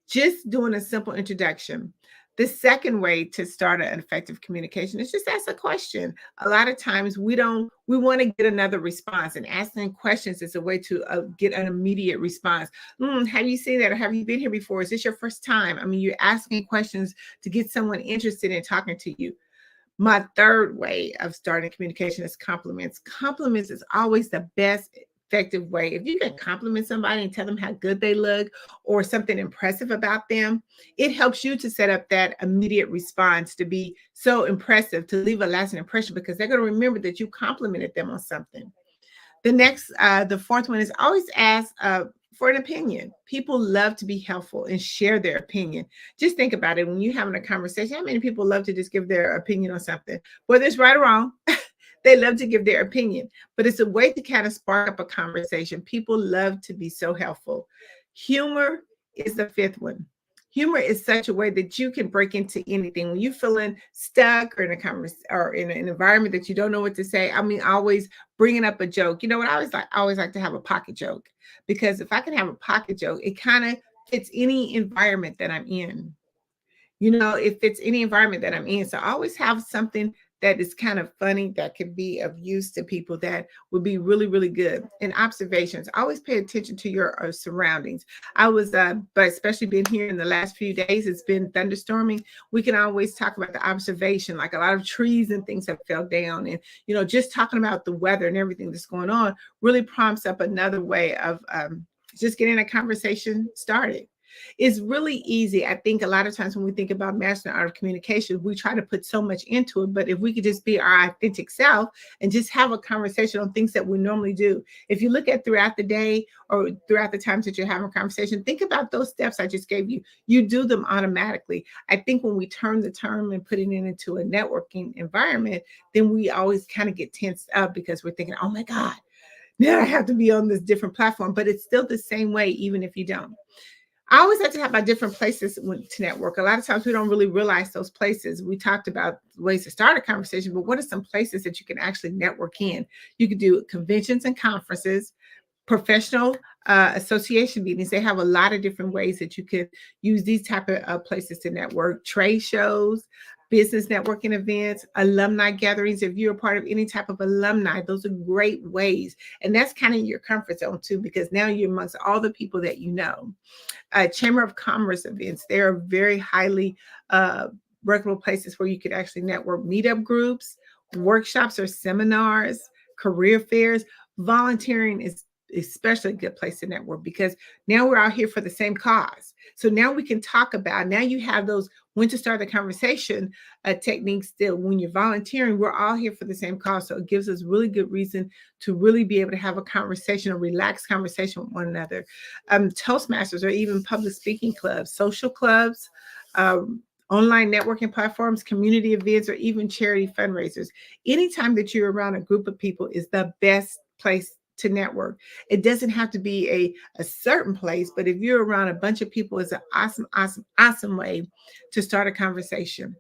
Just doing a simple introduction. The second way to start an effective communication is just ask a question. A lot of times we want to get another response, and asking questions is a way to get an immediate response. Have you seen that? Or have you been here before? Is this your first time? I mean, you're asking questions to get someone interested in talking to you. My third way of starting communication is compliments. Compliments is always the best effective way. If you can compliment somebody and tell them how good they look or something impressive about them, it helps you to set up that immediate response to be so impressive, to leave a lasting impression, because they're going to remember that you complimented them on something. The fourth one is always ask for an opinion. People love to be helpful and share their opinion. Just think about it. When you're having a conversation, how many people love to just give their opinion on something, whether it's right or wrong? They love to give their opinion, but it's a way to kind of spark up a conversation. People love to be so helpful. Humor is the fifth one. Humor is such a way that you can break into anything. When you're feeling stuck or in an environment that you don't know what to say, I mean, always bringing up a joke. You know what? I always like to have a pocket joke, because if I can have a pocket joke, it kind of fits any environment that I'm in. It fits any environment that I'm in. So I always have something that is kind of funny that could be of use to people that would be really, really good. And observations, always pay attention to your surroundings. But especially been here in the last few days, it's been thunderstorming. We can always talk about the observation, like a lot of trees and things have fell down. And, just talking about the weather and everything that's going on really prompts up another way of just getting a conversation started. It's really easy. I think a lot of times when we think about mastering the art of communication, we try to put so much into it. But if we could just be our authentic self and just have a conversation on things that we normally do. If you look at throughout the day or throughout the times that you're having a conversation, think about those steps I just gave you. You do them automatically. I think when we turn the term and putting it into a networking environment, then we always kind of get tensed up because we're thinking, oh my God, now I have to be on this different platform. But it's still the same way, even if you don't. I always have to have my different places to network. A lot of times we don't really realize those places. We talked about ways to start a conversation, but what are some places that you can actually network in? You could do conventions and conferences, professional association meetings. They have a lot of different ways that you could use these type of places to network. Trade shows, business networking events, alumni gatherings. If you're a part of any type of alumni, those are great ways. And that's kind of your comfort zone too, because now you're amongst all the people that you know. Chamber of Commerce events, they are very highly reputable places where you could actually network. Meetup groups, workshops or seminars, career fairs. Volunteering is especially a good place to network because now we're out here for the same cause. So now we can talk about, now you have those when to start the conversation techniques still. When you're volunteering, we're all here for the same cause. So it gives us really good reason to really be able to have a conversation, a relaxed conversation with one another. Toastmasters or even public speaking clubs, social clubs, online networking platforms, community events, or even charity fundraisers. Anytime that you're around a group of people is the best place to network. It doesn't have to be a certain place, but if you're around a bunch of people, it's an awesome way to start a conversation.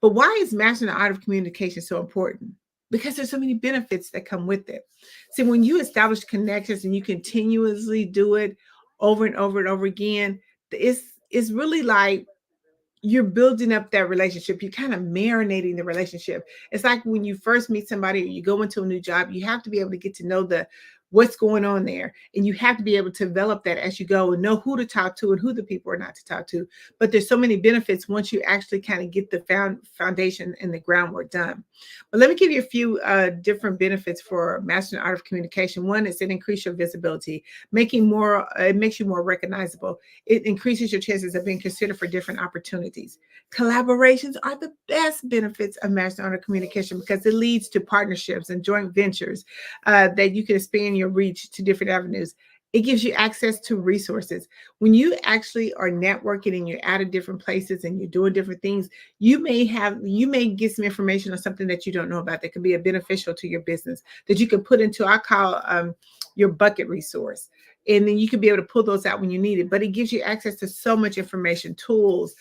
But why is mastering the art of communication so important? Because there's so many benefits that come with it. See, when you establish connections and you continuously do it over and over and over again, it's really like you're building up that relationship. You're kind of marinating the relationship. It's like when you first meet somebody or you go into a new job, you have to be able to get to know what's going on there. And you have to be able to develop that as you go and know who to talk to and who the people are not to talk to. But there's so many benefits once you actually kind of get the foundation and the groundwork done. But let me give you a few different benefits for mastering the art of communication. One is it increases your visibility, it makes you more recognizable. It increases your chances of being considered for different opportunities. Collaborations are the best benefits of mastering the art of communication because it leads to partnerships and joint ventures that you can expand your reach to different avenues. It gives you access to resources. When you actually are networking and you're out of different places and you're doing different things, you may get some information on something that you don't know about that could be beneficial to your business that you can put into, I call your bucket resource. And then you can be able to pull those out when you need it. But it gives you access to so much information, tools.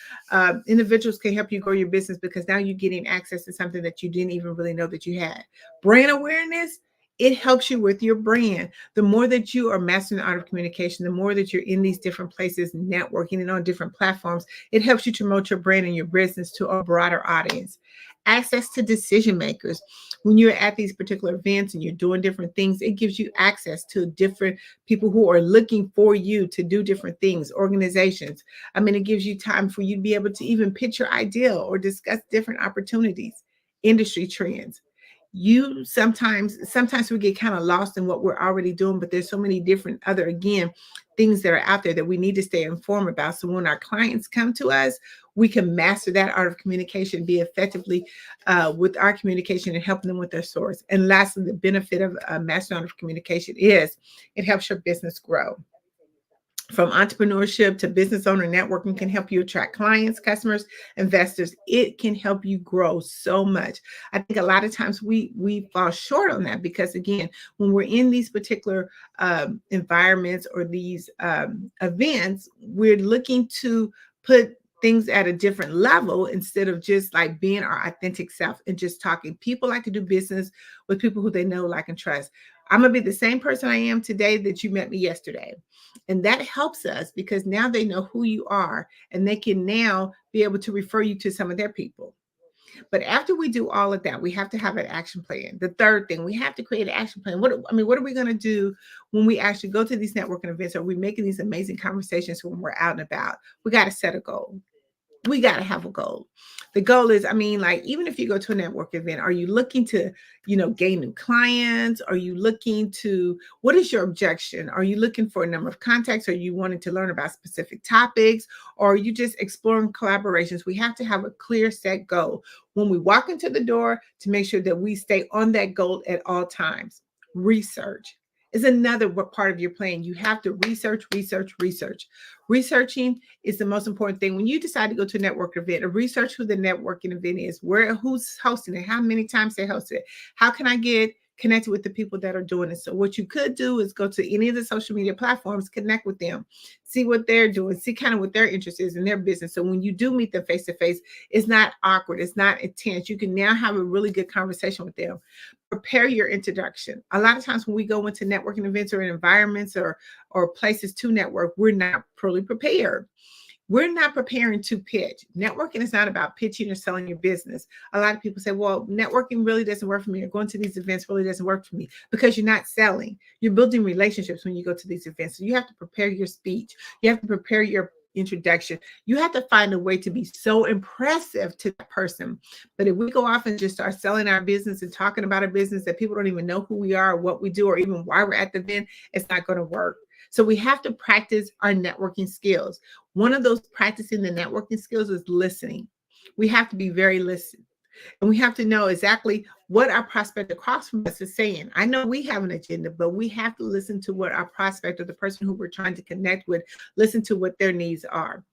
Individuals can help you grow your business because now you're getting access to something that you didn't even really know that you had. Brand awareness. It helps you with your brand. The more that you are mastering the art of communication, the more that you're in these different places, networking and on different platforms, it helps you to promote your brand and your business to a broader audience. Access to decision makers. When you're at these particular events and you're doing different things, it gives you access to different people who are looking for you to do different things, organizations. I mean, it gives you time for you to be able to even pitch your idea or discuss different opportunities, industry trends. You sometimes we get kind of lost in what we're already doing, but there's so many different other, again, things that are out there that we need to stay informed about. So when our clients come to us, we can master that art of communication, be effectively with our communication and helping them with their source. And lastly, the benefit of mastering art of communication is it helps your business grow. From entrepreneurship to business owner, networking can help you attract clients, customers, investors. It can help you grow so much. I think a lot of times we fall short on that because, again, when we're in these particular environments or these events, we're looking to put things at a different level instead of just like being our authentic self and just talking. People like to do business with people who they know, like, and trust. I'm going to be the same person I am today that you met me yesterday. And that helps us because now they know who you are and they can now be able to refer you to some of their people. But after we do all of that, we have to have an action plan. The third thing, we have to create an action plan. What are we going to do when we actually go to these networking events or we're making these amazing conversations when we're out and about? We got to set a goal. We got to have a goal. The goal is, I mean, like, even if you go to a network event, are you looking to, gain new clients? Are you looking to, what is your objection? Are you looking for a number of contacts? Are you wanting to learn about specific topics? Or are you just exploring collaborations? We have to have a clear set goal when we walk into the door to make sure that we stay on that goal at all times. Research is another part of your plan. You have to research. Researching is the most important thing. When you decide to go to a network event, research who the networking event is, who's hosting it, how many times they hosted it, how can I get connected with the people that are doing it. So what you could do is go to any of the social media platforms, connect with them, see what they're doing, see kind of what their interest is in their business. So when you do meet them face to face, it's not awkward, it's not intense. You can now have a really good conversation with them. Prepare your introduction. A lot of times when we go into networking events or environments or places to network, we're not fully prepared. We're not preparing to pitch. Networking is not about pitching or selling your business. A lot of people say, well, networking really doesn't work for me, or going to these events really doesn't work for me, because you're not selling. You're building relationships when you go to these events. So you have to prepare your speech. You have to prepare your introduction. You have to find a way to be so impressive to that person. But if we go off and just start selling our business and talking about our business that people don't even know who we are, or what we do, or even why we're at the event, it's not going to work. So we have to practice our networking skills. One of those practicing the networking skills is listening. We have to be very listening. And we have to know exactly what our prospect across from us is saying. I know we have an agenda, but we have to listen to what our prospect, or the person who we're trying to connect with, listen to what their needs are.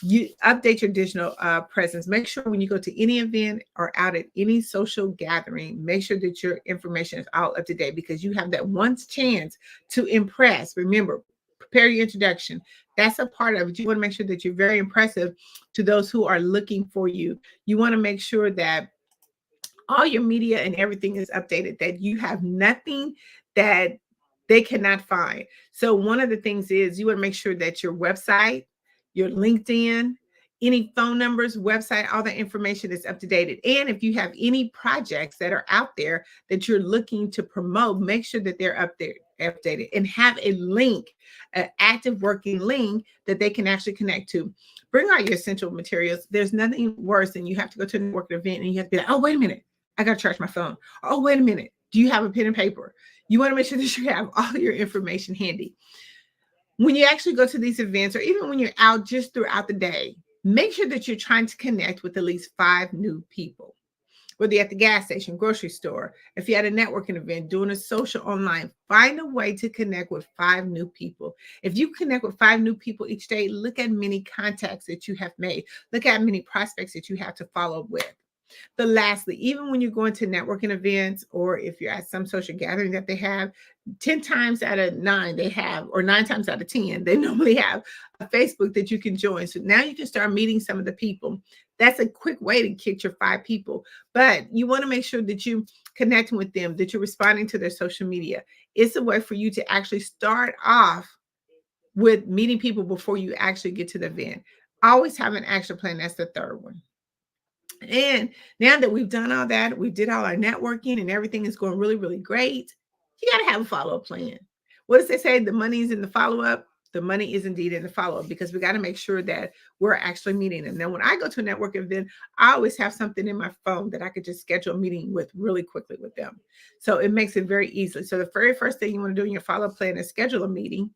You update your digital presence. Make sure when you go to any event or out at any social gathering, make sure that your information is all up to date, because you have that one chance to impress. Remember, prepare your introduction. That's a part of it. You want to make sure that you're very impressive to those who are looking for you. You want to make sure that all your media and everything is updated, that you have nothing that they cannot find. So one of the things is you want to make sure that your website, your LinkedIn, any phone numbers, website, all that information is up to date. And if you have any projects that are out there that you're looking to promote, make sure that they're up there, updated, and have a link, an active working link that they can actually connect to. Bring out your essential materials. There's nothing worse than you have to go to a networking event and you have to be like, oh, wait a minute, I got to charge my phone. Oh, wait a minute, do you have a pen and paper? You want to make sure that you have all your information handy. When you actually go to these events, or even when you're out just throughout the day, make sure that you're trying to connect with at least 5 new people. Whether you're at the gas station, grocery store, if you're at a networking event, doing a social online, find a way to connect with 5 new people. If you connect with 5 new people each day, look at many contacts that you have made. Look at many prospects that you have to follow up with. But lastly, even when you're going to networking events, or if you're at some social gathering that they have, 10 times out of 9 they have, or 9 times out of 10, they normally have a Facebook that you can join. So now you can start meeting some of the people. That's a quick way to get your 5 people. But you want to make sure that you connecting with them, that you're responding to their social media. It's a way for you to actually start off with meeting people before you actually get to the event. Always have an action plan. That's the third one. And now that we've done all that, we did all our networking and everything is going really, really great, you got to have a follow-up plan. What does they say? The money is in the follow-up. The money is indeed in the follow-up, because we got to make sure that we're actually meeting them. Now, when I go to a network event, I always have something in my phone that I could just schedule a meeting with really quickly with them. So it makes it very easy. So the very first thing you want to do in your follow-up plan is schedule a meeting.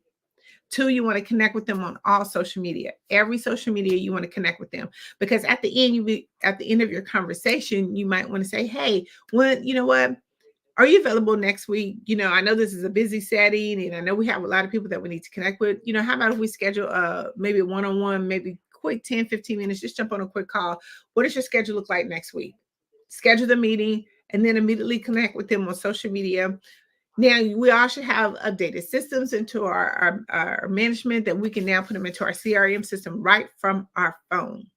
2, you want to connect with them on all social media. Every social media, you want to connect with them, because at the end of your conversation, you might want to say, hey, you know what? Are you available next week? I know this is a busy setting, and I know we have a lot of people that we need to connect with. How about if we schedule maybe a one-on-one, maybe quick 10, 15 minutes, just jump on a quick call. What does your schedule look like next week? Schedule the meeting and then immediately connect with them on social media. Now, we also have updated systems into our management that we can now put them into our CRM system right from our phone.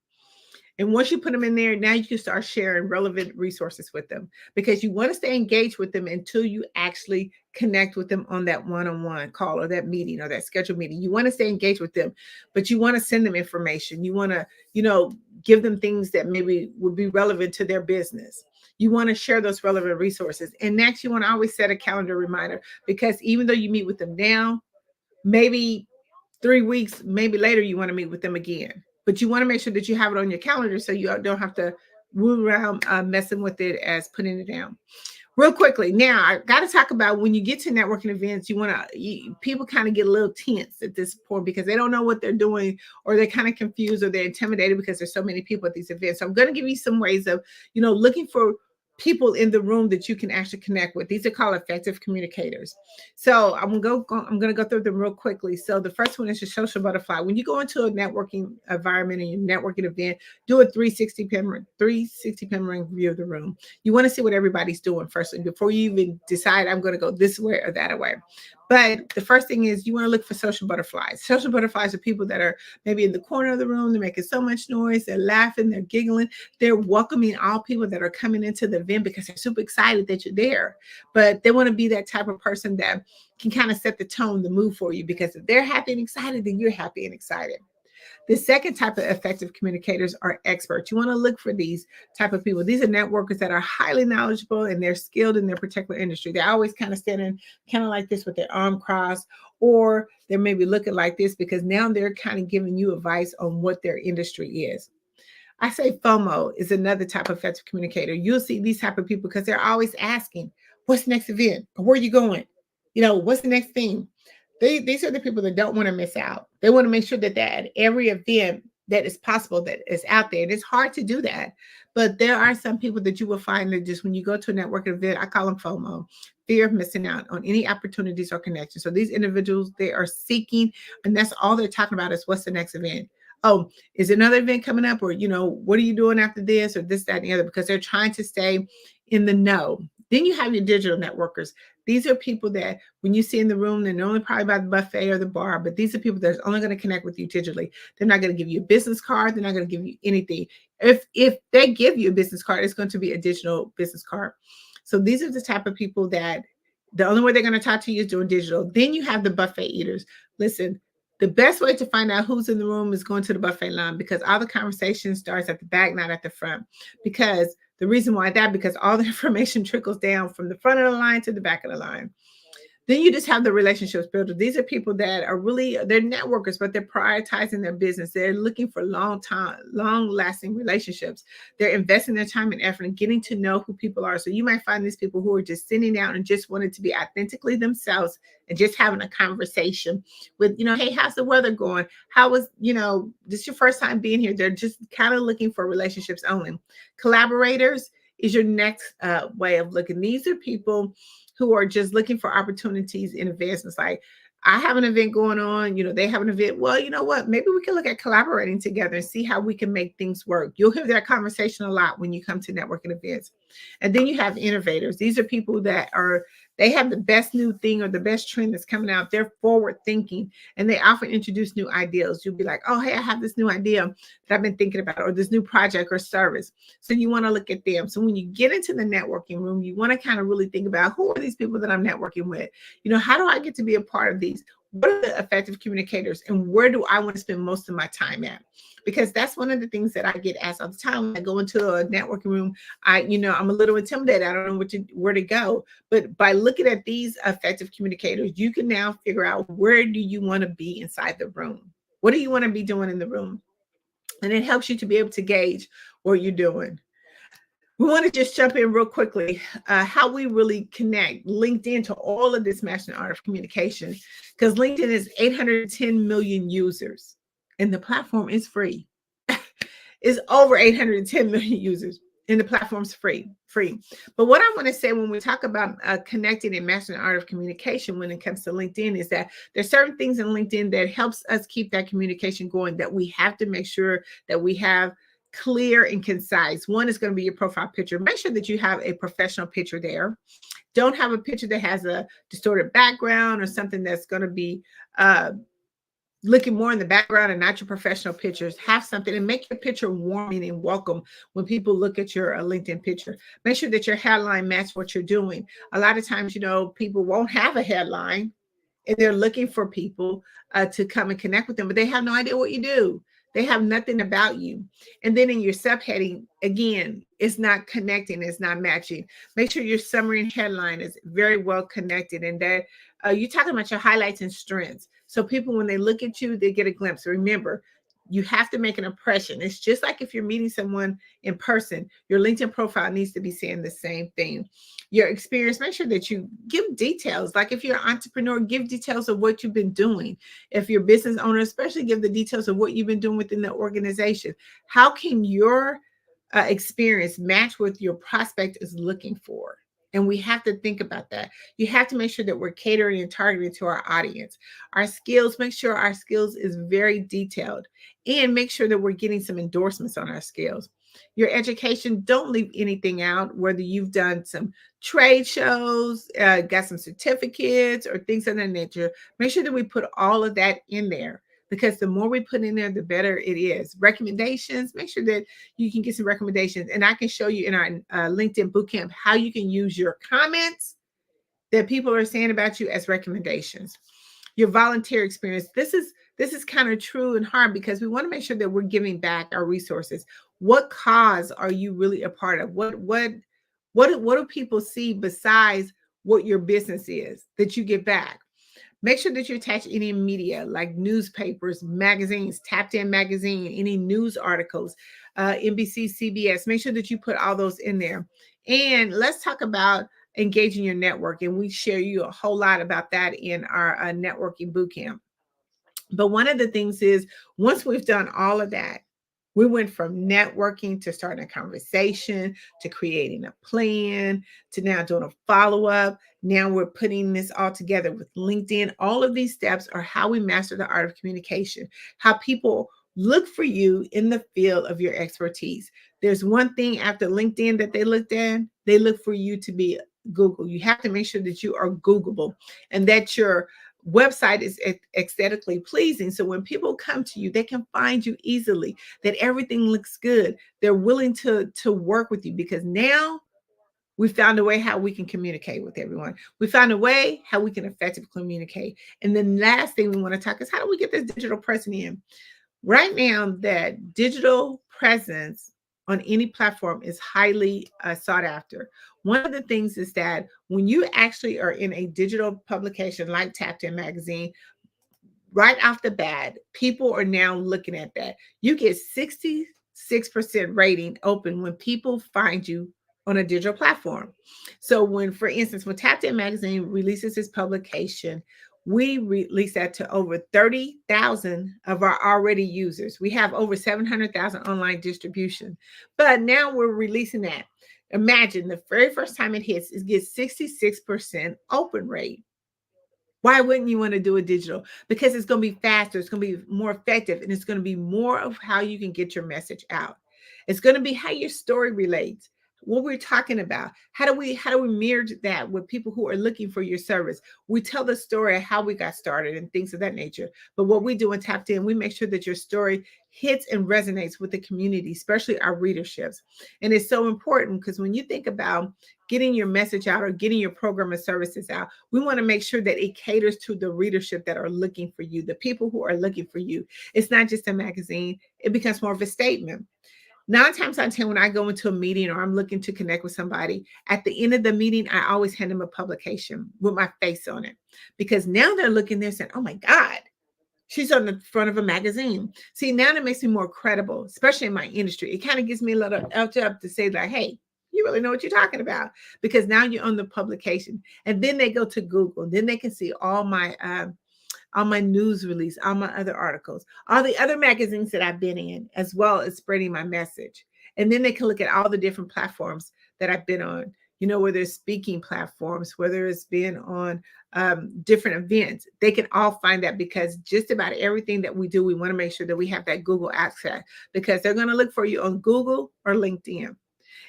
And once you put them in there, now you can start sharing relevant resources with them, because you want to stay engaged with them until you actually connect with them on that one-on-one call, or that meeting, or that scheduled meeting. You want to stay engaged with them, but you want to send them information. You want to, give them things that maybe would be relevant to their business. You want to share those relevant resources. And next, you want to always set a calendar reminder, because even though you meet with them now, maybe 3 weeks, maybe later, you want to meet with them again. but you want to make sure that you have it on your calendar so you don't have to move around messing with it as putting it down. Real quickly, now I got to talk about when you get to networking events, people kind of get a little tense at this point because they don't know what they're doing, or they're kind of confused, or they're intimidated because there's so many people at these events. So I'm going to give you some ways of, looking for people in the room that you can actually connect with. These are called effective communicators. So I'm going to go through them real quickly. So the first one is your social butterfly. When you go into a networking environment and your networking event, do a 360 camera view of the room. You want to see what everybody's doing first before you even decide I'm going to go this way or that way. But the first thing is you want to look for social butterflies. Social butterflies are people that are maybe in the corner of the room. They're making so much noise. They're laughing. They're giggling. They're welcoming all people that are coming into the event because they're super excited that you're there. But they want to be that type of person that can kind of set the tone, the mood for you, because if they're happy and excited, then you're happy and excited. The second type of effective communicators are experts. You want to look for these type of people. These are networkers that are highly knowledgeable and they're skilled in their particular industry. They're always kind of standing kind of like this with their arm crossed, or they're maybe looking like this because now they're kind of giving you advice on what their industry is. I say FOMO is another type of effective communicator. You'll see these type of people because they're always asking, what's the next event? Or where are you going? What's the next thing? These are the people that don't want to miss out. They want to make sure that at every event that is possible that is out there. And it's hard to do that. But there are some people that you will find that just when you go to a networking event, I call them FOMO, fear of missing out on any opportunities or connections. So these individuals, they are seeking, and that's all they're talking about is what's the next event. Oh, is another event coming up? Or, what are you doing after this or this, that, and the other? Because they're trying to stay in the know. Then you have your digital networkers. These are people that when you see in the room, they're only probably by the buffet or the bar, but these are people that's only going to connect with you digitally. They're not going to give you a business card. They're not going to give you anything. If they give you a business card, it's going to be a digital business card. So these are the type of people that the only way they're going to talk to you is doing digital. Then you have the buffet eaters. Listen, the best way to find out who's in the room is going to the buffet line, because all the conversation starts at the back, not at the front. Because the reason why because all the information trickles down from the front of the line to the back of the line. Then you just have the relationships builder. These are people that are they're networkers, but they're prioritizing their business. They're looking for long-lasting relationships. They're investing their time and effort and getting to know who people are. So you might find these people who are just sitting down and just wanted to be authentically themselves and just having a conversation with, hey, how's the weather going? How was, this your first time being here? They're just kind of looking for relationships only. Collaborators is your next way of looking. These are people who are just looking for opportunities in advancements. Like, I have an event going on, they have an event. Well, you know what? Maybe we can look at collaborating together and see how we can make things work. You'll hear that conversation a lot when you come to networking events. And then you have innovators. These are people that they have the best new thing or the best trend that's coming out. They're forward thinking and they often introduce new ideas. You'll be like, oh, hey, I have this new idea that I've been thinking about, or this new project or service. So you want to look at them. So when you get into the networking room, you want to kind of really think about, who are these people that I'm networking with? How do I get to be a part of these? What are the effective communicators and where do I want to spend most of my time at? Because that's one of the things that I get asked all the time. When I go into a networking room, I'm a little intimidated. I don't know where to go. But by looking at these effective communicators, you can now figure out, where do you want to be inside the room? What do you want to be doing in the room? And it helps you to be able to gauge what you're doing. We want to just jump in real quickly, how we really connect LinkedIn to all of this mastering art of communication, because LinkedIn is 810 million users and the platform is free. It's over 810 million users and the platform's free. But what I want to say when we talk about connecting and mastering the art of communication when it comes to LinkedIn is that there's certain things in LinkedIn that helps us keep that communication going that we have to make sure that we have clear and concise. One is going to be your profile picture. Make sure that you have a professional picture there. Don't have a picture that has a distorted background or something that's going to be looking more in the background and not your professional pictures. Have something and make your picture warming and welcome when people look at your LinkedIn picture. Make sure that your headline matches what you're doing. A lot of times, people won't have a headline and they're looking for people to come and connect with them, but they have no idea what you do. They have nothing about you. And then in your subheading, again, it's not connecting, it's not matching. Make sure your summary and headline is very well connected and that you're talking about your highlights and strengths. So people, when they look at you, they get a glimpse. Remember, You have to make an impression. It's just like if you're meeting someone in person, your LinkedIn profile needs to be saying the same thing. Your experience, make sure that you give details. Like if you're an entrepreneur, give details of what you've been doing. If you're a business owner, especially give the details of what you've been doing within the organization. How can your experience match what your prospect is looking for? And we have to think about that. You have to make sure that we're catering and targeting to our audience. Our skills, make sure our skills is very detailed, and make sure that we're getting some endorsements on our skills. Your education, don't leave anything out, whether you've done some trade shows, got some certificates or things of that nature. Make sure that we put all of that in there, because the more we put in there, the better it is. Recommendations, make sure that you can get some recommendations. And I can show you in our LinkedIn bootcamp how you can use your comments that people are saying about you as recommendations. Your volunteer experience. This is kind of true and hard, because we want to make sure that we're giving back our resources. What cause are you really a part of? What do people see besides what your business is that you give back? Make sure that you attach any media like newspapers, magazines, Tapped In Magazine, any news articles, NBC, CBS. Make sure that you put all those in there. And let's talk about engaging your network. And we share you a whole lot about that in our networking bootcamp. But one of the things is, once we've done all of that, we went from networking to starting a conversation, to creating a plan, to now doing a follow-up. Now we're putting this all together with LinkedIn. All of these steps are how we master the art of communication, how people look for you in the field of your expertise. There's one thing after LinkedIn that they looked at. They look for you to be Google. You have to make sure that you are Googleable and that your website is aesthetically pleasing. So when people come to you, they can find you easily, that everything looks good. They're willing to work with you, because now we found a way how we can communicate with everyone. We found a way how we can effectively communicate. And then last thing we want to talk is, how do we get this digital presence in? Right now, that digital presence on any platform is highly sought after. One of the things is that when you actually are in a digital publication like Tapped In Magazine, right off the bat, people are now looking at that. You get 66% rating open when people find you on a digital platform. So when, for instance, when Tapped In Magazine releases its publication, we release that to over 30,000 of our already users. We have over 700,000 online distribution, but now we're releasing that. Imagine the very first time it hits, it gets 66% open rate. Why wouldn't you want to do a digital? Because it's going to be faster, it's going to be more effective, and it's going to be more of how you can get your message out. It's going to be how your story relates, what we're talking about. How do we mirror that with people who are looking for your service? We tell the story of how we got started and things of that nature. But what we do in Tapped In, we make sure that your story hits and resonates with the community, especially our readerships. And it's so important, because when you think about getting your message out or getting your program and services out, we want to make sure that it caters to the readership that are looking for you, the people who are looking for you. It's not just a magazine. It becomes more of a statement. 9 times out of 10, when I go into a meeting or I'm looking to connect with somebody, at the end of the meeting, I always hand them a publication with my face on it, because now they're looking there saying, oh my God, she's on the front of a magazine. See, now that makes me more credible, especially in my industry. It kind of gives me a little edge up to say that, hey, you really know what you're talking about, because now you're on the publication. And then they go to Google, and then they can see all my news release, all my other articles, all the other magazines that I've been in, as well as spreading my message. And then they can look at all the different platforms that I've been on, whether it's speaking platforms, whether it's been on different events. They can all find that, because just about everything that we do, we want to make sure that we have that Google access, because they're going to look for you on Google or LinkedIn.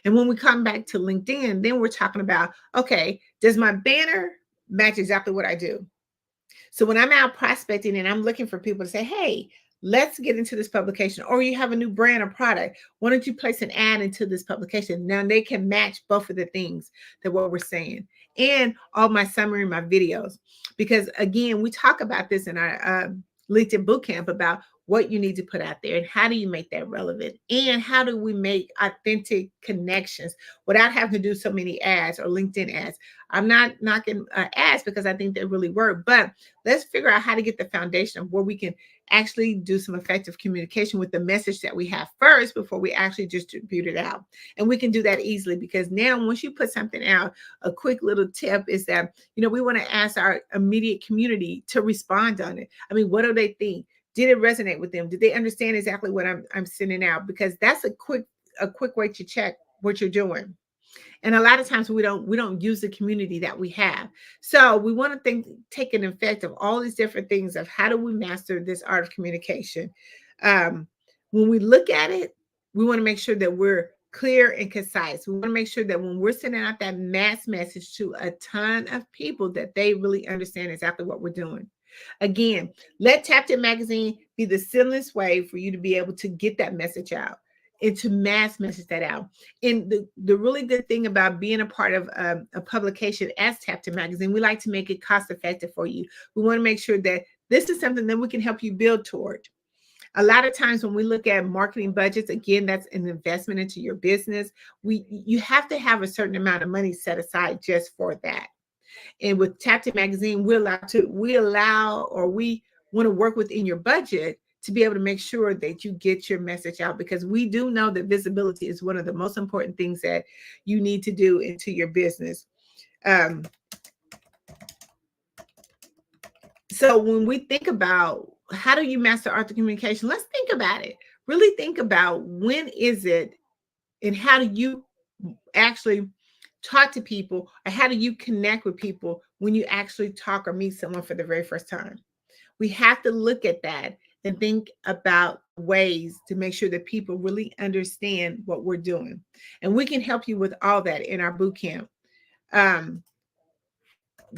And when we come back to LinkedIn, then we're talking about, okay, does my banner match exactly what I do? So when I'm out prospecting and I'm looking for people to say, hey, let's get into this publication, or you have a new brand or product, why don't you place an ad into this publication? Now they can match both of the things that what we're saying, and all my summary, my videos, because again, we talk about this in our LinkedIn bootcamp about what you need to put out there and how do you make that relevant, and how do we make authentic connections without having to do so many ads or LinkedIn ads. I'm not knocking ads, because I think they really work, but let's figure out how to get the foundation of where we can actually do some effective communication with the message that we have first before we actually distribute it out. And we can do that easily, because now once you put something out, a quick little tip is that, we want to ask our immediate community to respond on it. I mean, what do they think? Did it resonate with them? Did they understand exactly what I'm sending out? Because that's a quick way to check what you're doing. And a lot of times we don't use the community that we have. So we want to take an effect of all these different things of how do we master this art of communication. When we look at it, we want to make sure that we're clear and concise. We want to make sure that when we're sending out that mass message to a ton of people, that they really understand exactly what we're doing. Again, let Tapped In Magazine be the simplest way for you to be able to get that message out and to mass message that out. And the really good thing about being a part of a publication as Tapped In Magazine, we like to make it cost effective for you. We want to make sure that this is something that we can help you build toward. A lot of times when we look at marketing budgets, again, that's an investment into your business. You have to have a certain amount of money set aside just for that. And with Tapped In Magazine, we want to work within your budget to be able to make sure that you get your message out, because we do know that visibility is one of the most important things that you need to do into your business. So when we think about how do you master art of communication, let's think about it. Really think about when is it and how do you actually talk to people, or how do you connect with people when you actually talk or meet someone for the very first time? We have to look at that and think about ways to make sure that people really understand what we're doing. And we can help you with all that in our boot camp.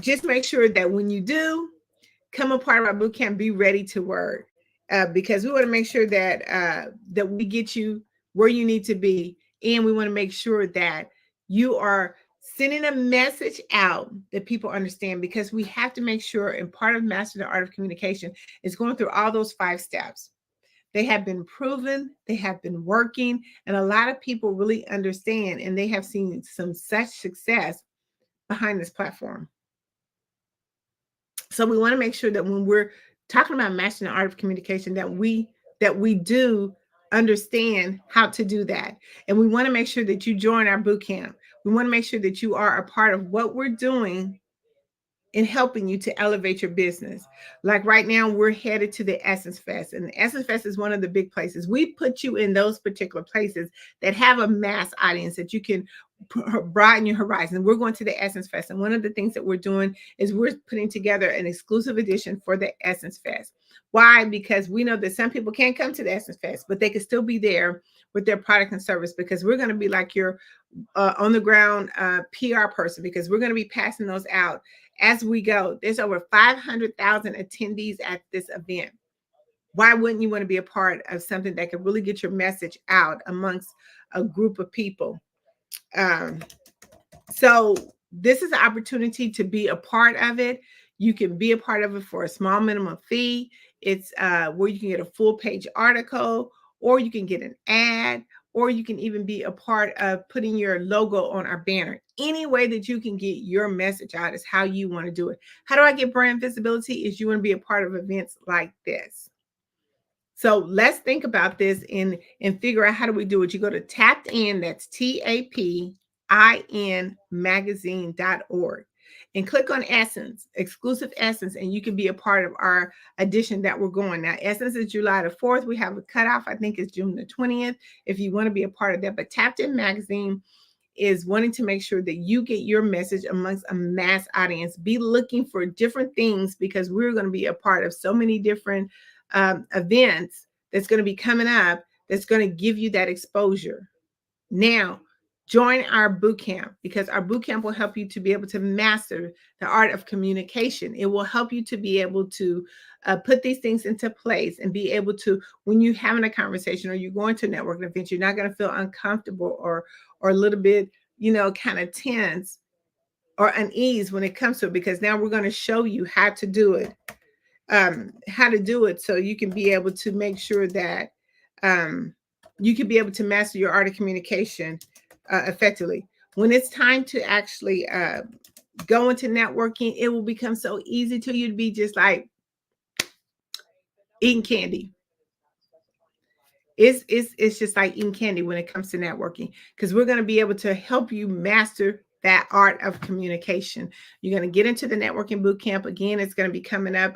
Just make sure that when you do come a part of our boot camp, be ready to work, because we want to make sure that that we get you where you need to be. And we want to make sure that you are sending a message out that people understand, because we have to make sure, and part of mastering the art of communication is going through all those 5 steps. They have been proven, they have been working, and a lot of people really understand, and they have seen some such success behind this platform. So we want to make sure that when we're talking about mastering the art of communication, that we do understand how to do that. And we want to make sure that you join our boot camp. We want to make sure that you are a part of what we're doing in helping you to elevate your business. Like right now, we're headed to the Essence Fest, and the Essence Fest is one of the big places. We put you in those particular places that have a mass audience that you can broaden your horizon. We're going to the Essence Fest, and one of the things that we're doing is we're putting together an exclusive edition for the Essence Fest. Why? Because we know that some people can't come to the Essence Fest, but they can still be there with their product and service, because we're going to be like your on the ground PR person, because we're going to be passing those out as we go. There's over 500,000 attendees at this event. Why wouldn't you want to be a part of something that could really get your message out amongst a group of people? So this is an opportunity to be a part of it. You can be a part of it for a small minimum fee. It's where you can get a full page article, or you can get an ad, or you can even be a part of putting your logo on our banner. Any way that you can get your message out is how you want to do it. How do I get brand visibility? Is you want to be a part of events like this. So let's think about this and figure out how do we do it. You go to Tapped In, that's TAPIN magazine.org, and click on Essence, exclusive Essence, and you can be a part of our edition that we're going. Now, Essence is July the 4th. We have a cutoff, I think it's June the 20th, if you want to be a part of that. But Tapped In Magazine is wanting to make sure that you get your message amongst a mass audience. Be looking for different things, because we're going to be a part of so many different events that's going to be coming up that's going to give you that exposure. Now, join our boot camp, because our boot camp will help you to be able to master the art of communication. It will help you to be able to put these things into place and be able to, when you're having a conversation or you're going to a networking event, you're not going to feel uncomfortable or a little bit, kind of tense or unease when it comes to it, because now we're going to show you how to do it. So you can be able to make sure that you can be able to master your art of communication effectively. When it's time to actually go into networking, it will become so easy to you to be just like, eating candy. It's just like eating candy when it comes to networking, because we're going to be able to help you master that art of communication. You're going to get into the networking boot camp. Again, it's going to be coming up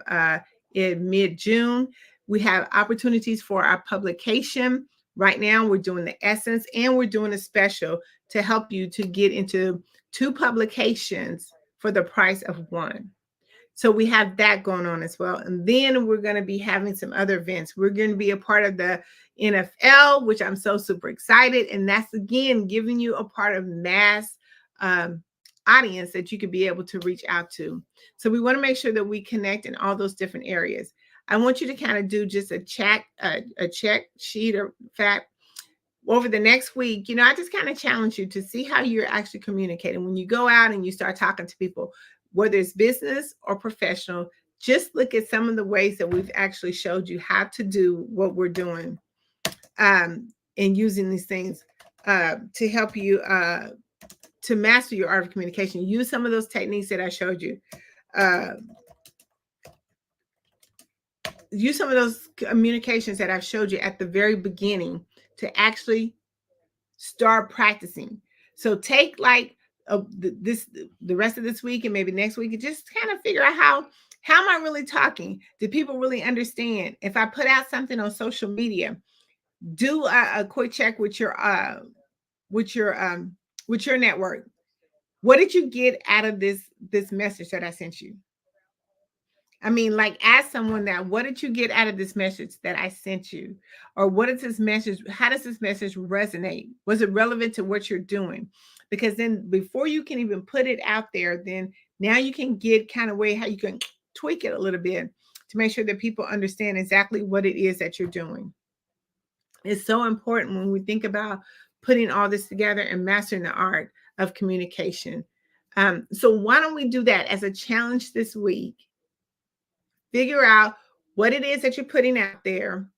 in mid-June. We have opportunities for our publication. Right now, we're doing the essence and we're doing a special to help you to get into 2 publications for the price of 1. So we have that going on as well. And then we're going to be having some other events. We're going to be a part of the NFL, which I'm so super excited. And that's, again, giving you a part of mass audience that you could be able to reach out to. So we want to make sure that we connect in all those different areas. I want you to kind of do just a check sheet or fact over the next week. I just kind of challenge you to see how you're actually communicating. When you go out and you start talking to people, whether it's business or professional, just look at some of the ways that we've actually showed you how to do what we're doing, and using these things to help you to master your art of communication. Use some of those techniques that I showed you. Use some of those communications that I've showed you at the very beginning to actually start practicing. So take like the rest of this week and maybe next week and just kind of figure out how am I really talking? Do people really understand? If I put out something on social media, do a quick check with your network. What did you get out of this message that I sent you? I mean, like, ask someone that, what did you get out of this message that I sent you? Or what is this message? How does this message resonate? Was it relevant to what you're doing? Because then before you can even put it out there, then now you can get kind of way how you can tweak it a little bit to make sure that people understand exactly what it is that you're doing. It's so important when we think about putting all this together and mastering the art of communication. So why don't we do that as a challenge this week? Figure out what it is that you're putting out there.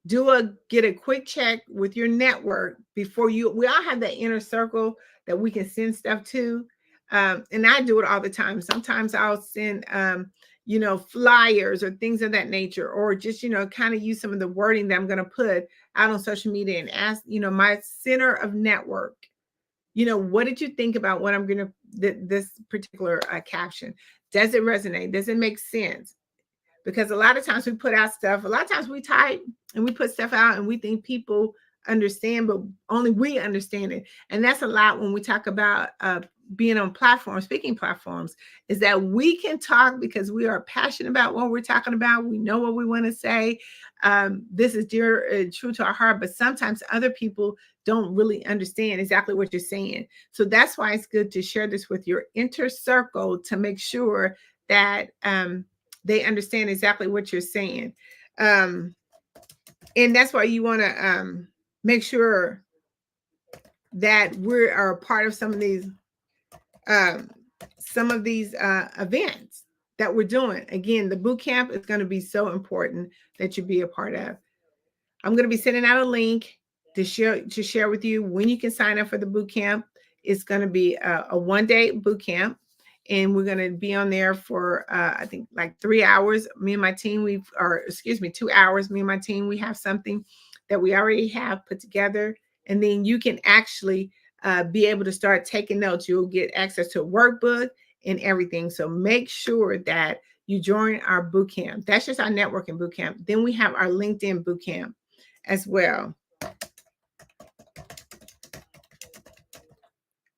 Get a quick check with your network before we all have that inner circle that we can send stuff to. And I do it all the time. Sometimes I'll send, flyers or things of that nature, or just, kind of use some of the wording that I'm going to put out on social media and ask, my center of network, what did you think about what I'm going to, this particular caption? Does it resonate? Does it make sense? Because a lot of times we put out stuff, a lot of times we type and we put stuff out and we think people understand, but only we understand it. And that's a lot when we talk about being on platforms, speaking platforms, is that we can talk because we are passionate about what we're talking about. We know what we want to say. This is dear, true to our heart, but sometimes other people don't really understand exactly what you're saying. So that's why it's good to share this with your inner circle to make sure that they understand exactly what you're saying. And that's why you want to make sure that we are a part of some of these events that we're doing. Again, the boot camp is going to be so important that you be a part of. I'm going to be sending out a link to share with you when you can sign up for the boot camp. It's going to be a 1-day boot camp. And we're going to be on there for, I think, like 3 hours. Me and my team, 2 hours. Me and my team, we have something that we already have put together. And then you can actually be able to start taking notes. You'll get access to a workbook and everything. So make sure that you join our boot camp. That's just our networking boot camp. Then we have our LinkedIn boot camp as well.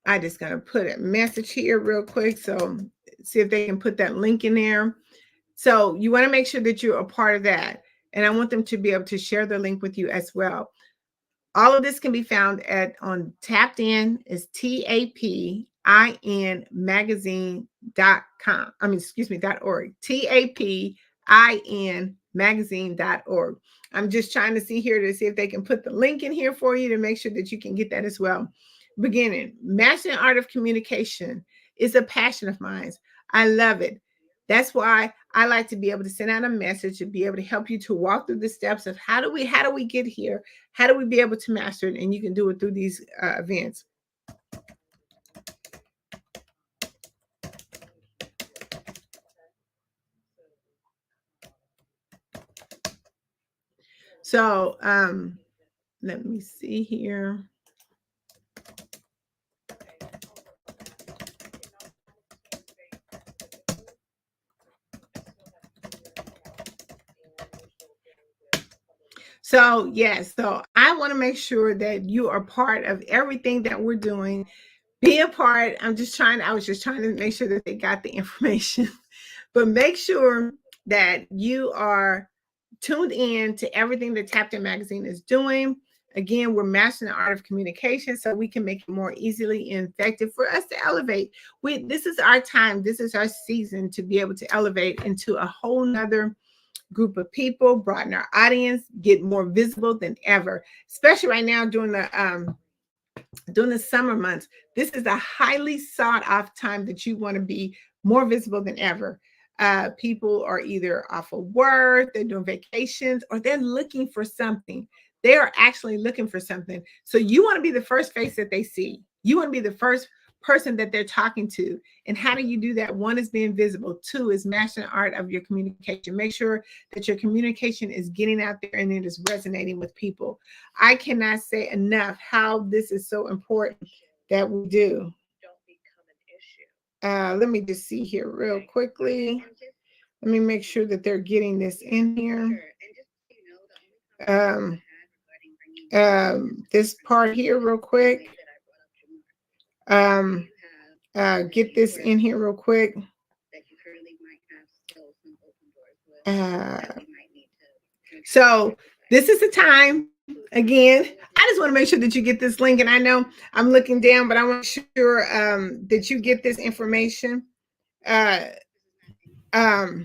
I just going to put a message here real quick. So see if they can put that link in there. So you want to make sure that you're a part of that. And I want them to be able to share the link with you as well. All of this can be found on Tapped In is TAPIN magazine.com. .org. TAPIN magazine.org. I'm just trying to see here to see if they can put the link in here for you to make sure that you can get that as well. Beginning, mastering art of communication is a passion of mine. I love it. That's why I like to be able to send out a message and be able to help you to walk through the steps of how do we get here? How do we be able to master it? And you can do it through these events. So let me see here. So yes, so I want to make sure that you are part of everything that we're doing. Be a part. I was just trying to make sure that they got the information, but make sure that you are tuned in to everything that Tapped In Magazine is doing. Again, we're mastering the art of communication so we can make it more easily and effective for us to elevate. This is our time. This is our season to be able to elevate into a whole nother group of people, broaden our audience, get more visible than ever, especially right now during the summer months. This is a highly sought after time that you want to be more visible than ever. People are either off of work, they're doing vacations, or they're looking for something. They are actually looking for something. So you want to be the first face that they see. You want to be the first person that they're talking to. And how do you do that? One is being visible. Two is mastering the art of your communication. Make sure that your communication is getting out there and it is resonating with people. I cannot say enough how this is so important that we do. Let me just see here real quickly. Let me make sure that they're getting this in here. This part here real quick. Get this in here real quick. So this is the time. Again, I just want to make sure that you get this link. And I know I'm looking down, but I want to make sure that you get this information. And I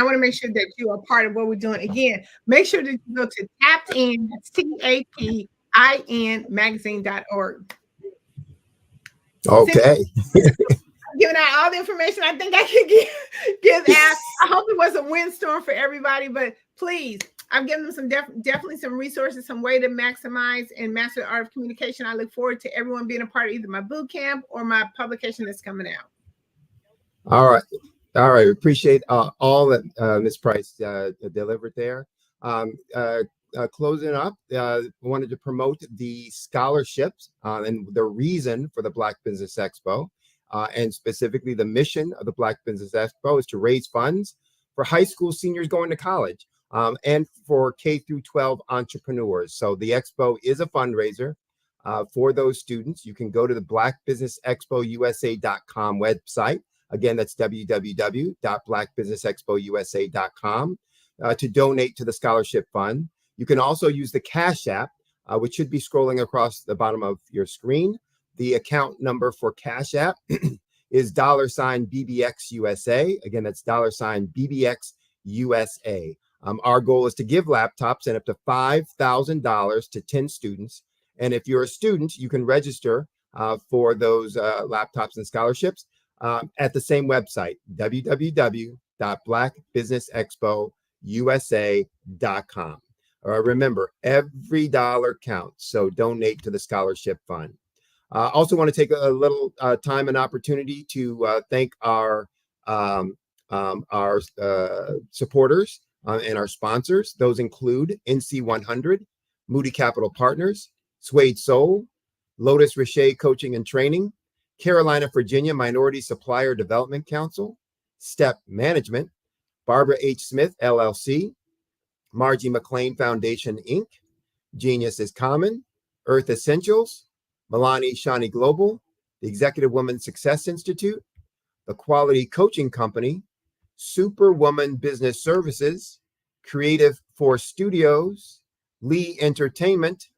want to make sure that you are part of what we're doing. Again, make sure that you go to tappedin, that's TAPIN magazine.org. Okay. I'm giving out all the information I think I can give out. I hope it was a windstorm for everybody, but please, I'm giving them some definitely some resources, some way to maximize and master the art of communication. I look forward to everyone being a part of either my boot camp or my publication that's coming out. All right. All right. Appreciate all that Ms. Price delivered there. Closing up, wanted to promote the scholarships and the reason for the Black Business Expo, and specifically the mission of the Black Business Expo is to raise funds for high school seniors going to college and for K through 12 entrepreneurs. So the expo is a fundraiser for those students. You can go to the blackbusinessexpousa.com website. Again, that's www.blackbusinessexpousa.com to donate to the scholarship fund. You can also use the Cash App, which should be scrolling across the bottom of your screen. The account number for Cash App is $BBXUSA. Again, that's $BBXUSA. Our goal is to give laptops and up to $5,000 to 10 students. And if you're a student, you can register for those laptops and scholarships at the same website, www.blackbusinessexpousa.com. Remember, every dollar counts, so donate to the scholarship fund. Also want to take a little time and opportunity to thank our supporters and our sponsors. Those include NC100, Moody Capital Partners, Suede Soul, Lotus Richey Coaching and Training, Carolina, Virginia Minority Supplier Development Council, Step Management, Barbara H. Smith, LLC, Margie McLean Foundation, Inc., Genius is Common, Earth Essentials, Milani Shani Global, the Executive Woman Success Institute, the Quality Coaching Company, Superwoman Business Services, Creative Force Studios, Lee Entertainment,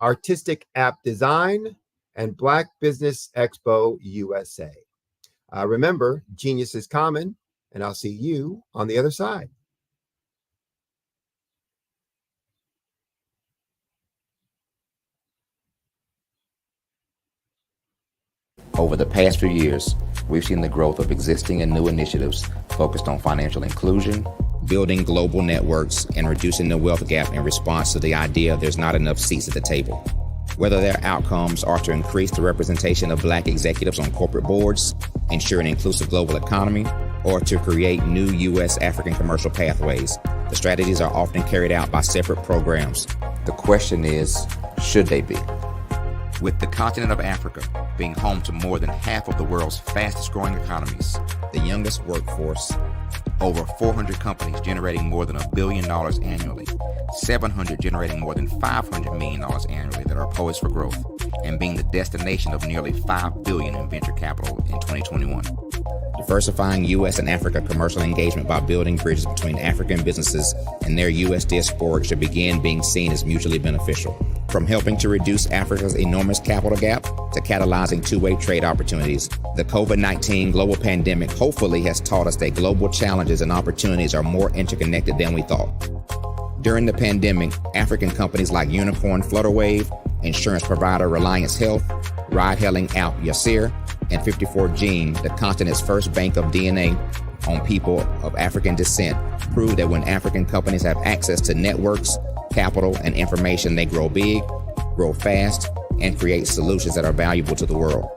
Artistic App Design, and Black Business Expo USA. Remember, genius is common, and I'll see you on the other side. Over the past few years, we've seen the growth of existing and new initiatives focused on financial inclusion, building global networks, and reducing the wealth gap in response to the idea there's not enough seats at the table. Whether their outcomes are to increase the representation of Black executives on corporate boards, ensure an inclusive global economy, or to create new U.S. African commercial pathways, The strategies are often carried out by separate programs. The question is, should they be? With the continent of Africa being home to more than half of the world's fastest growing economies, the youngest workforce, over 400 companies generating more than $1 billion annually, 700 generating more than $500 million annually that are poised for growth, and being the destination of nearly $5 billion in venture capital in 2021. Diversifying U.S. and Africa commercial engagement by building bridges between African businesses and their U.S. diasporic should begin being seen as mutually beneficial. From helping to reduce Africa's enormous capital gap to catalyzing two-way trade opportunities, the COVID-19 global pandemic hopefully has taught us that global challenges and opportunities are more interconnected than we thought. During the pandemic, African companies like Unicorn Flutterwave, insurance provider Reliance Health, ride-hailing app Yasir, and 54Gene, the continent's first bank of DNA on people of African descent, proved that when African companies have access to networks, capital, and information, they grow big, grow fast, and create solutions that are valuable to the world.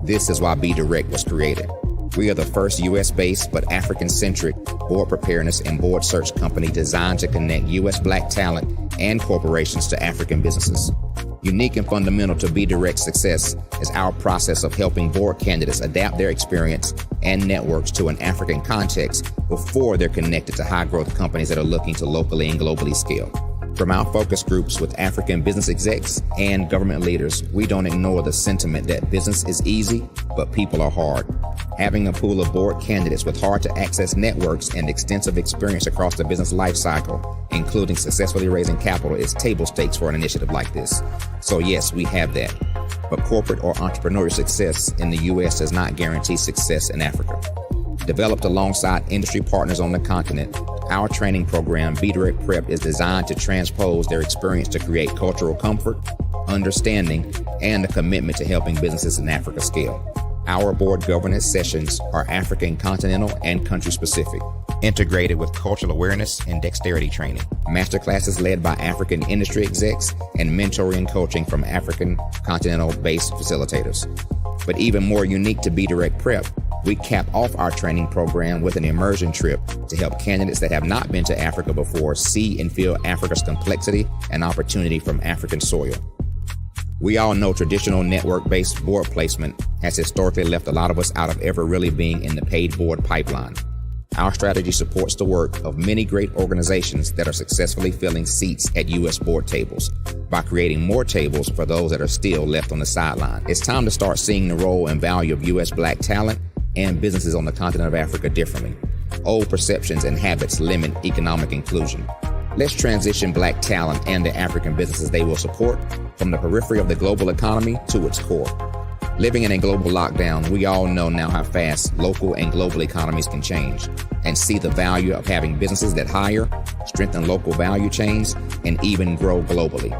This is why Be Direct was created. We are the first U.S.-based but African-centric board preparedness and board search company designed to connect U.S. Black talent and corporations to African businesses. Unique and fundamental to Be Direct's success is our process of helping board candidates adapt their experience and networks to an African context before they're connected to high-growth companies that are looking to locally and globally scale. From our focus groups with African business execs and government leaders, we don't ignore the sentiment that business is easy, but people are hard. Having a pool of board candidates with hard-to-access networks and extensive experience across the business lifecycle, including successfully raising capital, is table stakes for an initiative like this. So yes, we have that. But corporate or entrepreneurial success in the U.S. does not guarantee success in Africa. Developed alongside industry partners on the continent, our training program, Be Direct Prep, is designed to transpose their experience to create cultural comfort, understanding, and a commitment to helping businesses in Africa scale. Our board governance sessions are African continental and country specific, integrated with cultural awareness and dexterity training, masterclasses led by African industry execs, and mentoring and coaching from African continental-based facilitators. But even more unique to Be Direct Prep, we cap off our training program with an immersion trip to help candidates that have not been to Africa before see and feel Africa's complexity and opportunity from African soil. We all know traditional network-based board placement has historically left a lot of us out of ever really being in the paid board pipeline. Our strategy supports the work of many great organizations that are successfully filling seats at U.S. board tables by creating more tables for those that are still left on the sideline. It's time to start seeing the role and value of U.S. Black talent and businesses on the continent of Africa differently. Old perceptions and habits limit economic inclusion. Let's transition Black talent and the African businesses they will support from the periphery of the global economy to its core. Living in a global lockdown, we all know now how fast local and global economies can change, and see the value of having businesses that hire, strengthen local value chains, and even grow globally.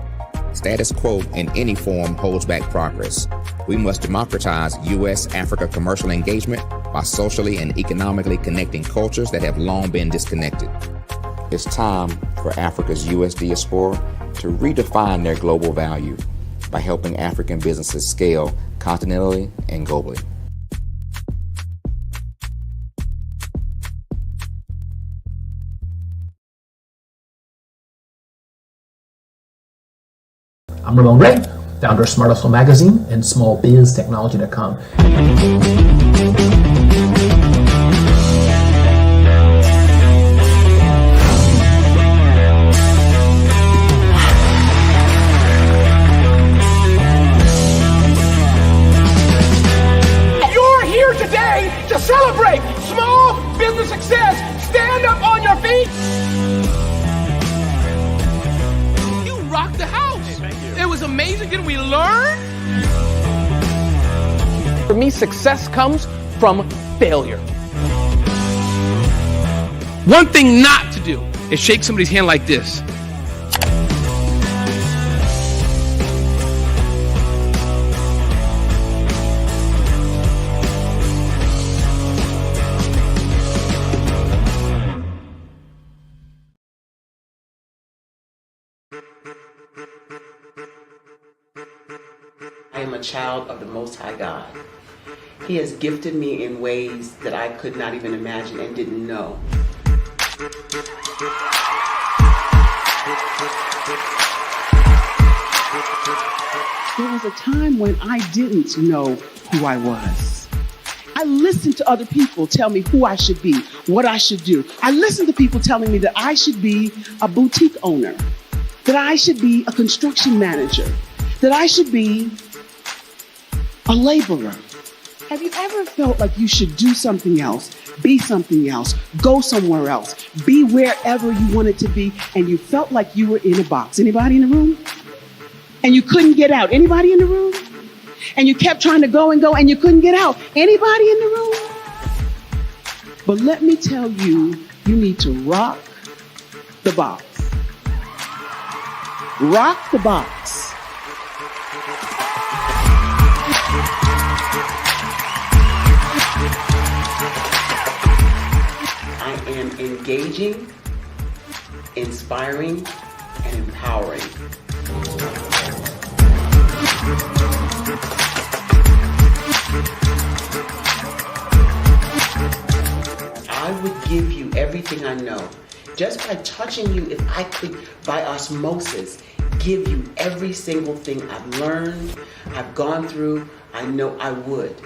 Status quo in any form holds back progress. We must democratize U.S.-Africa commercial engagement by socially and economically connecting cultures that have long been disconnected. It's time for Africa's U.S. diaspora to redefine their global value by helping African businesses scale continentally and globally. I'm Ramon Gray, founder of Smart Hustle Magazine and smallbiztechnology.com. You're here today to celebrate small business success. Stand up on your feet. You rocked the house. It was amazing. Didn't we learn? For me, success comes from failure. One thing not to do is shake somebody's hand like this. I am a child of the Most High God. He has gifted me in ways that I could not even imagine and didn't know. There was a time when I didn't know who I was. I listened to other people tell me who I should be, what I should do. I listened to people telling me that I should be a boutique owner, that I should be a construction manager, that I should be a laborer. Have you ever felt like you should do something else, be something else, go somewhere else, be wherever you wanted to be, and you felt like you were in a box? Anybody in the room? And you couldn't get out? Anybody in the room? And you kept trying to go and go and you couldn't get out? Anybody in the room? But let me tell you, you need to rock the box. Rock the box. I am engaging, inspiring, and empowering. I would give you everything I know. Just by touching you, if I could, by osmosis, give you every single thing I've learned, I've gone through, I know I would.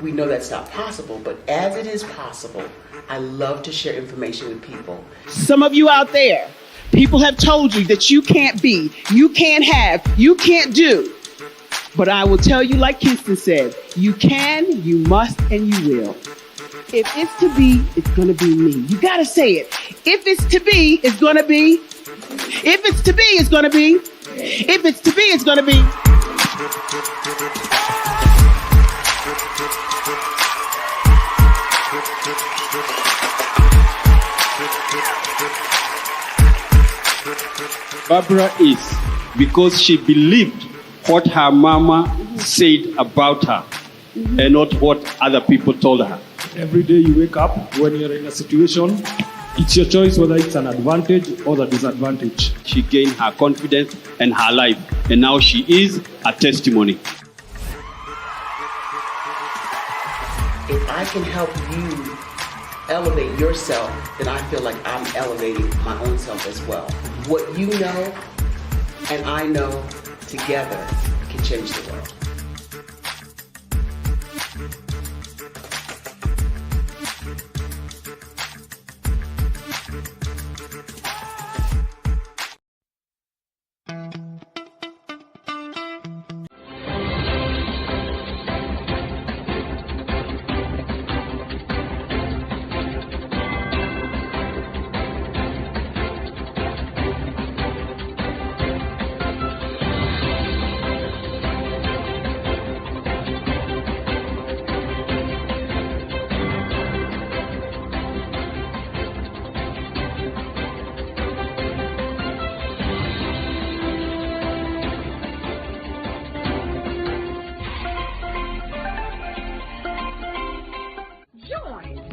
We know that's not possible, but as it is possible, I love to share information with people. Some of you out there, people have told you that you can't be, you can't have, you can't do. But I will tell you, like Kingston said, you can, you must, and you will. If it's to be, it's going to be me. You got to say it. If it's to be, it's going to be. If it's to be, it's going to be. If it's to be, it's going to be. Barbara is because she believed what her mama said about her and not what other people told her. Every day you wake up, when you're in a situation, it's your choice whether it's an advantage or the disadvantage. She gained her confidence and her life, and now she is a testimony. If I can help you elevate yourself, then I feel like I'm elevating my own self as well. What you know and I know together can change the world.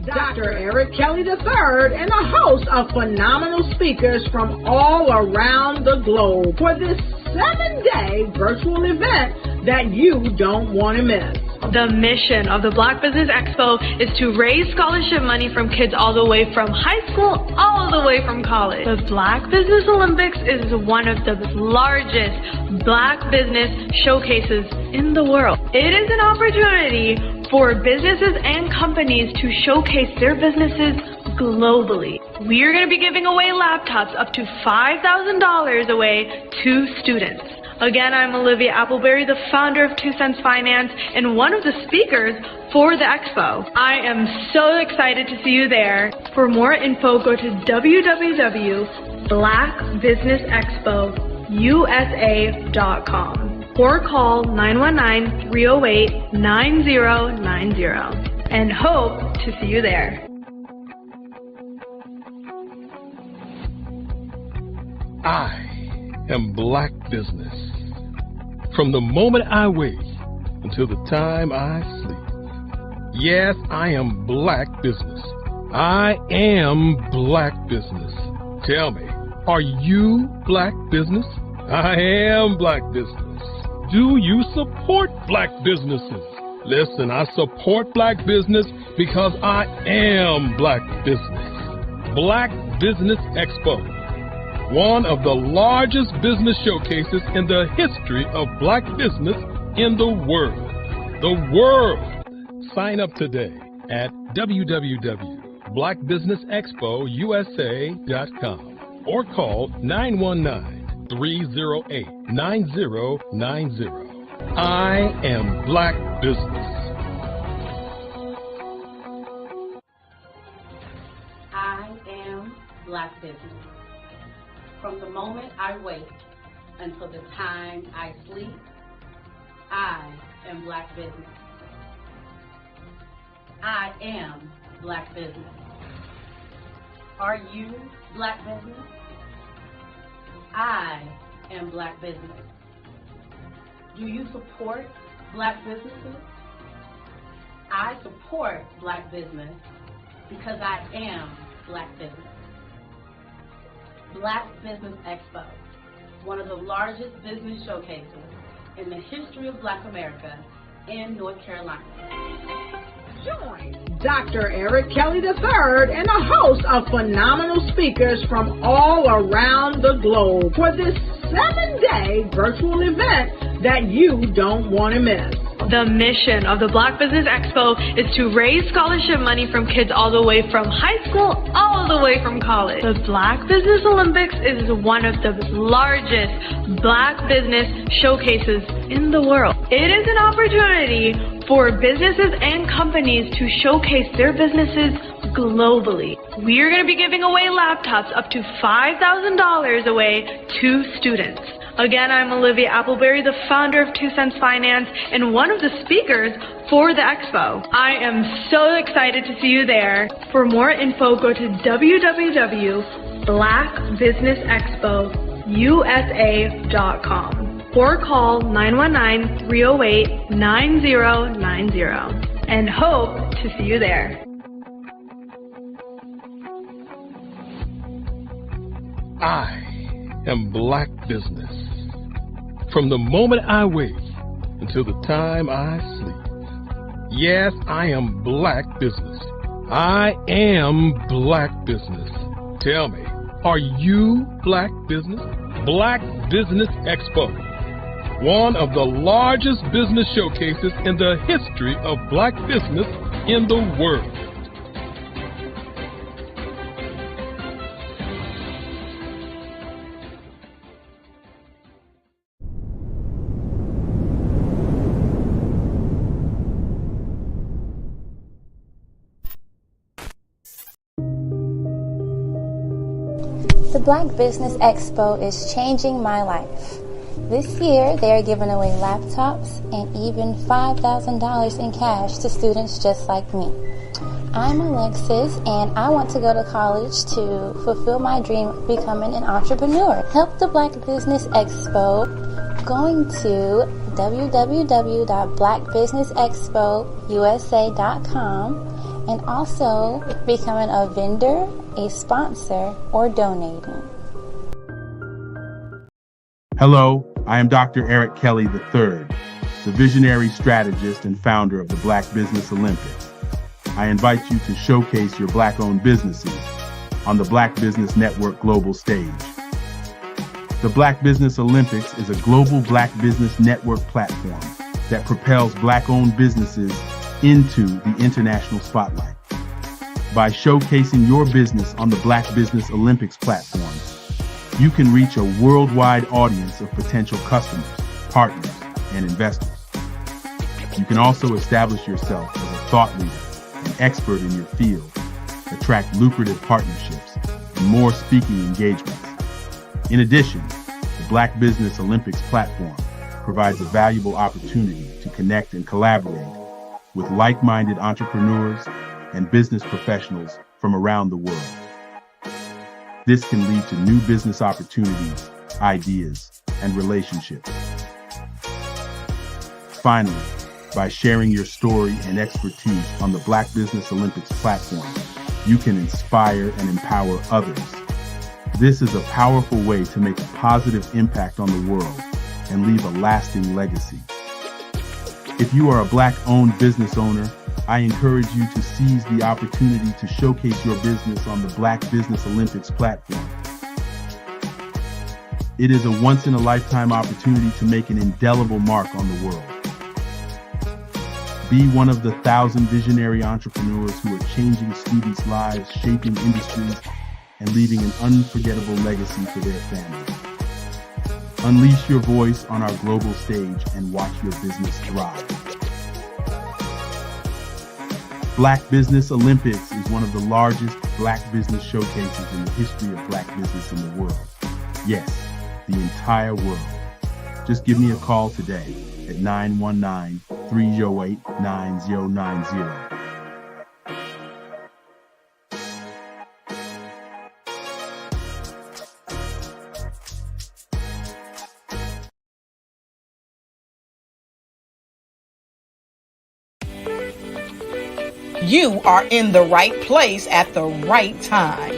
Dr. Eric Kelly III and a host of phenomenal speakers from all around the globe for this 7-day virtual event that you don't want to miss. The mission of the Black Business Expo is to raise scholarship money from kids all the way from high school, all the way from college. The Black Business Olympics is one of the largest Black business showcases in the world. It is an opportunity for businesses and companies to showcase their businesses globally. We are going to be giving away laptops up to $5,000 away to students. Again, I'm Olivia Appleberry, the founder of 2 Cents Finance and one of the speakers for the expo. I am so excited to see you there. For more info, go to www.blackbusinessexpousa.com or call 919-308-9090 and hope to see you there. I am Black Business. From the moment I wake until the time I sleep. Yes, I am Black Business. I am Black Business. Tell me, are you Black Business? I am Black Business. Do you support Black businesses? Listen, I support Black business because I am Black Business. Black Business Expo one of the largest business showcases in the history of black business in the world. The world! Sign up today at www.blackbusinessexpousa.com or call 919-308-9090. I am Black Business. I am Black Business. From the moment I wake until the time I sleep, I am Black Business. I am Black Business. Are you Black Business? I am Black Business. Do you support Black businesses? I support Black business because I am Black Business. Black Business Expo, one of the largest business showcases in the history of Black America in North Carolina. Join Dr. Eric Kelly III and a host of phenomenal speakers from all around the globe for this 7-day virtual event that you don't want to miss. The mission of the Black Business Expo is to raise scholarship money from kids all the way from high school, all the way from college. The Black Business Olympics is one of the largest black business showcases in the world. It is an opportunity for businesses and companies to showcase their businesses globally. We are going to be giving away laptops up to $5,000 away to students. Again, I'm Olivia Appleberry, the founder of 2 Cents Finance and one of the speakers for the expo. I am so excited to see you there. For more info, go to www.blackbusinessexpousa.com or call 919-308-9090 and hope to see you there. I am Black Business. From the moment I wake until the time I sleep. Yes, I am Black Business. I am Black Business. Tell me, are you Black Business? Black Business Expo, one of the largest business showcases in the history of black business in the world. The Black Business Expo is changing my life. This year, they are giving away laptops and even $5,000 in cash to students just like me. I'm Alexis, and I want to go to college to fulfill my dream of becoming an entrepreneur. Help the Black Business Expo going to www.blackbusinessexpousa.com and also becoming a vendor, a sponsor, or donating. Hello, I am Dr. Eric Kelly III, the visionary strategist and founder of the Black Business Olympics. I invite you to showcase your Black-owned businesses on the Black Business Network global stage. The Black Business Olympics is a global Black Business Network platform that propels Black-owned businesses into the international spotlight. By showcasing your business on the Black Business Olympics platform, you can reach a worldwide audience of potential customers, partners, and investors. You can also establish yourself as a thought leader, an expert in your field, attract lucrative partnerships, and more speaking engagements. In addition, the Black Business Olympics platform provides a valuable opportunity to connect and collaborate with like-minded entrepreneurs and business professionals from around the world. This can lead to new business opportunities, ideas, and relationships. Finally, by sharing your story and expertise on the Black Business Olympics platform, you can inspire and empower others. This is a powerful way to make a positive impact on the world and leave a lasting legacy. If you are a Black-owned business owner, I encourage you to seize the opportunity to showcase your business on the Black Business Olympics platform. It is a once-in-a-lifetime opportunity to make an indelible mark on the world. Be one of the 1,000 visionary entrepreneurs who are changing students' lives, shaping industries, and leaving an unforgettable legacy for their families. Unleash your voice on our global stage and watch your business thrive. Black Business Olympics is one of the largest Black business showcases in the history of Black business in the world. Yes, the entire world. Just give me a call today at 919-308-9090. You are in the right place at the right time.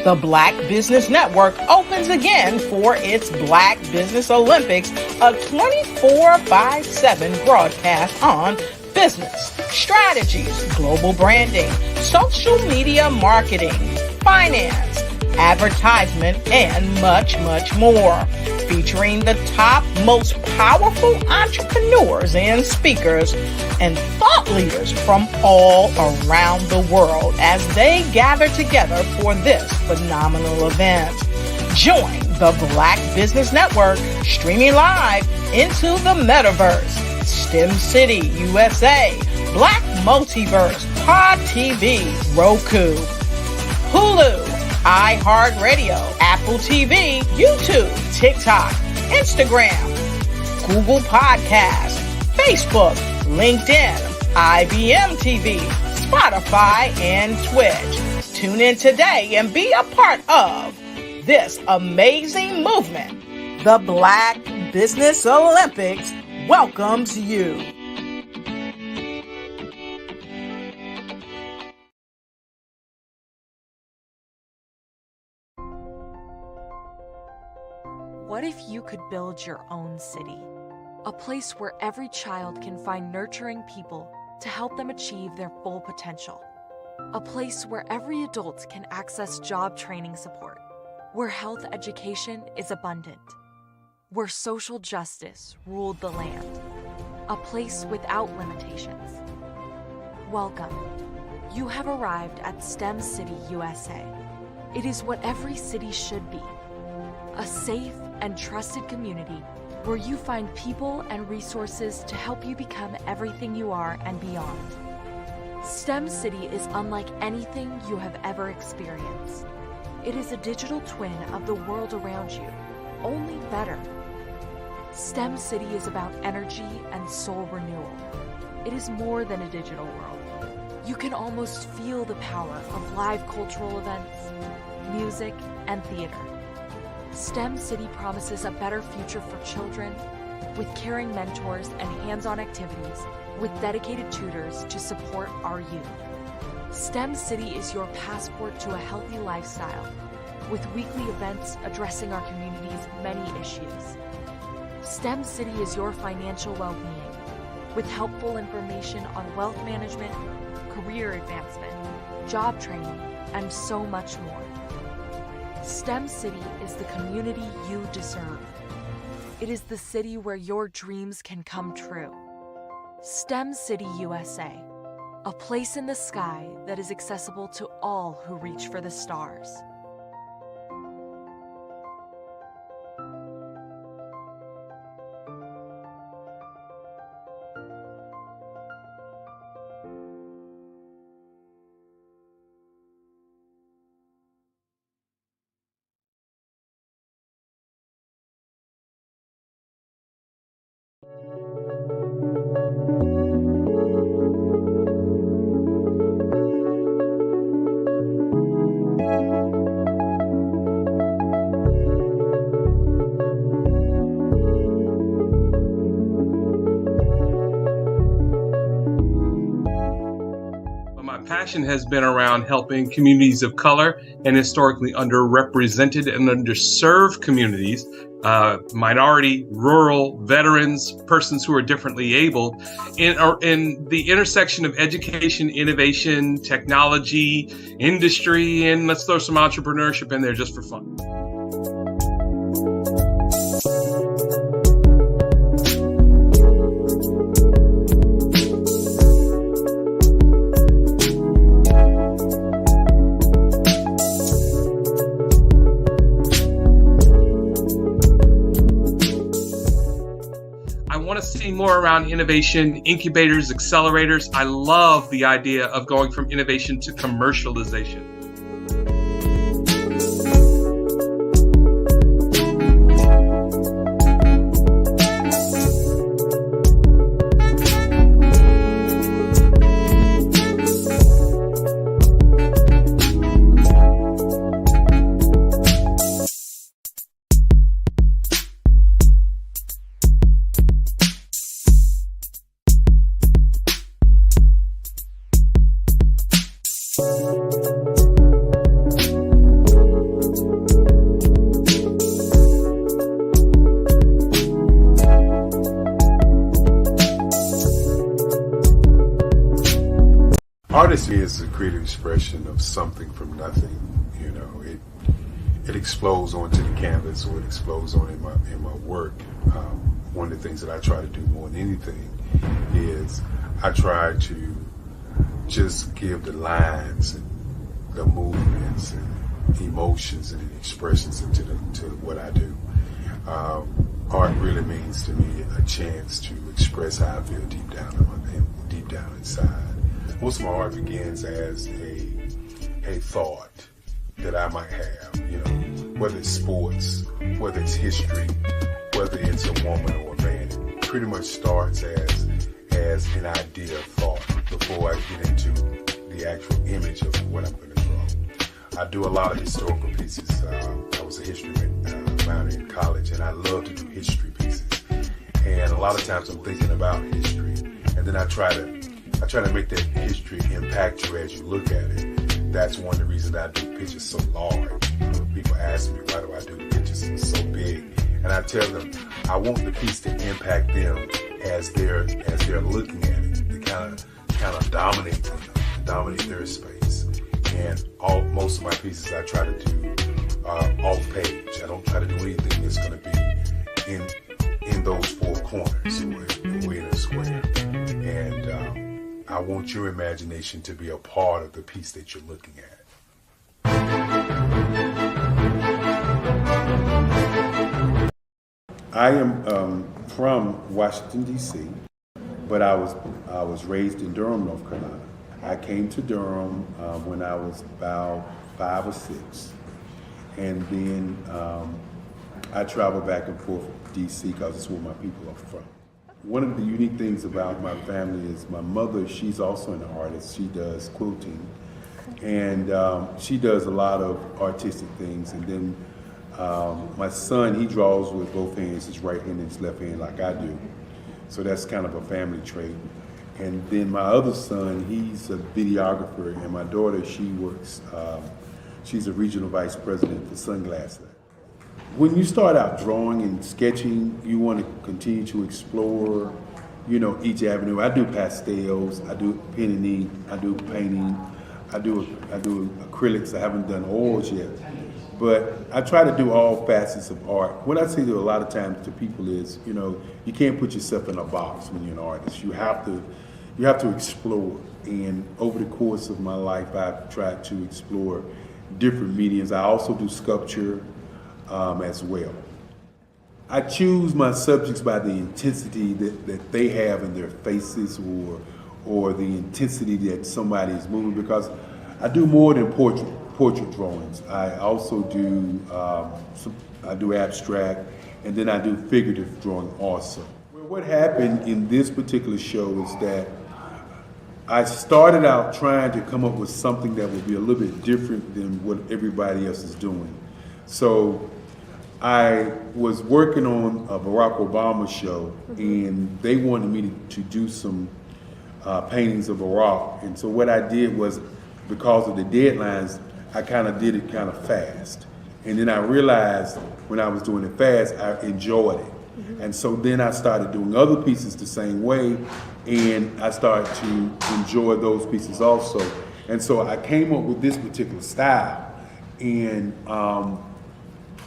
The Black Business Network opens again for its Black Business Olympics, a 24/7 broadcast on business, strategies, global branding, social media marketing, finance, advertisement, and much, much more. Featuring the top, most powerful entrepreneurs and speakers and thought leaders from all around the world as they gather together for this phenomenal event. Join the Black Business Network streaming live into the metaverse, STEM City USA, Black Multiverse, Pod TV, Roku, Hulu, iHeartRadio, Apple TV, YouTube, TikTok, Instagram, Google Podcasts, Facebook, LinkedIn, IBM TV, Spotify, and Twitch. Tune in today and be a part of this amazing movement. The Black Business Olympics welcomes you. What if you could build your own city? A place where every child can find nurturing people to help them achieve their full potential. A place where every adult can access job training support. Where health education is abundant. Where social justice ruled the land. A place without limitations. Welcome. You have arrived at STEM City USA. It is what every city should be. A safe and trusted community where you find people and resources to help you become everything you are and beyond. STEM City is unlike anything you have ever experienced. It is a digital twin of the world around you, only better. STEM City is about energy and soul renewal. It is more than a digital world. You can almost feel the power of live cultural events, music, and theater. STEM City promises a better future for children with caring mentors and hands-on activities with dedicated tutors to support our youth. STEM City is your passport to a healthy lifestyle with weekly events addressing our community's many issues. STEM City is your financial well-being with helpful information on wealth management, career advancement, job training, and so much more. STEM City is the community you deserve. It is the city where your dreams can come true. STEM City USA, a place in the sky that is accessible to all who reach for the stars. Passion has been around helping communities of color and historically underrepresented and underserved communities, minority, rural, veterans, persons who are differently able, in the intersection of education, innovation, technology, industry, and let's throw some entrepreneurship in there just for fun. I want to see more around innovation, incubators, accelerators. I love the idea of going from innovation to commercialization. Artistry is a creative expression of something from nothing. You know, it explodes onto the canvas, or it explodes on in my work. One of the things that I try to do more than anything is I try to just give the lines and the movements and emotions and expressions into to what I do. Art really means to me a chance to express how I feel deep down inside. Most of my art begins as a thought that I might have, you know, whether it's sports, whether it's history, whether it's a woman or a man. It pretty much starts as an idea of thought before I get into the actual image of what I'm going to draw. I do a lot of historical pieces. I was a history minor in college, and I love to do history pieces. And a lot of times I'm thinking about history, and then I try to make that history impact you as you look at it. That's one of the reasons I do pictures so large. People ask me, why do I do pictures so big? And I tell them, I want the piece to impact them as they're looking at it, to kind of dominate them, dominate their space. And most of my pieces I try to do off page. I don't try to do anything that's going to be in those four corners or in a square. And I want your imagination to be a part of the piece that you're looking at. I am from Washington, D.C., but I was raised in Durham, North Carolina. I came to Durham when I was about 5 or 6, and then I traveled back and forth to D.C. because it's where my people are from. One of the unique things about my family is my mother, she's also an artist. She does quilting, and she does a lot of artistic things. And then my son, he draws with both hands, his right hand and his left hand, like I do. So that's kind of a family trait. And then my other son, he's a videographer, and my daughter, she works, she's a regional vice president for Sunglass Lab. When you start out drawing and sketching, you want to continue to explore, you know, each avenue. I do pastels, I do pen and ink, I do painting, I do acrylics. I haven't done oils yet, but I try to do all facets of art. What I say to a lot of times to people is, you know, you can't put yourself in a box when you're an artist. You have to explore. And over the course of my life, I've tried to explore different mediums. I also do sculpture as well. I choose my subjects by the intensity that they have in their faces, or the intensity that somebody is moving, because I do more than portrait drawings. I also do I do abstract, and then I do figurative drawing also. Well, what happened in this particular show is that I started out trying to come up with something that would be a little bit different than what everybody else is doing. So I was working on a Barack Obama show, and they wanted me to do some paintings of Barack. And so what I did was, because of the deadlines, I kind of did it kind of fast. And then I realized when I was doing it fast, I enjoyed it. And so then I started doing other pieces the same way, and I started to enjoy those pieces also. And so I came up with this particular style, and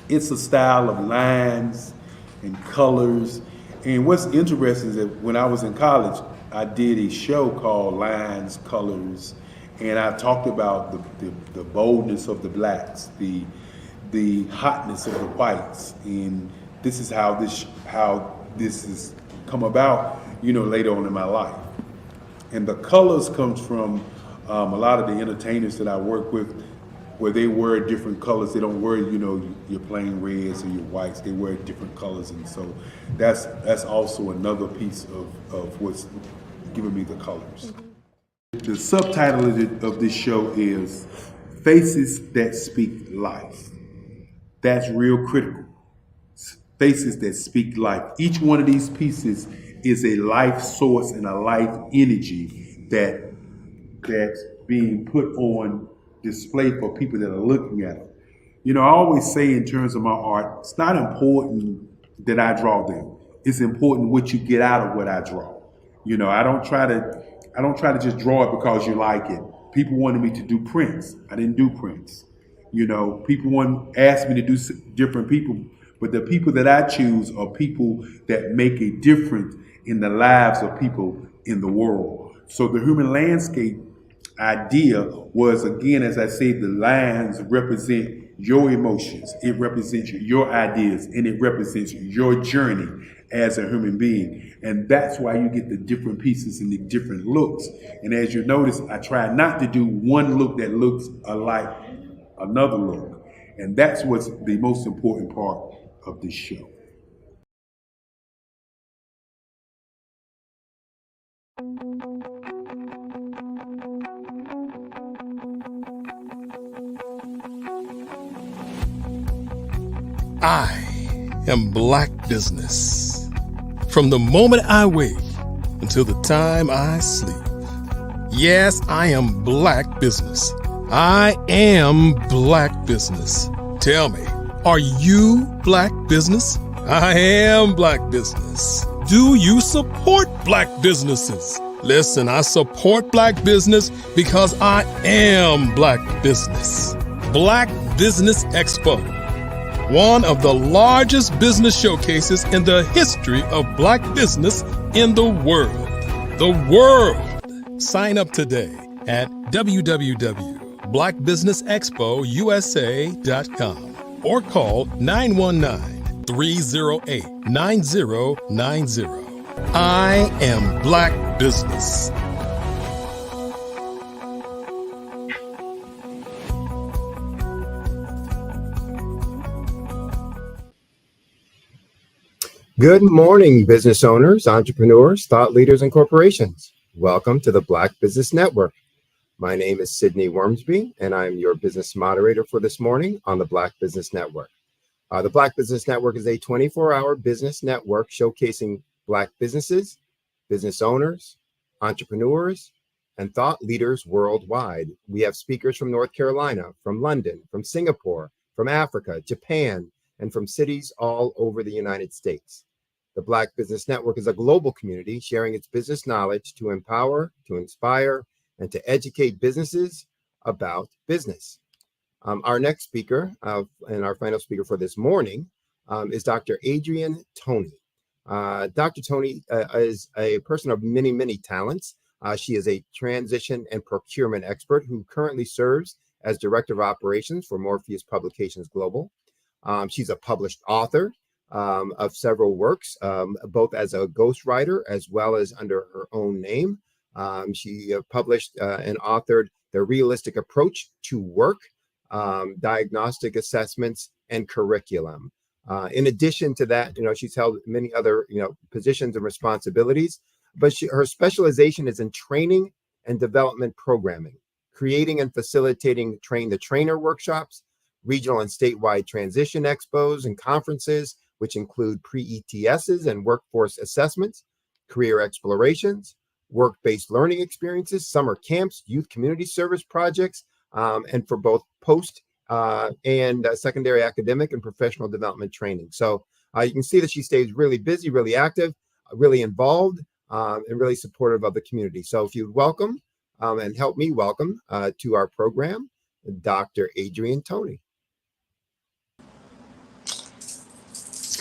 it's a style of lines and colors. And what's interesting is that when I was in college, I did a show called Lines, Colors, and I talked about the boldness of the blacks, the hotness of the whites, and this is how this is come about, later on in my life. And the colors comes from a lot of the entertainers that I work with, where they wear different colors. They don't wear, your plain reds or your whites. They wear different colors, and so that's also another piece of what's giving me the colors. The subtitle of this show is Faces That Speak Life. That's real critical. Faces that speak life. Each one of these pieces is a life source and a life energy that's being put on display for people that are looking at them. I always say in terms of my art, it's not important that I draw them. It's important what you get out of what I draw. I don't try to just draw it because you like it. People wanted me to do prints. I didn't do prints. People asked me to do different people, but the people that I choose are people that make a difference in the lives of people in the world. So the human landscape idea was, again, as I say, the lines represent your emotions, it represents your ideas, and it represents your journey as a human being. And that's why you get the different pieces and the different looks. And as you notice, I try not to do one look that looks alike another look. And that's what's the most important part of this show. I am Black Business. From the moment I wake until the time I sleep. Yes, I am Black Business. I am Black Business. Tell me, are you Black Business? I am Black Business. Do you support Black businesses? Listen, I support Black business because I am Black Business. Black Business Expo, one of the largest business showcases in the history of Black business in the world. The world. Sign up today at www.blackbusinessexpousa.com or call 919-308-9090. I am Black Business. Good morning, business owners, entrepreneurs, thought leaders, and corporations. Welcome to the Black Business Network. My name is Sydney Wormsby, and I'm your business moderator for this morning on the Black Business Network. The Black Business Network is a 24-hour business network showcasing Black businesses, business owners, entrepreneurs, and thought leaders worldwide. We have speakers from North Carolina, from London, from Singapore, from Africa, Japan, and from cities all over the United States. The Black Business Network is a global community sharing its business knowledge to empower, to inspire, and to educate businesses about business. Our next speaker and our final speaker for this morning is Dr. Adrienne Toney. Dr. Toney is a person of many, many talents. She is a transition and procurement expert who currently serves as Director of Operations for Morpheus Publications Global. She's a published author of several works, both as a ghostwriter as well as under her own name. She published and authored The Realistic Approach to Work, Diagnostic Assessments, and Curriculum. In addition to that, she's held many other, positions and responsibilities, but her specialization is in training and development programming, creating and facilitating train-the-trainer workshops, regional and statewide transition expos and conferences, which include pre-ETSs and workforce assessments, career explorations, work-based learning experiences, summer camps, youth community service projects, and for both post and secondary academic and professional development training. So you can see that she stays really busy, really active, really involved, and really supportive of the community. So if you'd welcome and help me welcome to our program, Dr. Adrienne Toney.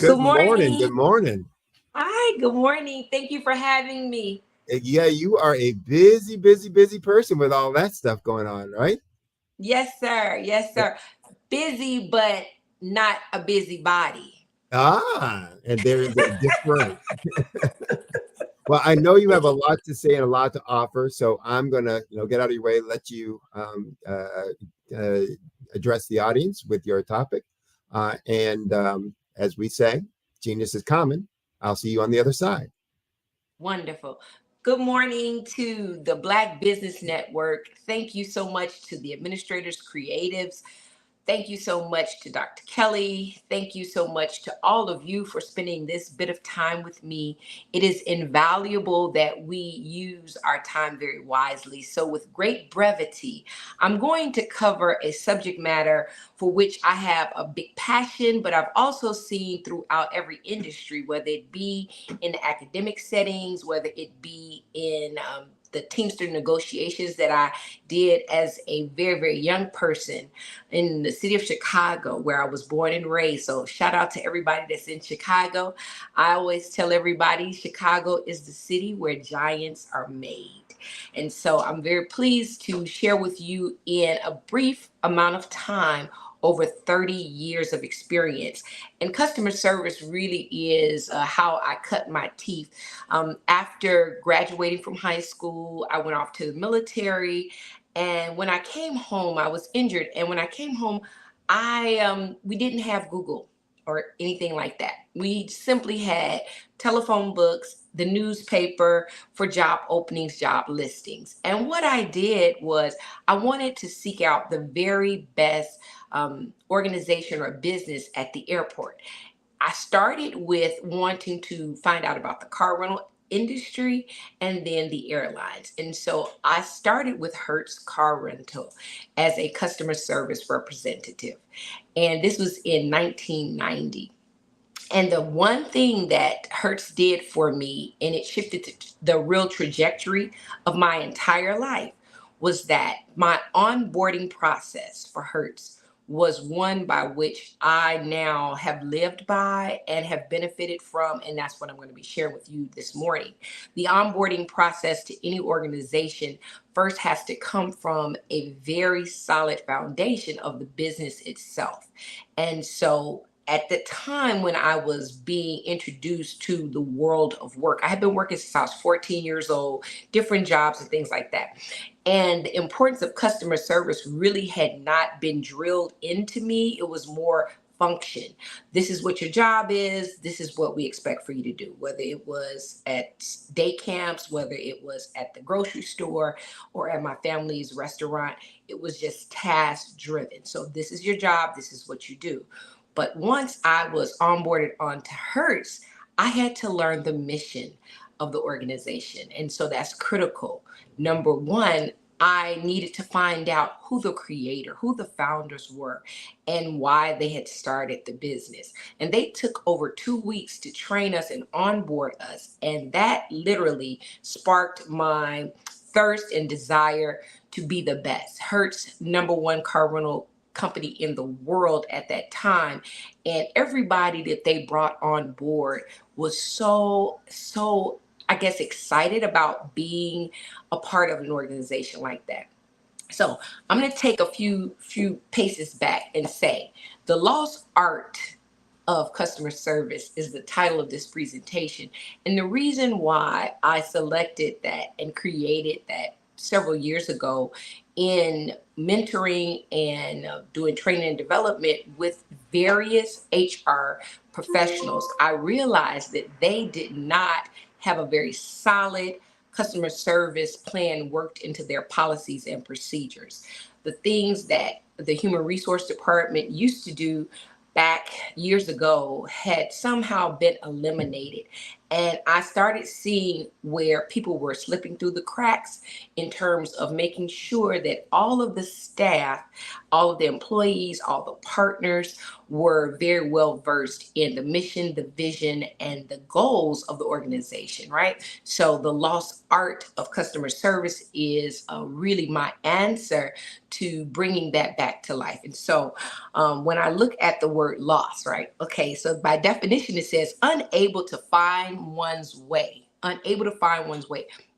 Good morning. Good morning. Hi, good morning. Thank you for having me. Yeah, you are a busy, busy, busy person with all that stuff going on, right? Yes, sir. Yes, sir. Busy, but not a busybody. And they're different. Well, I know you have a lot to say and a lot to offer, so I'm gonna, get out of your way, let you address the audience with your topic. As we say, genius is common. I'll see you on the other side. Wonderful. Good morning to the Black Business Network. Thank you so much to the administrators, creatives. Thank you so much to Dr. Kelly. Thank you so much to all of you for spending this bit of time with me. It is invaluable that we use our time very wisely. So with great brevity, I'm going to cover a subject matter for which I have a big passion, but I've also seen throughout every industry, whether it be in the academic settings, whether it be in the Teamster negotiations that I did as a very, very young person in the city of Chicago, where I was born and raised. So shout out to everybody that's in Chicago. I always tell everybody Chicago is the city where giants are made. And so I'm very pleased to share with you in a brief amount of time over 30 years of experience. And customer service really is how I cut my teeth. After graduating from high school, I went off to the military. And when I came home, I was injured. And when I came home, we didn't have Google or anything like that. We simply had telephone books, the newspaper for job openings, job listings. And what I did was I wanted to seek out the very best organization or business at the airport. I started with wanting to find out about the car rental industry and then the airlines. And so I started with Hertz Car Rental as a customer service representative. And this was in 1990. And the one thing that Hertz did for me, and it shifted the real trajectory of my entire life, was that my onboarding process for Hertz was one by which I now have lived by and have benefited from, and that's what I'm going to be sharing with you this morning. The onboarding process to any organization first has to come from a very solid foundation of the business itself. And so at the time when I was being introduced to the world of work, I had been working since I was 14 years old, different jobs and things like that. And the importance of customer service really had not been drilled into me. It was more function. This is what your job is. This is what we expect for you to do, whether it was at day camps, whether it was at the grocery store or at my family's restaurant. It was just task driven. So this is your job. This is what you do. But once I was onboarded onto Hertz, I had to learn the mission of the organization. And so that's critical. Number one, I needed to find out who the creator, who the founders were, and why they had started the business. And they took over 2 weeks to train us and onboard us. And that literally sparked my thirst and desire to be the best. Hertz, number one car rental company in the world at that time. And everybody that they brought on board was so I guess excited about being a part of an organization like that. So I'm going to take a few paces back and say the lost art of customer service is the title of this presentation. And the reason why I selected that and created that several years ago in mentoring and doing training and development with various HR professionals, I realized that they did not have a very solid customer service plan worked into their policies and procedures. The things that the human resource department used to do back years ago had somehow been eliminated. And I started seeing where people were slipping through the cracks in terms of making sure that all of the staff, all of the employees, all the partners were very well versed in the mission, the vision, and the goals of the organization, right? So the lost art of customer service is really my answer to bringing that back to life. And so when I look at the word loss, right? Okay, so by definition, it says unable to find one's way,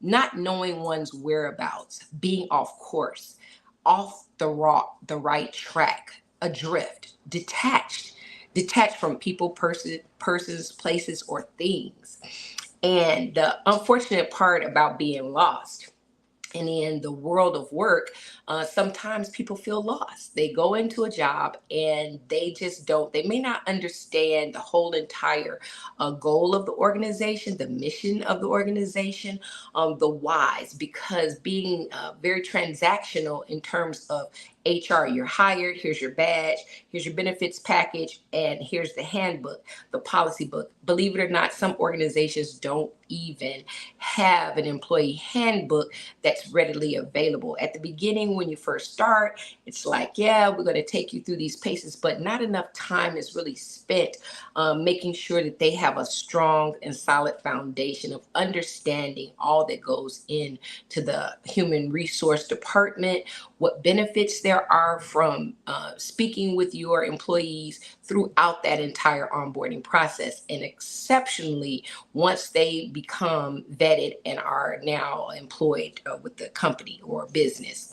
not knowing one's whereabouts, being off course, off the right track, adrift, detached, detached from people, persons, places, or things. And the unfortunate part about being lost and in the world of work, sometimes people feel lost. They go into a job and they just don't, they may not understand the whole entire goal of the organization, the mission of the organization, the whys, because being very transactional in terms of HR, you're hired, here's your badge, here's your benefits package, and here's the handbook, the policy book. Believe it or not, some organizations don't even have an employee handbook that's readily available. At the beginning, when you first start, it's like, yeah, we're going to take you through these paces, but not enough time is really spent making sure that they have a strong and solid foundation of understanding all that goes into the human resource department, what benefits there are from speaking with your employees throughout that entire onboarding process. And exceptionally, once they become vetted and are now employed with the company or business.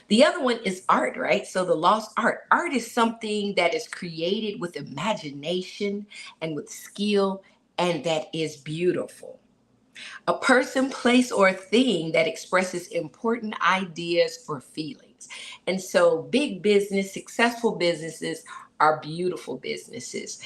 The other one is art, right? So the lost art. Art is something that is created with imagination and with skill, and that is beautiful. A person, place, or thing that expresses important ideas or feelings. And so big business, successful businesses are beautiful businesses.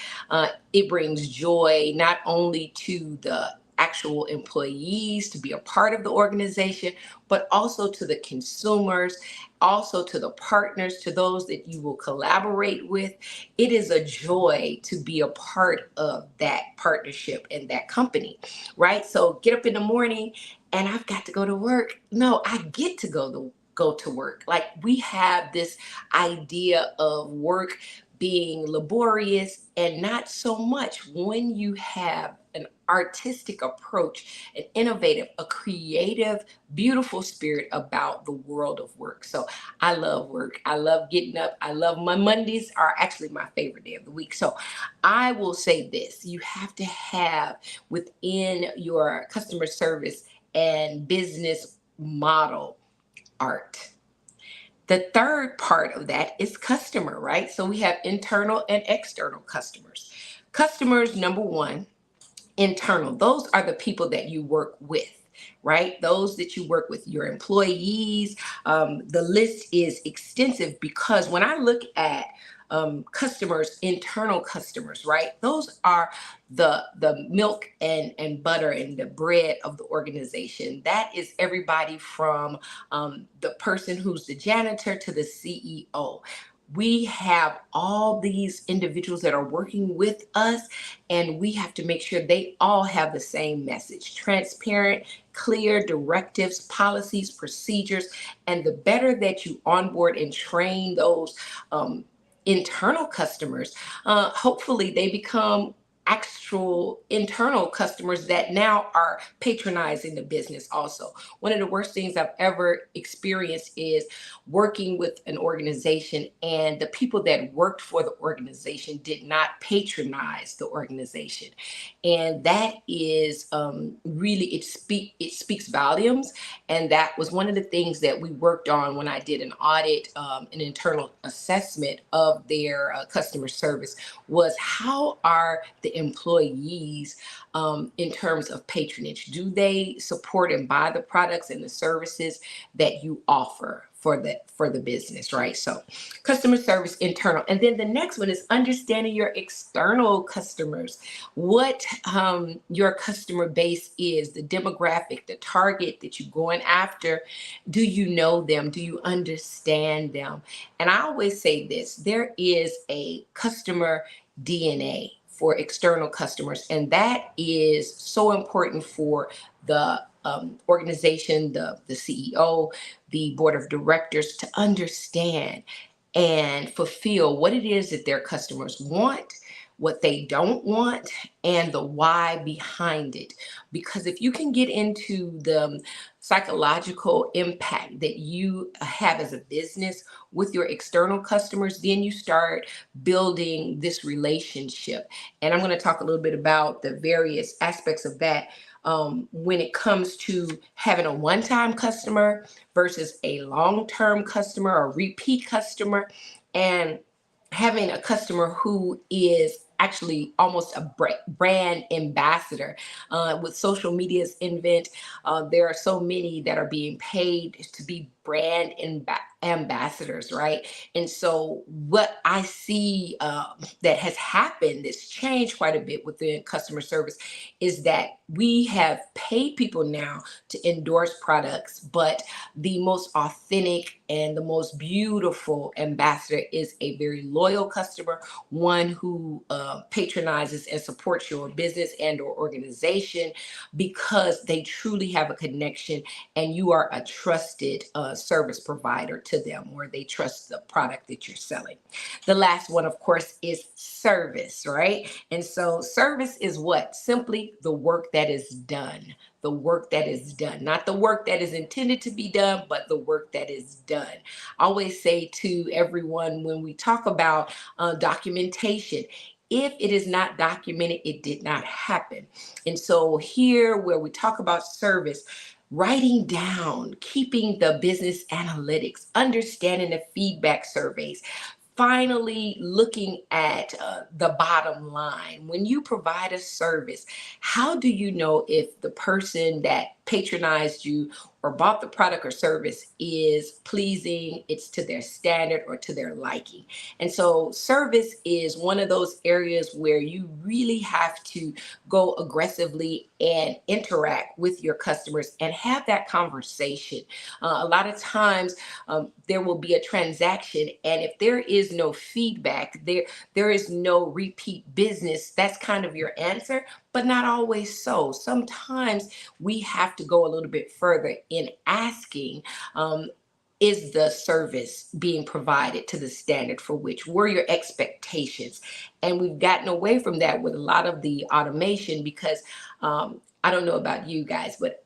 It brings joy not only to the actual employees to be a part of the organization, but also to the consumers, also to the partners, to those that you will collaborate with. It is a joy to be a part of that partnership and that company, right? So get up in the morning and I've got to go to work. No, I get to go to work. Like, we have this idea of work being laborious, and not so much when you have an artistic approach, an innovative, a creative, beautiful spirit about the world of work. So I love work. I love getting up. I love my Mondays are actually my favorite day of the week. So I will say this, you have to have within your customer service and business model art. The third part of that is customer, right? So we have internal and external customers. Customers, number one, internal. Those are the people that you work with, right? Those that you work with, your employees. The list is extensive because when I look at customers, internal customers, right? Those are the milk and butter and the bread of the organization. That is everybody from the person who's the janitor to the CEO. We have all these individuals that are working with us, and we have to make sure they all have the same message: transparent, clear directives, policies, procedures. And the better that you onboard and train those internal customers, hopefully they become actual internal customers that now are patronizing the business also. One of the worst things I've ever experienced is working with an organization and the people that worked for the organization did not patronize the organization. And that is really, it speaks volumes. And that was one of the things that we worked on when I did an audit, an internal assessment of their customer service, was how are the employees in terms of patronage? Do they support and buy the products and the services that you offer for the business, right? So customer service, internal. And then the next one is understanding your external customers, what your customer base is, the demographic, the target that you're going after. Do you know them? Do you understand them? And I always say this, there is a customer DNA for external customers, and that is so important for the organization, the CEO, the board of directors, to understand and fulfill what it is that their customers want, what they don't want, and the why behind it. Because if you can get into the psychological impact that you have as a business with your external customers, then you start building this relationship. And I'm going to talk a little bit about the various aspects of that when it comes to having a one-time customer versus a long-term customer or repeat customer, and having a customer who is actually almost a brand ambassador. With social media's invent, there are so many that are being paid to be brand ambassadors, right? And so what I see that has happened, that's changed quite a bit within customer service, is that we have paid people now to endorse products, but the most authentic and the most beautiful ambassador is a very loyal customer, one who patronizes and supports your business and or organization because they truly have a connection and you are a trusted service provider to them, or they trust the product that you're selling. The last one, of course, is service, right? And so service is what? Simply the work that is done. The work that is done, not the work that is intended to be done, but the work that is done. I always say to everyone when we talk about documentation, if it is not documented, it did not happen. And so here where we talk about service, writing down, keeping the business analytics, understanding the feedback surveys, finally looking at the bottom line. When you provide a service, how do you know if the person that patronized you or bought the product or service is pleasing, it's to their standard or to their liking? And so service is one of those areas where you really have to go aggressively and interact with your customers and have that conversation. A lot of times there will be a transaction, and if there is no feedback, there is no repeat business, that's kind of your answer, but not always so. Sometimes we have to go a little bit further in asking, is the service being provided to the standard for which were your expectations? And we've gotten away from that with a lot of the automation because I don't know about you guys, but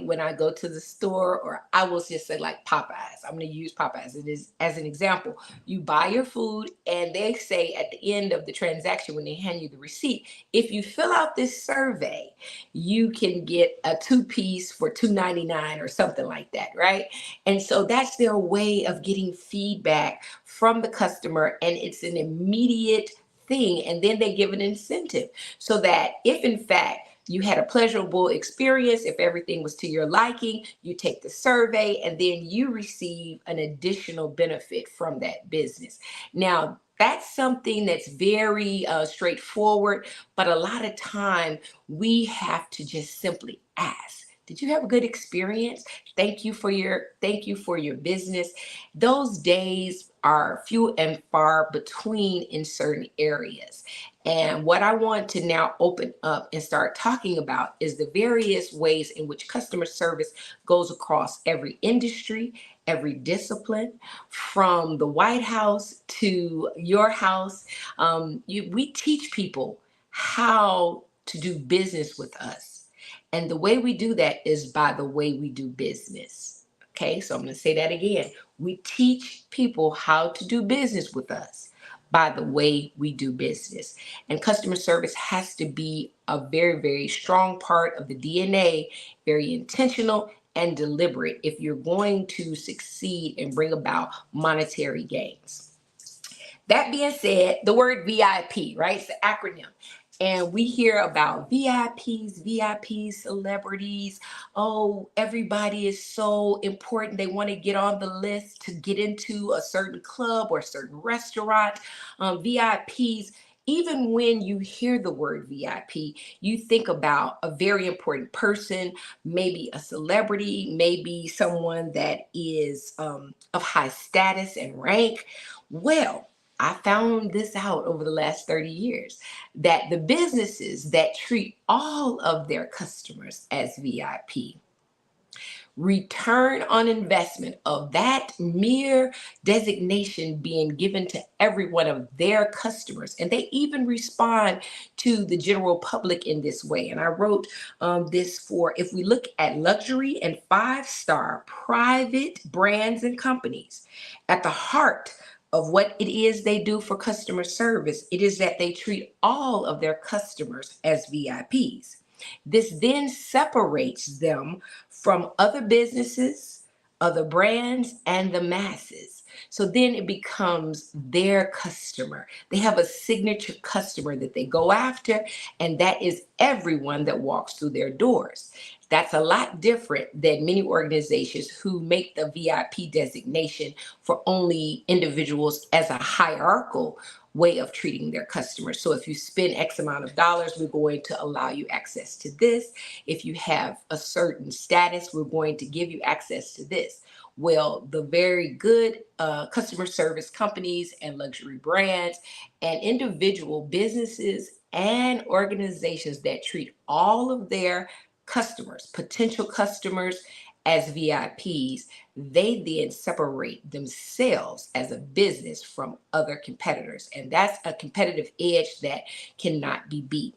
when I go to the store, or I will just say like Popeyes, I'm going to use Popeyes as an example. You buy your food and they say at the end of the transaction, when they hand you the receipt, if you fill out this survey, you can get a 2-piece for $2.99 or something like that, right? And so that's their way of getting feedback from the customer, and it's an immediate thing. And then they give an incentive so that if in fact you had a pleasurable experience, if everything was to your liking, you take the survey and then you receive an additional benefit from that business. Now, that's something that's very straightforward, but a lot of time we have to just simply ask, did you have a good experience? Thank you for your business. Those days are few and far between in certain areas. And what I want to now open up and start talking about is the various ways in which customer service goes across every industry, every discipline, from the White House to your house. We teach people how to do business with us. And the way we do that is by the way we do business. Okay, so I'm going to say that again. We teach people how to do business with us by the way we do business. And customer service has to be a very, very strong part of the DNA, very intentional and deliberate if you're going to succeed and bring about monetary gains. That being said, the word VIP, right? It's the acronym. And we hear about VIPs, celebrities. Oh, everybody is so important. They want to get on the list to get into a certain club or a certain restaurant. VIPs, even when you hear the word VIP, you think about a very important person, maybe a celebrity, maybe someone that is of high status and rank. Well, I found this out over the last 30 years, that the businesses that treat all of their customers as VIP, return on investment of that mere designation being given to every one of their customers. And they even respond to the general public in this way. And I wrote this for, if we look at luxury and 5-star private brands and companies, at the heart of what it is they do for customer service, it is that they treat all of their customers as VIPs. This then separates them from other businesses, other brands, and the masses. So then it becomes their customer. They have a signature customer that they go after, and that is everyone that walks through their doors. That's a lot different than many organizations who make the VIP designation for only individuals as a hierarchical way of treating their customers. So if you spend X amount of dollars, we're going to allow you access to this. If you have a certain status, we're going to give you access to this. Well, the very good customer service companies and luxury brands and individual businesses and organizations that treat all of their customers, potential customers, as VIPs, they then separate themselves as a business from other competitors. And that's a competitive edge that cannot be beat.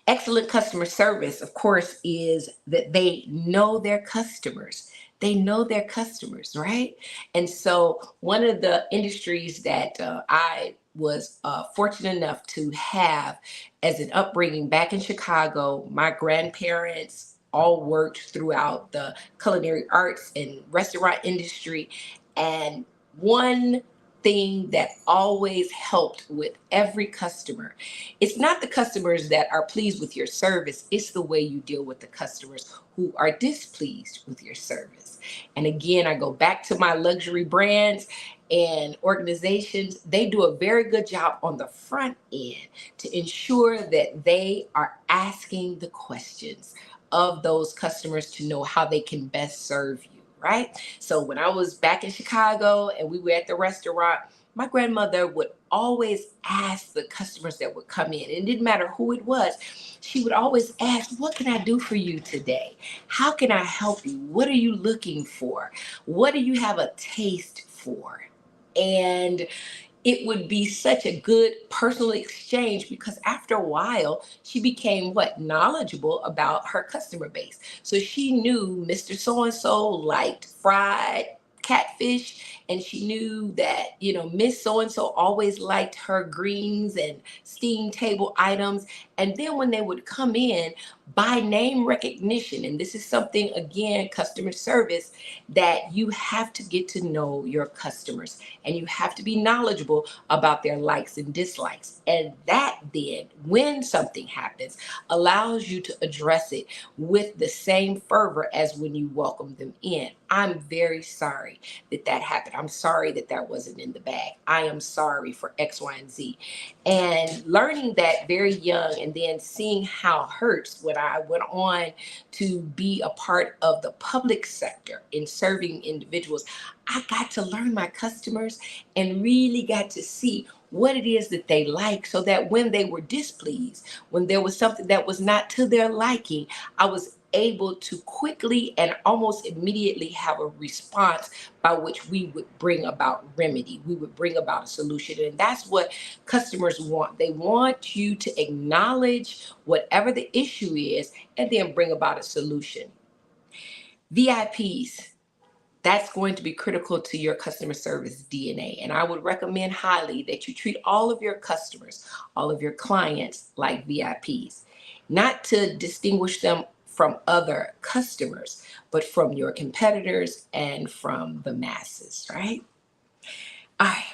Excellent customer service, of course, is that they know their customers. They know their customers, right? And so one of the industries that I was fortunate enough to have as an upbringing back in Chicago, my grandparents all worked throughout the culinary arts and restaurant industry. And one thing that always helped with every customer, it's not the customers that are pleased with your service, it's the way you deal with the customers who are displeased with your service. And again, I go back to my luxury brands and organizations. They do a very good job on the front end to ensure that they are asking the questions of those customers to know how they can best serve you, right? So when I was back in Chicago and we were at the restaurant, my grandmother would always ask the customers that would come in, and it didn't matter who it was, she would always ask, what can I do for you today? How can I help you? What are you looking for? What do you have a taste for? And it would be such a good personal exchange because after a while, she became knowledgeable about her customer base. So she knew Mr. So-and-so liked fried catfish, and she knew that, Miss So-and-so always liked her greens and steamed table items. And then when they would come in by name recognition, and this is something, again, customer service, that you have to get to know your customers and you have to be knowledgeable about their likes and dislikes. And that then, when something happens, allows you to address it with the same fervor as when you welcome them in. I'm very sorry that that happened. I'm sorry that that wasn't in the bag. I am sorry for X, Y, and Z. And learning that very young and then seeing how it hurts when I went on to be a part of the public sector in serving individuals, I got to learn my customers and really got to see what it is that they like, so that when they were displeased, when there was something that was not to their liking, I was able to quickly and almost immediately have a response by which we would bring about remedy. We would bring about a solution. And that's what customers want. They want you to acknowledge whatever the issue is and then bring about a solution. VIPs, that's going to be critical to your customer service DNA. And I would recommend highly that you treat all of your customers, all of your clients like VIPs, not to distinguish them from other customers, but from your competitors and from the masses, right? All right.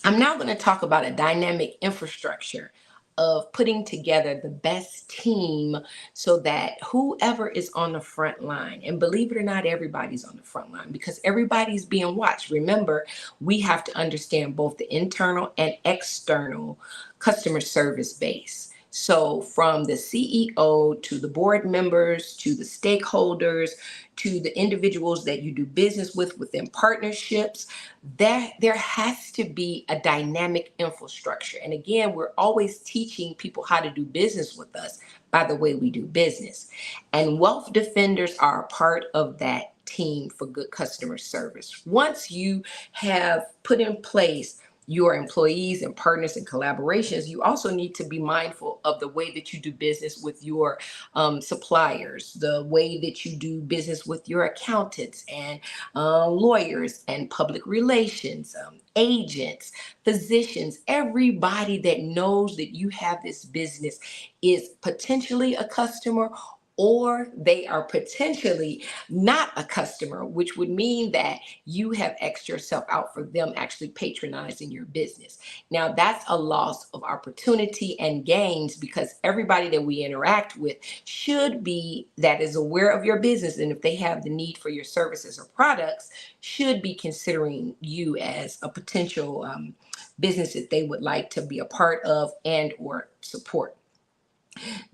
I'm now going to talk about a dynamic infrastructure of putting together the best team so that whoever is on the front line, and believe it or not, everybody's on the front line because everybody's being watched. Remember, we have to understand both the internal and external customer service base. So from the CEO to the board members, to the stakeholders, to the individuals that you do business with within partnerships, there has to be a dynamic infrastructure. And again, we're always teaching people how to do business with us by the way we do business. And wealth defenders are a part of that team for good customer service. Once you have put in place your employees and partners and collaborations, you also need to be mindful of the way that you do business with your suppliers, the way that you do business with your accountants and lawyers and public relations, agents, physicians. Everybody that knows that you have this business is potentially a customer or they are potentially not a customer, which would mean that you have X'd yourself out for them actually patronizing your business. Now, that's a loss of opportunity and gains, because everybody that we interact with should be that is aware of your business, and if they have the need for your services or products, should be considering you as a potential business that they would like to be a part of and or support.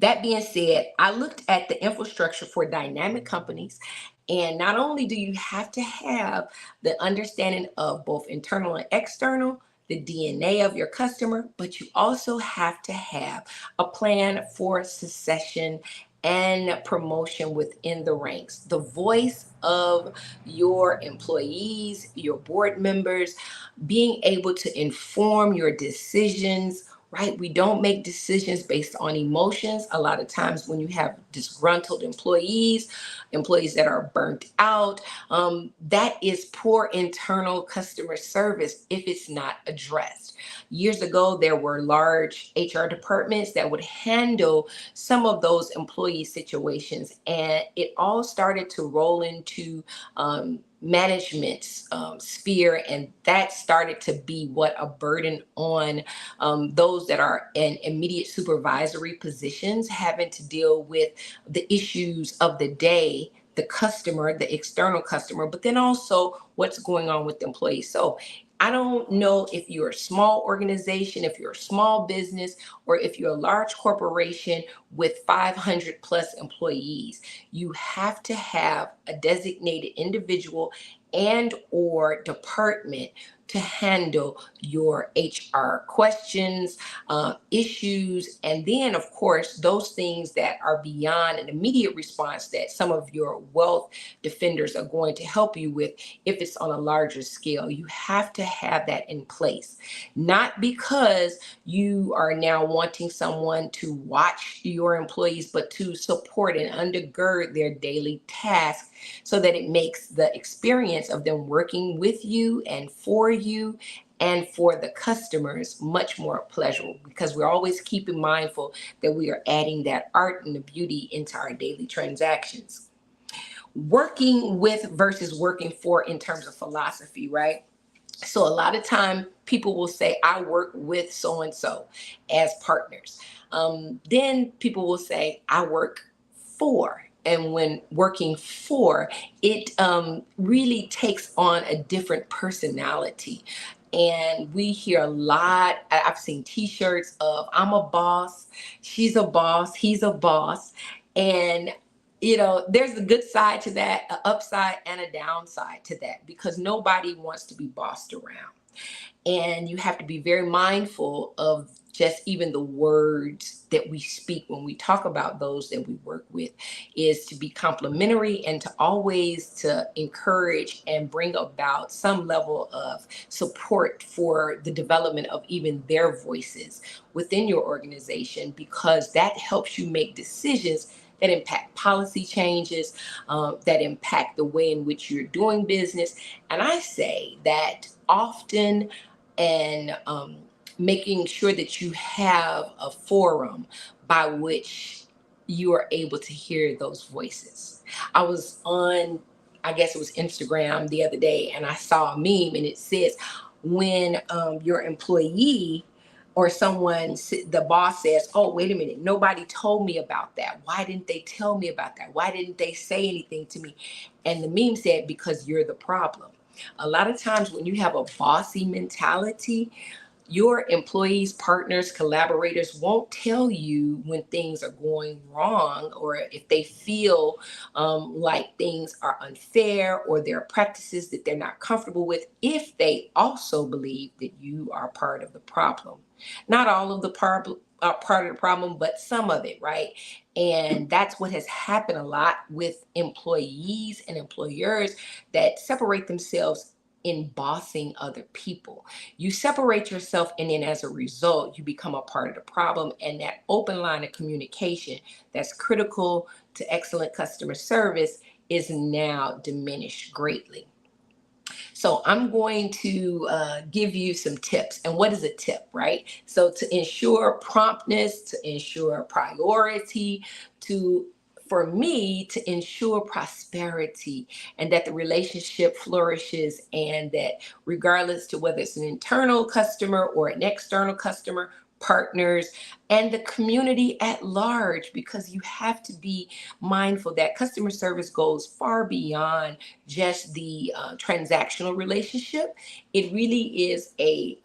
That being said, I looked at the infrastructure for dynamic companies, and not only do you have to have the understanding of both internal and external, the DNA of your customer, but you also have to have a plan for succession and promotion within the ranks. The voice of your employees, your board members, being able to inform your decisions, right? We don't make decisions based on emotions. A lot of times when you have disgruntled employees that are burnt out, that is poor internal customer service if it's not addressed. Years ago, there were large HR departments that would handle some of those employee situations, and it all started to roll into management's sphere, and that started to be what a burden on those that are in immediate supervisory positions, having to deal with the issues of the day, the customer, the external customer, but then also what's going on with the employees. So I don't know if you're a small organization, if you're a small business, or if you're a large corporation with 500 plus employees. You have to have a designated individual and or department to handle your HR questions, issues, and then, of course, those things that are beyond an immediate response that some of your wealth defenders are going to help you with if it's on a larger scale. You have to have that in place, not because you are now wanting someone to watch your employees, but to support and undergird their daily tasks so that it makes the experience of them working with you and for you and for the customers much more pleasurable, because we're always keeping mindful that we are adding that art and the beauty into our daily transactions. Working with versus working for in terms of philosophy, right? So a lot of time people will say, I work with so-and-so as partners. Then people will say, I work for. And when working for, it really takes on a different personality. And we hear a lot, I've seen t-shirts of I'm a boss, she's a boss, he's a boss. And you know, there's a good side to that, an upside and a downside to that, because nobody wants to be bossed around. And you have to be very mindful of just even the words that we speak when we talk about those that we work with, is to be complimentary and to always to encourage and bring about some level of support for the development of even their voices within your organization, because that helps you make decisions that impact policy changes, that impact the way in which you're doing business. And I say that often, and making sure that you have a forum by which you are able to hear those voices. I was on, I guess it was Instagram the other day, and I saw a meme, and it says, when your employee or someone, the boss says, oh, wait a minute, nobody told me about that. Why didn't they tell me about that? Why didn't they say anything to me? And the meme said, because you're the problem. A lot of times when you have a bossy mentality, your employees, partners, collaborators won't tell you when things are going wrong, or if they feel like things are unfair or there are practices that they're not comfortable with, if they also believe that you are part of the problem. Not all of the part of the problem, but some of it, right? And that's what has happened a lot with employees and employers that separate themselves in bossing other people. You separate yourself, and then as a result, you become a part of the problem. And that open line of communication that's critical to excellent customer service is now diminished greatly. So I'm going to give you some tips. And what is a tip, right? So to ensure promptness, to ensure priority, to for me to ensure prosperity and that the relationship flourishes, and that regardless to whether it's an internal customer or an external customer, partners, and the community at large, because you have to be mindful that customer service goes far beyond just the transactional relationship. It really is a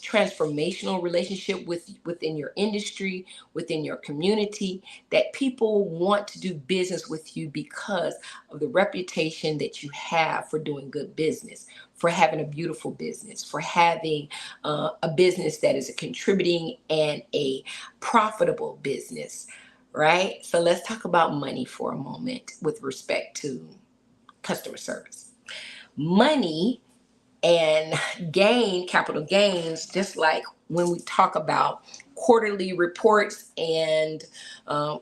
transformational relationship within your industry, within your community, that people want to do business with you because of the reputation that you have for doing good business, for having a beautiful business, for having a business that is a contributing and a profitable business, right? So let's talk about money for a moment with respect to customer service. Money and capital gains, just like when we talk about quarterly reports and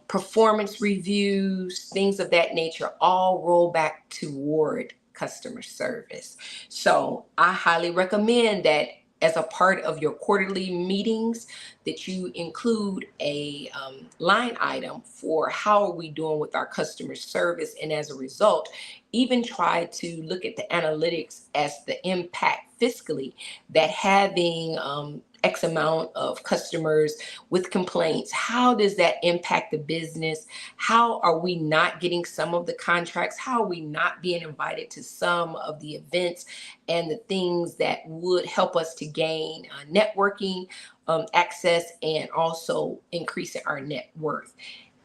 performance reviews, things of that nature, all roll back toward customer service. So I highly recommend that as a part of your quarterly meetings, that you include a line item for how are we doing with our customer service, and as a result, even try to look at the analytics as the impact fiscally that having X amount of customers with complaints, how does that impact the business? How are we not getting some of the contracts? How are we not being invited to some of the events and the things that would help us to gain networking access and also increasing our net worth?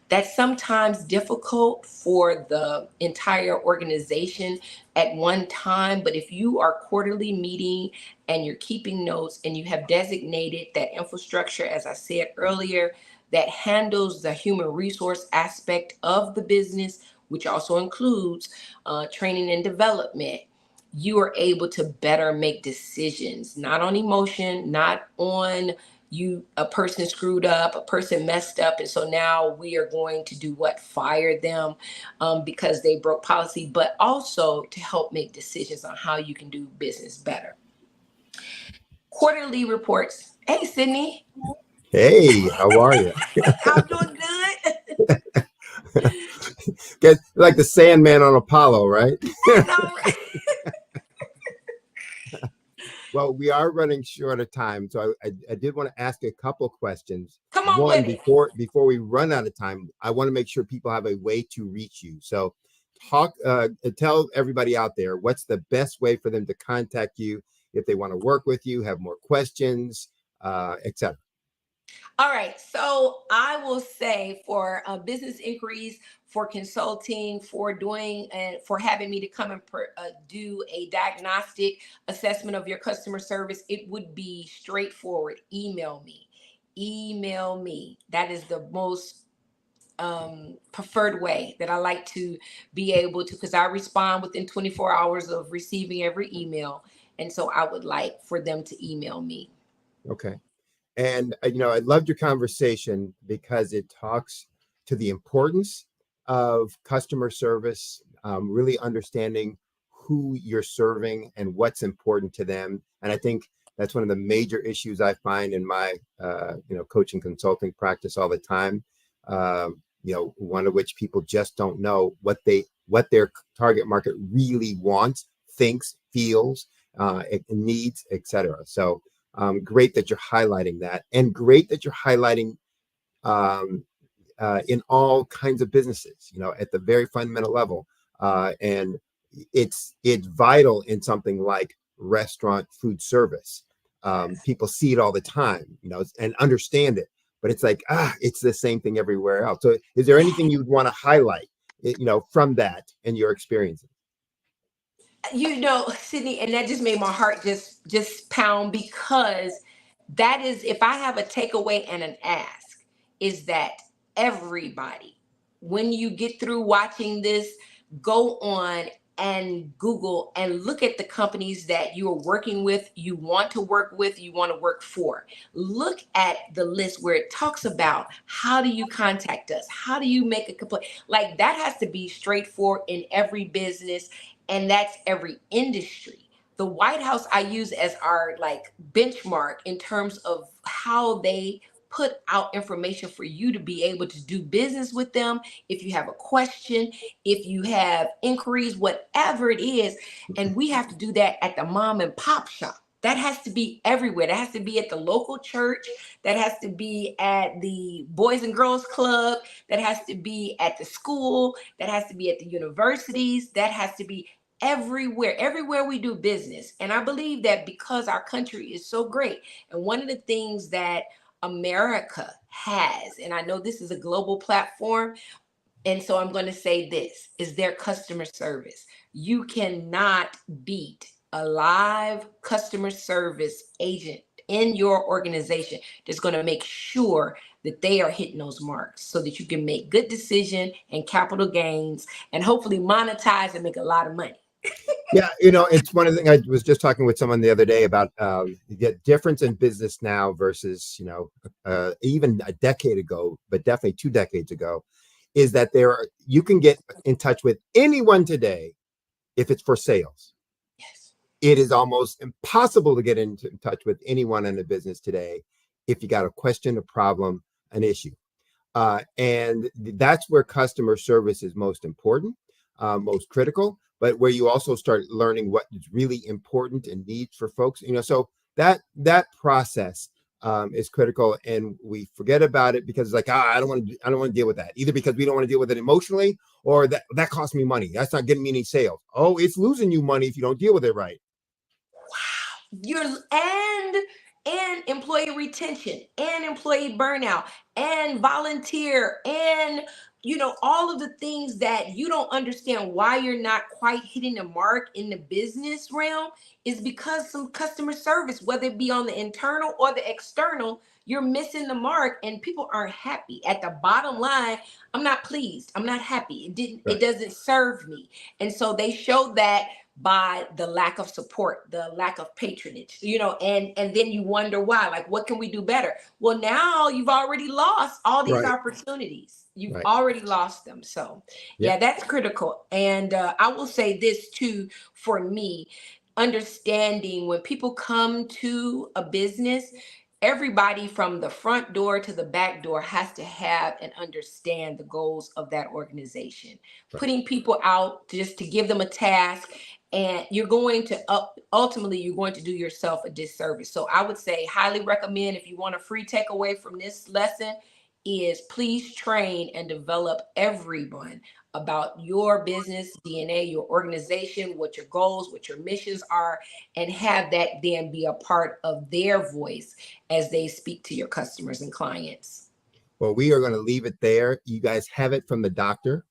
That's sometimes difficult for the entire organization at one time, but if you are quarterly meeting and you're keeping notes and you have designated that infrastructure, as I said earlier, that handles the human resource aspect of the business, which also includes training and development, you are able to better make decisions, not on emotion, not on a person screwed up, a person messed up, and so now we are going to do what? Fire them because they broke policy, but also to help make decisions on how you can do business better. Quarterly reports. Hey, Sydney. Hey, how are you? I'm doing good. Get like the Sandman on Apollo, right? Well, we are running short of time, so I did want to ask a couple questions. Come on, one, with before we run out of time, I want to make sure people have a way to reach you. So tell everybody out there, what's the best way for them to contact you if they want to work with you, have more questions, etc. All right. So I will say for business inquiries, for consulting, for doing and for having me to come and do a diagnostic assessment of your customer service, it would be straightforward. Email me. Email me. That is the most preferred way that I like to be able to, because I respond within 24 hours of receiving every email. And so I would like for them to email me. Okay. And, I loved your conversation because it talks to the importance of customer service, really understanding who you're serving and what's important to them. And I think that's one of the major issues I find in my, coaching consulting practice all the time. One of which people just don't know what their target market really wants, thinks, feels, needs, etc. So great that you're highlighting that, and great that you're highlighting in all kinds of businesses, at the very fundamental level. And it's vital in something like restaurant food service. People see it all the time, and understand it, but it's like, it's the same thing everywhere else. So is there anything you'd want to highlight, from that and your experiences? Sydney, and that just made my heart just pound, because that is, if I have a takeaway and an ask, is that everybody, when you get through watching this, go on and Google and look at the companies that you are working with, you want to work with, you want to work for. Look at the list where it talks about how do you contact us? How do you make a complaint? Like, that has to be straightforward in every business, and that's every industry. The White House I use as our benchmark in terms of how they put out information for you to be able to do business with them. If you have a question, if you have inquiries, whatever it is. And we have to do that at the mom and pop shop. That has to be everywhere. That has to be at the local church. That has to be at the Boys and Girls Club. That has to be at the school. That has to be at the universities. That has to be everywhere we do business. And I believe that because our country is so great, and one of the things that America has, and I know this is a global platform, and so I'm going to say this, is their customer service. You cannot beat a live customer service agent in your organization that's going to make sure that they are hitting those marks so that you can make good decision and capital gains and hopefully monetize and make a lot of money. Yeah, it's one of the things I was just talking with someone the other day about the difference in business now versus, even a decade ago, but definitely 2 decades ago, is that you can get in touch with anyone today if it's for sales. It is almost impossible to get in touch with anyone in the business today if you got a question, a problem, an issue. And that's where customer service is most important, most critical, but where you also start learning what is really important and needs for folks. So that process is critical, and we forget about it because it's like, I don't want to deal with that, either because we don't want to deal with it emotionally, or that costs me money. That's not getting me any sales. Oh, it's losing you money if you don't deal with it right. And employee retention and employee burnout and volunteer and all of the things that you don't understand why you're not quite hitting the mark in the business realm is because some customer service, whether it be on the internal or the external, you're missing the mark and people aren't happy. At the bottom line, I'm not pleased. I'm not happy. It doesn't serve me. And so they showed that by the lack of support, the lack of patronage, and then you wonder why, like, what can we do better? Well, now you've already lost all these opportunities. You've already lost them. So yeah, that's critical. And I will say this too, for me, understanding when people come to a business, everybody from the front door to the back door has to have and understand the goals of that organization. Putting people out just to give them a task, and you're going to ultimately you're going to do yourself a disservice. So I would say highly recommend, if you want a free takeaway from this lesson, is please train and develop everyone about your business DNA, your organization, what your goals, what your missions are, and have that then be a part of their voice as they speak to your customers and clients. Well, we are going to leave it there. You guys have it from the doctor.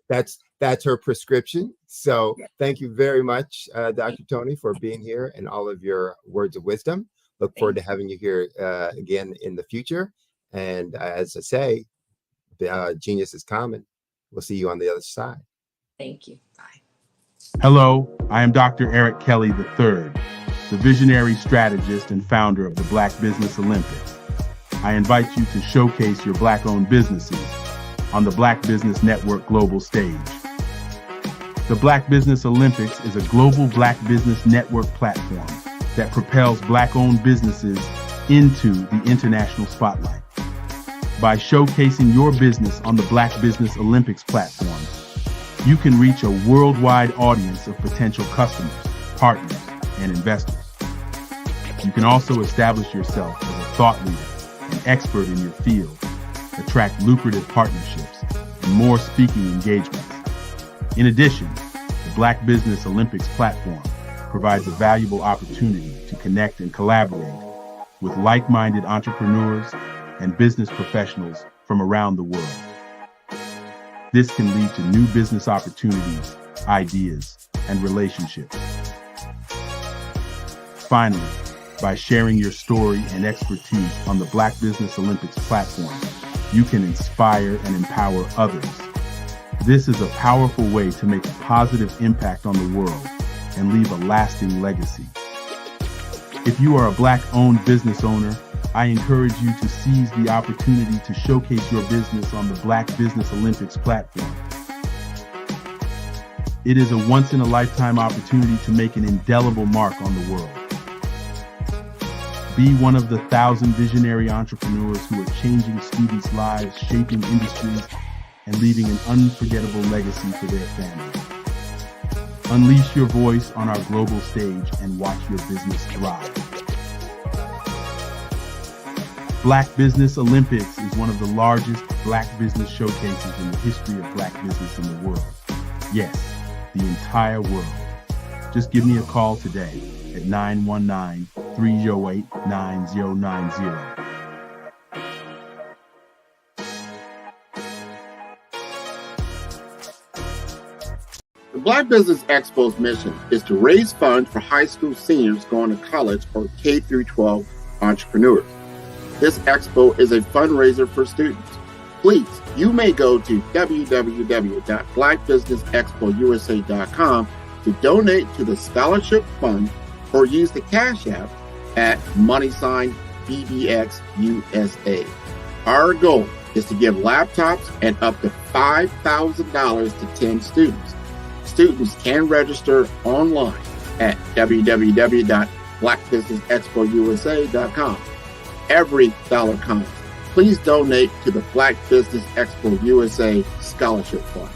That's her prescription. So thank you very much, Dr. Tony, for being here and all of your words of wisdom. Look forward to having you here again in the future. And as I say, genius is common. We'll see you on the other side. Thank you. Bye. Hello, I am Dr. Eric Kelly III, the visionary strategist and founder of the Black Business Olympics. I invite you to showcase your Black-owned businesses on the Black Business Network global stage. The Black Business Olympics is a global Black Business Network platform that propels Black-owned businesses into the international spotlight. By showcasing your business on the Black Business Olympics platform, you can reach a worldwide audience of potential customers, partners, and investors. You can also establish yourself as a thought leader and expert in your field, attract lucrative partnerships, and more speaking engagements. In addition, the Black Business Olympics platform provides a valuable opportunity to connect and collaborate with like-minded entrepreneurs and business professionals from around the world. This can lead to new business opportunities, ideas, and relationships. Finally, by sharing your story and expertise on the Black Business Olympics platform, you can inspire and empower others. This is a powerful way to make a positive impact on the world and leave a lasting legacy. If you are a Black-owned business owner, I encourage you to seize the opportunity to showcase your business on the Black Business Olympics platform. It is a once-in-a-lifetime opportunity to make an indelible mark on the world. Be one of the 1,000 visionary entrepreneurs who are changing students' lives, shaping industries, and leaving an unforgettable legacy for their families. Unleash your voice on our global stage and watch your business thrive. Black Business Olympics is one of the largest Black business showcases in the history of Black business in the world. Yes, the entire world. Just give me a call today at 919-308-9090. The Black Business Expo's mission is to raise funds for high school seniors going to college or K-12 entrepreneurs. This expo is a fundraiser for students. Please, you may go to www.blackbusinessexpousa.com to donate to the scholarship fund or use the Cash App at $BBXUSA. Our goal is to give laptops and up to $5,000 to 10 students. Students can register online at www.blackbusinessexpousa.com. Every dollar counts. Please donate to the Black Business Expo USA Scholarship Fund.